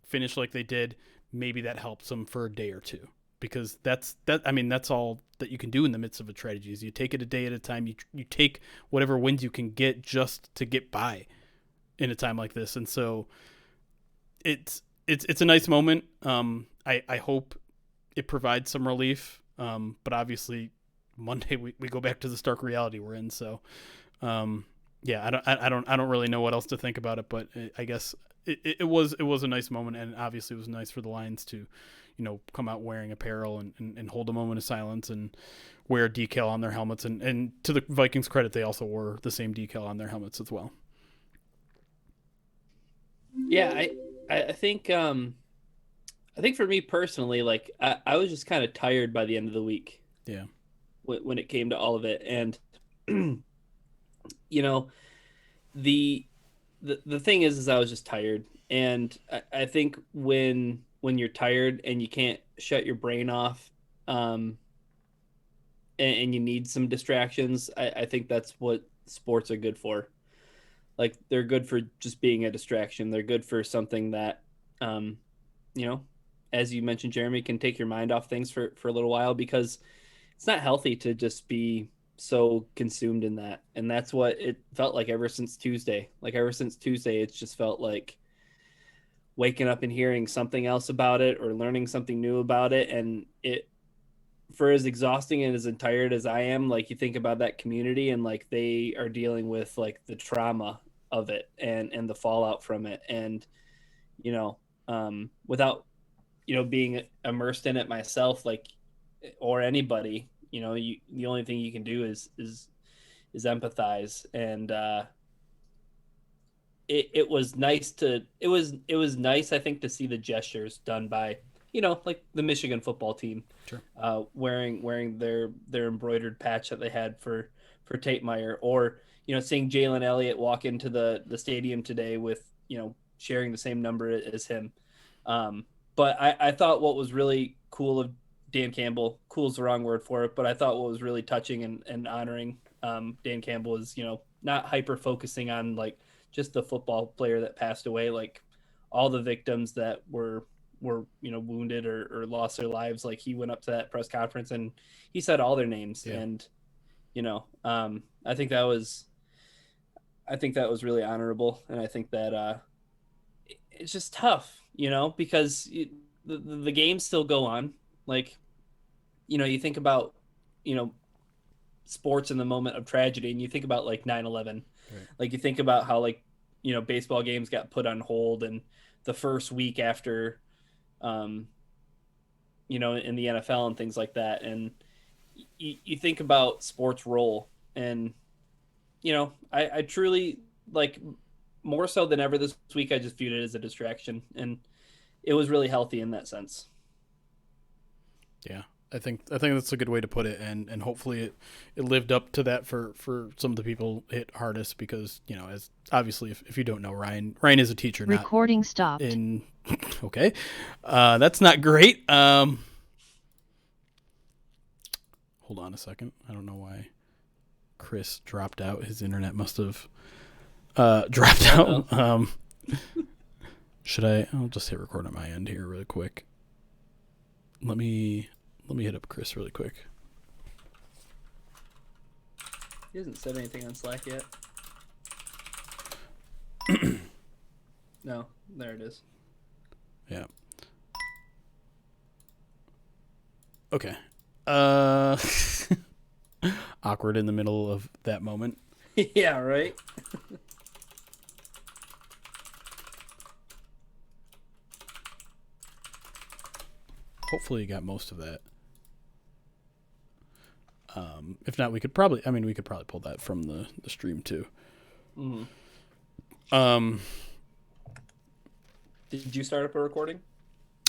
finish like they did, maybe that helps them for a day or two, because that's all that you can do in the midst of a tragedy is you take it a day at a time. You take whatever wins you can get just to get by in a time like this. And so it's a nice moment. I hope it provides some relief. But obviously Monday we go back to the stark reality we're in. So, yeah, I don't really know what else to think about it, but I guess it was a nice moment, and obviously it was nice for the Lions to, come out wearing apparel and hold a moment of silence and wear a decal on their helmets. And to the Vikings' credit, they also wore the same decal on their helmets as well. Yeah, I think for me personally, like I was just kind of tired by the end of the week. Yeah. When it came to all of it, and the thing is I was just tired, and I think when you're tired and you can't shut your brain off, and you need some distractions, I think that's what sports are good for. Like, they're good for just being a distraction. They're good for something that, as you mentioned, Jeremy, can take your mind off things for a little while, because it's not healthy to just be so consumed in that. And that's what it felt like ever since Tuesday. Like, ever since Tuesday, it's just felt like waking up and hearing something else about it or learning something new about it. And it, for as exhausting and as tired as I am, like, you think about that community and like they are dealing with like the trauma of it and the fallout from it. And, without, being immersed in it myself, like, or anybody, the only thing you can do is empathize. And, it was nice I think, to see the gestures done by, like the Michigan football team, Sure. Wearing their embroidered patch that they had for Tate Meyer, or, seeing Jalen Elliott walk into the stadium today with, sharing the same number as him. But I thought what was really cool of Dan Campbell, cool is the wrong word for it, but I thought what was really touching and honoring Dan Campbell is, not hyper focusing on like just the football player that passed away, like all the victims that were wounded or lost their lives. Like, he went up to that press conference and he said all their names. Yeah. And I think that was really honorable. And I think that it's just tough, because the games still go on. Like, you think about sports in the moment of tragedy, and you think about like 9/11. Right. Like, you think about how, like, baseball games got put on hold, and the first week after, in the NFL and things like that. And you think about sports role, and, I truly, like, more so than ever this week, I just viewed it as a distraction, and it was really healthy in that sense. Yeah. I think that's a good way to put it, and hopefully it lived up to that for some of the people hit hardest, because, as obviously, if you don't know, Ryan is a teacher. Recording stopped. Okay. That's not great. Hold on a second. I don't know why Chris dropped out. His internet must have dropped out. I'll just hit record on my end here really quick. Let me hit up Chris really quick. He hasn't said anything on Slack yet. No, there it is. Yeah. Okay. Awkward in the middle of that moment. Yeah, right? Hopefully you got most of that. If not, we could probably pull that from the stream too. Mm-hmm. Did you start up a recording?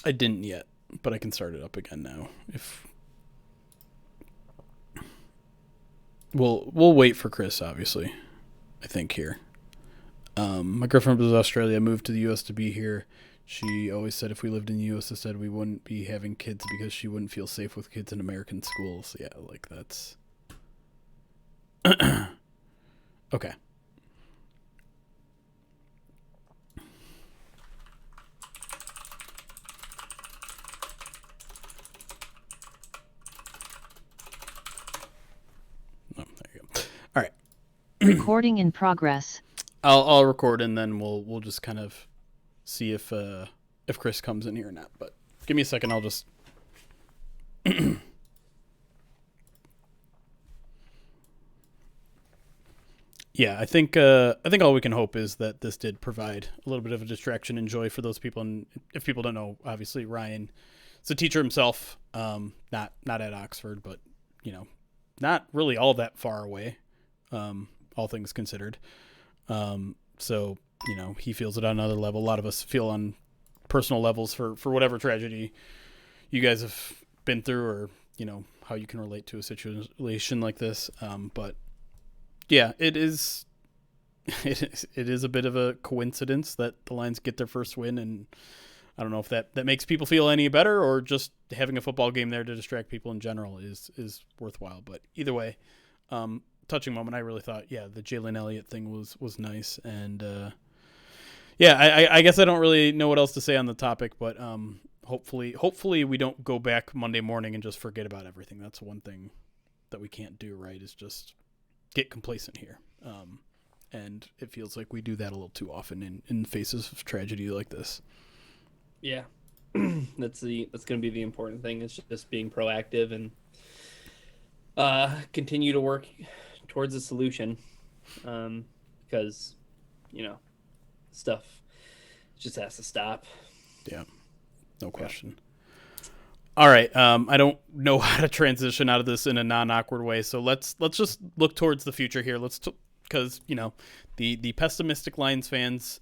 I didn't yet, but I can start it up again now. If we'll wait for Chris, obviously. I think here. My girlfriend was in Australia, moved to the U.S. to be here. She always said if we lived in the U.S., said we wouldn't be having kids because she wouldn't feel safe with kids in American schools. Yeah, like that's okay. Oh, there you go. All right. Recording in progress. I'll record and then we'll just kind of see if Chris comes in here or not. But give me a second. I'll just. Yeah, I think all we can hope is that this did provide a little bit of a distraction and joy for those people. And if people don't know, obviously Ryan is a teacher himself, not at Oxford, but not really all that far away, all things considered. So he feels it on another level. A lot of us feel on personal levels for whatever tragedy you guys have been through, or how you can relate to a situation like this. But yeah, it is a bit of a coincidence that the Lions get their first win, and I don't know if that makes people feel any better, or just having a football game there to distract people in general is worthwhile. But either way, touching moment. I really thought, the Jalen Elliott thing was nice, and I guess I don't really know what else to say on the topic, but hopefully we don't go back Monday morning and just forget about everything. That's one thing that we can't do, right? Is just get complacent here, and it feels like we do that a little too often in faces of tragedy like this. Yeah, that's going to be the important thing. It's just being proactive and continue to work towards a solution, because stuff just has to stop. Yeah, no question. All right, I don't know how to transition out of this in a non-awkward way, so let's just look towards the future here. Because the pessimistic Lions fans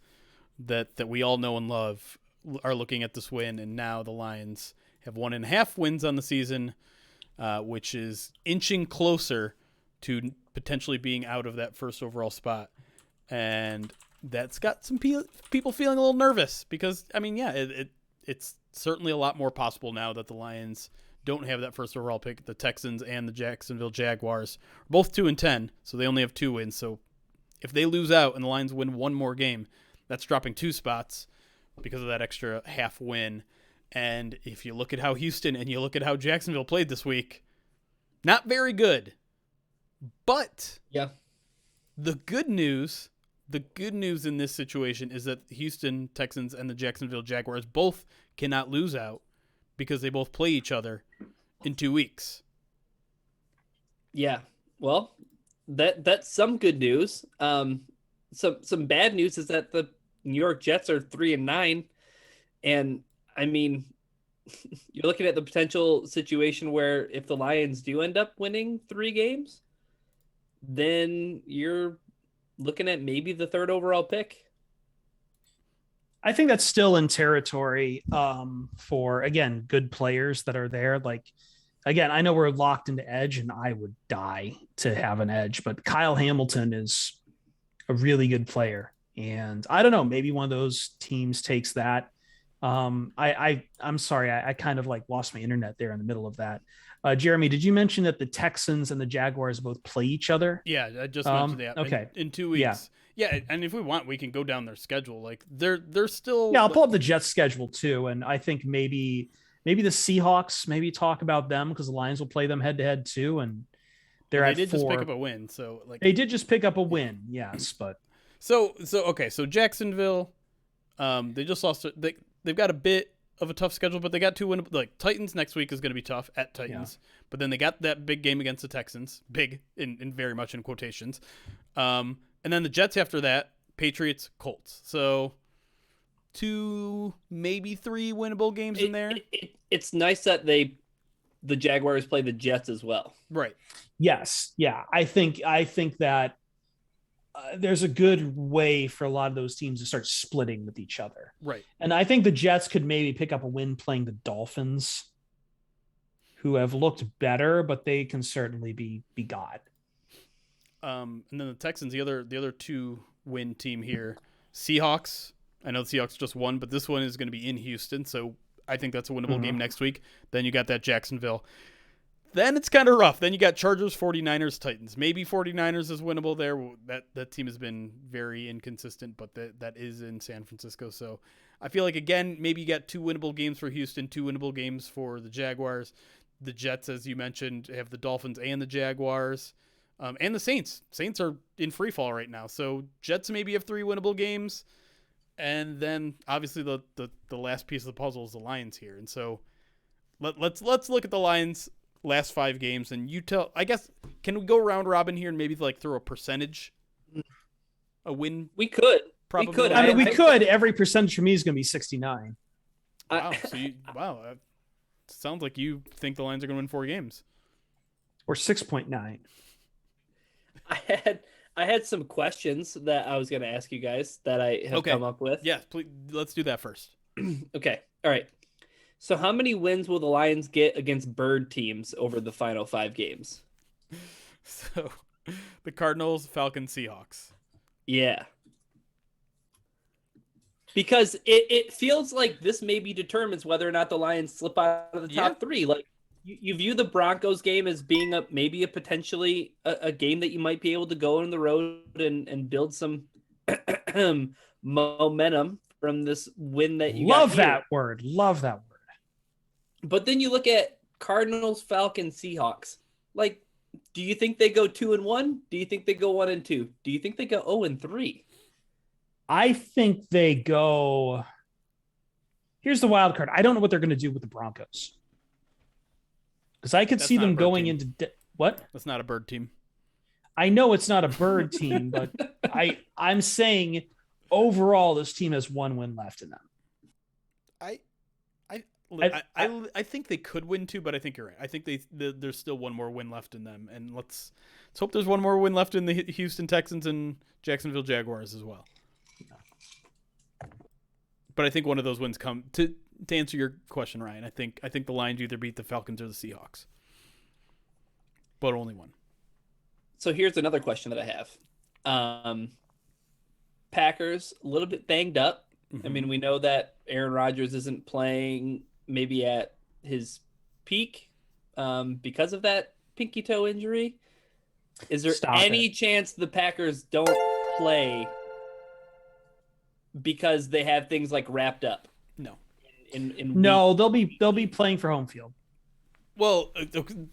that we all know and love are looking at this win, and now the Lions have 1.5 wins on the season, which is inching closer to potentially being out of that first overall spot, and that's got some people feeling a little nervous because it's certainly a lot more possible now that the Lions don't have that first overall pick. The Texans and the Jacksonville Jaguars are both 2-10, so they only have 2 wins. So if they lose out and the Lions win one more game, that's dropping 2 spots because of that extra half win. And if you look at how Houston and you look at how Jacksonville played this week, not very good. But yeah, the good news in this situation is that the Houston Texans and the Jacksonville Jaguars both cannot lose out because they both play each other in 2 weeks. Yeah. Well, that's some good news. Some bad news is that the New York Jets are 3-9, and I mean, you're looking at the potential situation where if the Lions do end up winning 3 games, then you're looking at maybe the 3rd overall pick. I think that's still in territory for, again, good players that are there. Like, again, I know we're locked into edge, and I would die to have an edge, but Kyle Hamilton is a really good player. And I don't know, maybe one of those teams takes that. I'm sorry, I kind of lost my internet there in the middle of that. Jeremy, did you mention that the Texans and the Jaguars both play each other? Yeah, I just mentioned that. Okay. In 2 weeks. Yeah, and if we want, we can go down their schedule. Like they're still. Yeah, I'll pull up the Jets schedule too, and I think maybe the Seahawks, maybe talk about them because the Lions will play them head to head too, and They're Well, at they did 4. just pick up a win, so like They did just pick up a win, yes, but so okay. So Jacksonville, they just lost. They've got a bit of a tough schedule, but they got 2 winnable. Like Titans next week is going to be tough at Titans, but then they got that big game against the Texans, big in very much in quotations, and then the Jets after that, Patriots, Colts. So 2, maybe 3 winnable games in there. It's nice that the Jaguars play the Jets as well. Right. yes, yeah, I think that there's a good way for a lot of those teams to start splitting with each other. Right. And I think the Jets could maybe pick up a win playing the Dolphins, who have looked better, but they can certainly be got. And then the Texans, the other 2-win team here, Seahawks. I know the Seahawks just won, but this one is going to be in Houston, so I think that's a winnable game next week. Then you got that Jacksonville. Then it's kind of rough. Then you got Chargers, 49ers, Titans. Maybe 49ers is winnable there. That team has been very inconsistent, but that is in San Francisco. So I feel like, again, maybe you got 2 winnable games for Houston, 2 winnable games for the Jaguars. The Jets, as you mentioned, have the Dolphins and the Jaguars. And the Saints. Saints are in free fall right now. So Jets maybe have 3 winnable games. And then obviously the last piece of the puzzle is the Lions here. And so let's look at the Lions' last 5 games, and you tell. I guess, can we go round robin here and maybe like throw a percentage, a win? We could. Probably. We could. I mean, we could. Every percentage for me is going to be 69. Wow. Wow. Sounds like you think the Lions are going to win 4 games, Or 6.9. I had some questions that I was going to ask you guys that I have come up with. Yeah, please, let's do that first. Okay. All right. So how many wins will the Lions get against bird teams over the final 5 games? So the Cardinals, Falcons, Seahawks. Yeah. Because it feels like this maybe determines whether or not the Lions slip out of the top 3. Like you view the Broncos game as being maybe a potentially a game that you might be able to go on the road and build some momentum from this win that you Love got that here. word. Love that word. But then you look at Cardinals, Falcons, Seahawks. Like, do you think they go 2-1? Do you think they go 1-2? Do you think they go 0-3? I think they go. Here's the wild card. I don't know what they're going to do with the Broncos. Because I could see them going into what? That's not a bird team. I know it's not a bird team, but I'm saying overall this team has 1 win left in them. I think they could win 2, but I think you're right. I think there's still 1 more win left in them, and let's hope there's 1 more win left in the Houston Texans and Jacksonville Jaguars as well. But I think one of those wins come to answer your question, Ryan. I think the Lions either beat the Falcons or the Seahawks, but only 1. So here's another question that I have. Packers a little bit banged up. I mean, we know that Aaron Rodgers isn't playing maybe at his peak because of that pinky toe injury. Is there any chance the Packers don't play because they have things like wrapped up? No. No, they'll be playing for home field. Well,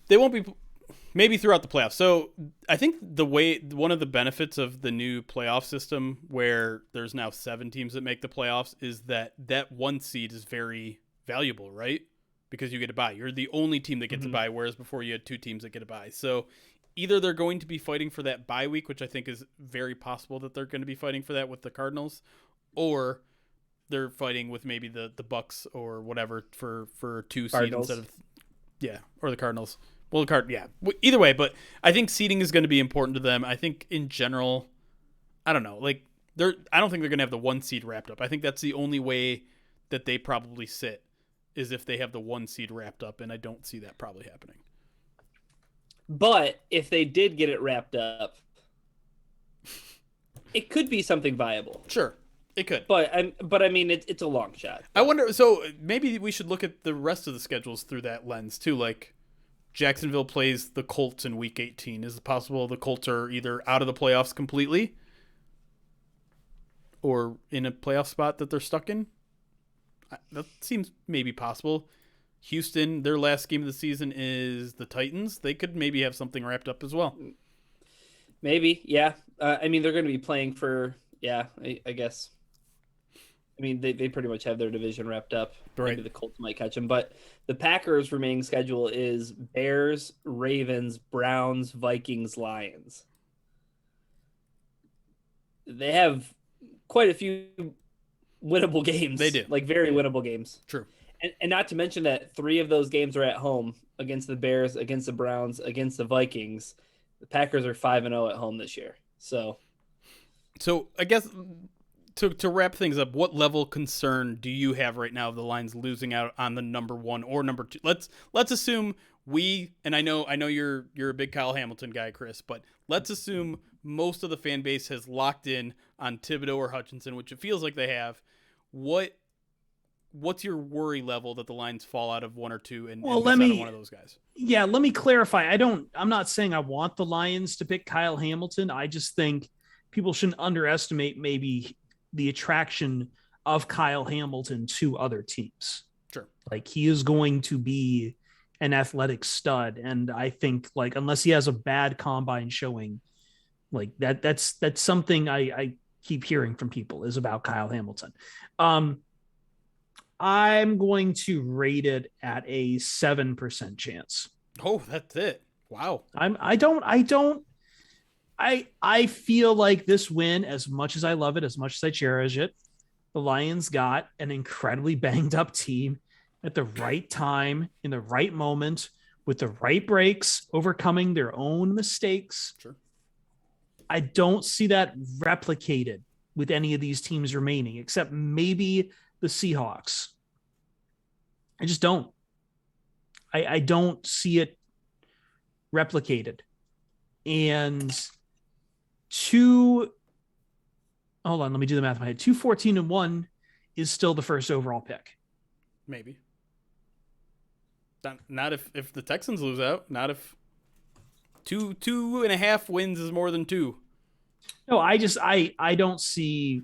they won't be. Maybe throughout the playoffs. So I think one of the benefits of the new playoff system, where there's now 7 teams that make the playoffs, is that 1 seed is very valuable, right? Because you get a bye. You're the only team that gets a bye, whereas before you had 2 teams that get a bye. So either they're going to be fighting for that bye week, which I think is very possible that they're going to be fighting for that with the Cardinals, or they're fighting with maybe the Bucks or whatever for 2 seed instead of or the Cardinals. Well, either way, but I think seeding is going to be important to them. I think in general, I don't know, like I don't think they're going to have the 1 seed wrapped up. I think that's the only way that they probably sit is if they have the 1 seed wrapped up, and I don't see that probably happening. But if they did get it wrapped up, it could be something viable. Sure, it could. But I mean, it's a long shot. I wonder. So maybe we should look at the rest of the schedules through that lens too, like. Jacksonville plays the Colts in Week 18. Is it possible the Colts are either out of the playoffs completely or in a playoff spot that they're stuck in? That seems maybe possible. Houston, their last game of the season is the Titans. They could maybe have something wrapped up as well. Maybe, yeah. I mean, they're going to be playing for, I guess. I mean, they pretty much have their division wrapped up. Right. Maybe the Colts might catch them. But the Packers' remaining schedule is Bears, Ravens, Browns, Vikings, Lions. They have quite a few winnable games. They do. Like, very winnable games. True. And not to mention that 3 of those games are at home against the Bears, against the Browns, against the Vikings. The Packers are 5-0 at home this year. So I guess to wrap things up, what level of concern do you have right now of the Lions losing out on the number 1 or number 2? Let's assume and I know you're a big Kyle Hamilton guy, Chris, but let's assume most of the fan base has locked in on Thibodeau or Hutchinson, which it feels like they have. What's your worry level that the Lions fall out of 1 or 2 and miss out on one of those guys? Yeah, let me clarify. I'm not saying I want the Lions to pick Kyle Hamilton. I just think people shouldn't underestimate maybe the attraction of Kyle Hamilton to other teams. Sure. Like, he is going to be an athletic stud. And I think, like, unless he has a bad combine showing, like that's something I keep hearing from people is about Kyle Hamilton. I'm going to rate it at a 7% chance. Oh, that's it. Wow. I feel like this win, as much as I love it, as much as I cherish it, the Lions got an incredibly banged up team at the right time, in the right moment, with the right breaks, overcoming their own mistakes. Sure. I don't see that replicated with any of these teams remaining, except maybe the Seahawks. I just don't. I don't see it replicated. And hold on, let me do the math in my head. 2-14-1 is still the first overall pick. Maybe. Not if the Texans lose out. Not if 2.5 wins is more than 2. No, I don't see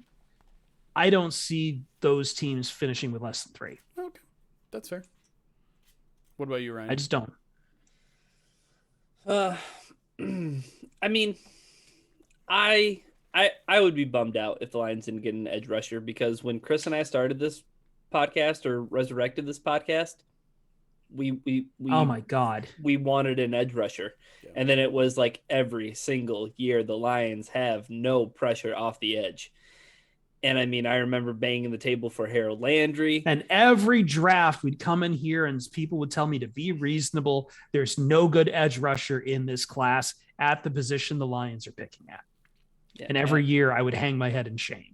those teams finishing with less than 3. Okay, that's fair. What about you, Ryan? I just don't. I mean, I would be bummed out if the Lions didn't get an edge rusher, because when Chris and I started this podcast, or resurrected this podcast, we oh my God, we wanted an edge rusher. Yeah. And then it was like every single year the Lions have no pressure off the edge. And I mean, I remember banging the table for Harold Landry. And every draft we'd come in here and people would tell me to be reasonable. There's no good edge rusher in this class at the position the Lions are picking at. Yeah, and every year I would hang my head in shame.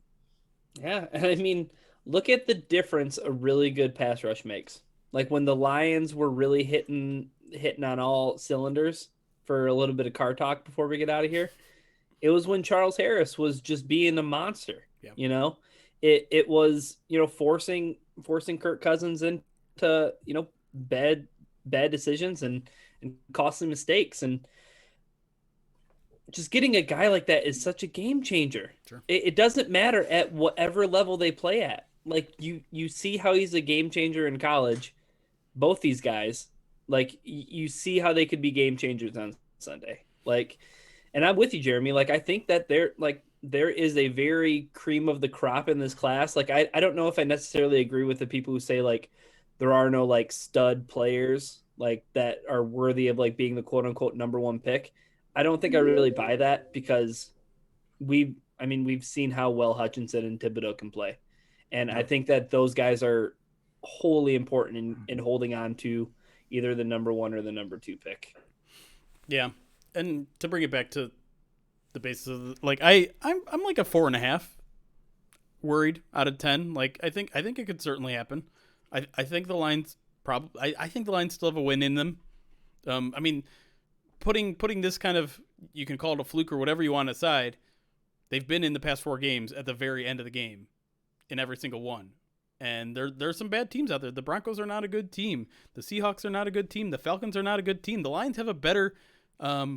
Yeah. And I mean, look at the difference a really good pass rush makes. Like when the Lions were really hitting on all cylinders, for a little bit of car talk before we get out of here, it was when Charles Harris was just being a monster. Yeah. You know, it was, forcing Kirk Cousins into, bad decisions and costly mistakes. And just getting a guy like that is such a game changer. Sure. It doesn't matter at whatever level they play at. Like you see how he's a game changer in college. Both these guys, like you see how they could be game changers on Sunday. Like, and I'm with you, Jeremy. Like, I think that there is a very cream of the crop in this class. Like, I don't know if I necessarily agree with the people who say like there are no like stud players like that are worthy of like being the quote unquote number 1 pick. I don't think I really buy that, because we've seen how well Hutchinson and Thibodeau can play. And I think that those guys are wholly important in holding on to either the number 1 or the number 2 pick. Yeah. And to bring it back to the basis of like, I'm like a 4.5 worried out of 10. Like, I think it could certainly happen. I think the Lions I think the Lions still have a win in them. I mean, putting this kind of, you can call it a fluke or whatever you want aside, they've been in the past 4 games at the very end of the game in every single one. And there's some bad teams out there. The Broncos are not a good team. The Seahawks are not a good team. The Falcons are not a good team. The Lions have a better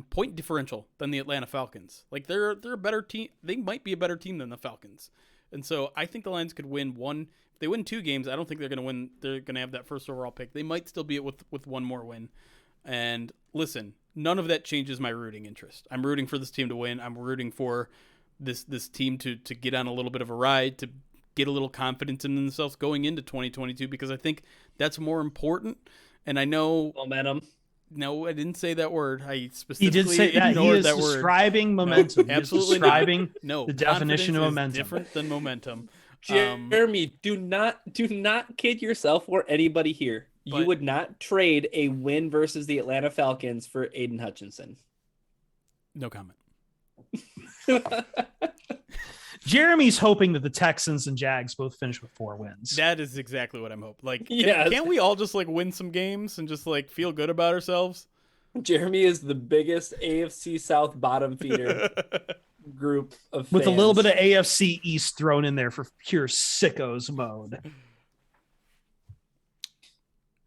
point differential than the Atlanta Falcons. Like, they're a better team. They might be a better team than the Falcons. And so I think the Lions could win one. If they win 2 games, I don't think they're going to win. They're going to have that first overall pick. They might still be it with one more win. And listen, none of that changes my rooting interest. I'm rooting for this team to win. I'm rooting for this team to get on a little bit of a ride, to get a little confidence in themselves going into 2022, because I think that's more important. And I know momentum. No, I didn't say that word. I specifically He did say that. He is that describing momentum. No, absolutely describing no. the definition of momentum. Is different than momentum. Jeremy, do not kid yourself or anybody here. You would not trade a win versus the Atlanta Falcons for Aiden Hutchinson. No comment. Jeremy's hoping that the Texans and Jags both finish with 4 wins. That is exactly what I'm hoping. Like, yes. Can't we all just like win some games and just like feel good about ourselves? Jeremy is the biggest AFC South bottom feeder group of fans. With a little bit of AFC East thrown in there for pure sickos mode.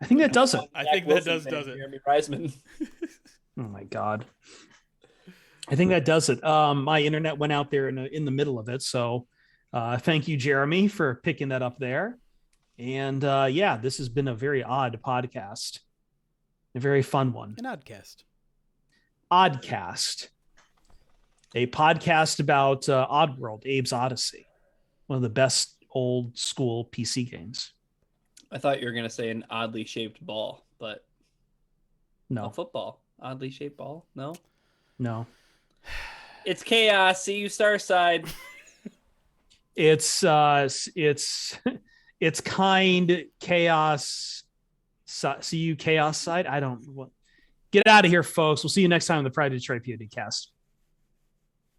I think that does it. I think that does it. Jeremy Reisman. Oh my God. I think that does it. My internet went out there in the middle of it. So thank you, Jeremy, for picking that up there. And yeah, this has been a very odd podcast. A very fun one. An oddcast. Oddcast. A podcast about Oddworld, Abe's Odyssey. One of the best old school PC games. I thought you were going to say an oddly shaped ball, but no. A football. Oddly shaped ball? No? No. It's chaos. See you, Starside. It's kind chaos. See you, chaos side. I don't. Get out of here, folks. We'll see you next time on the Pride Detroit POD cast.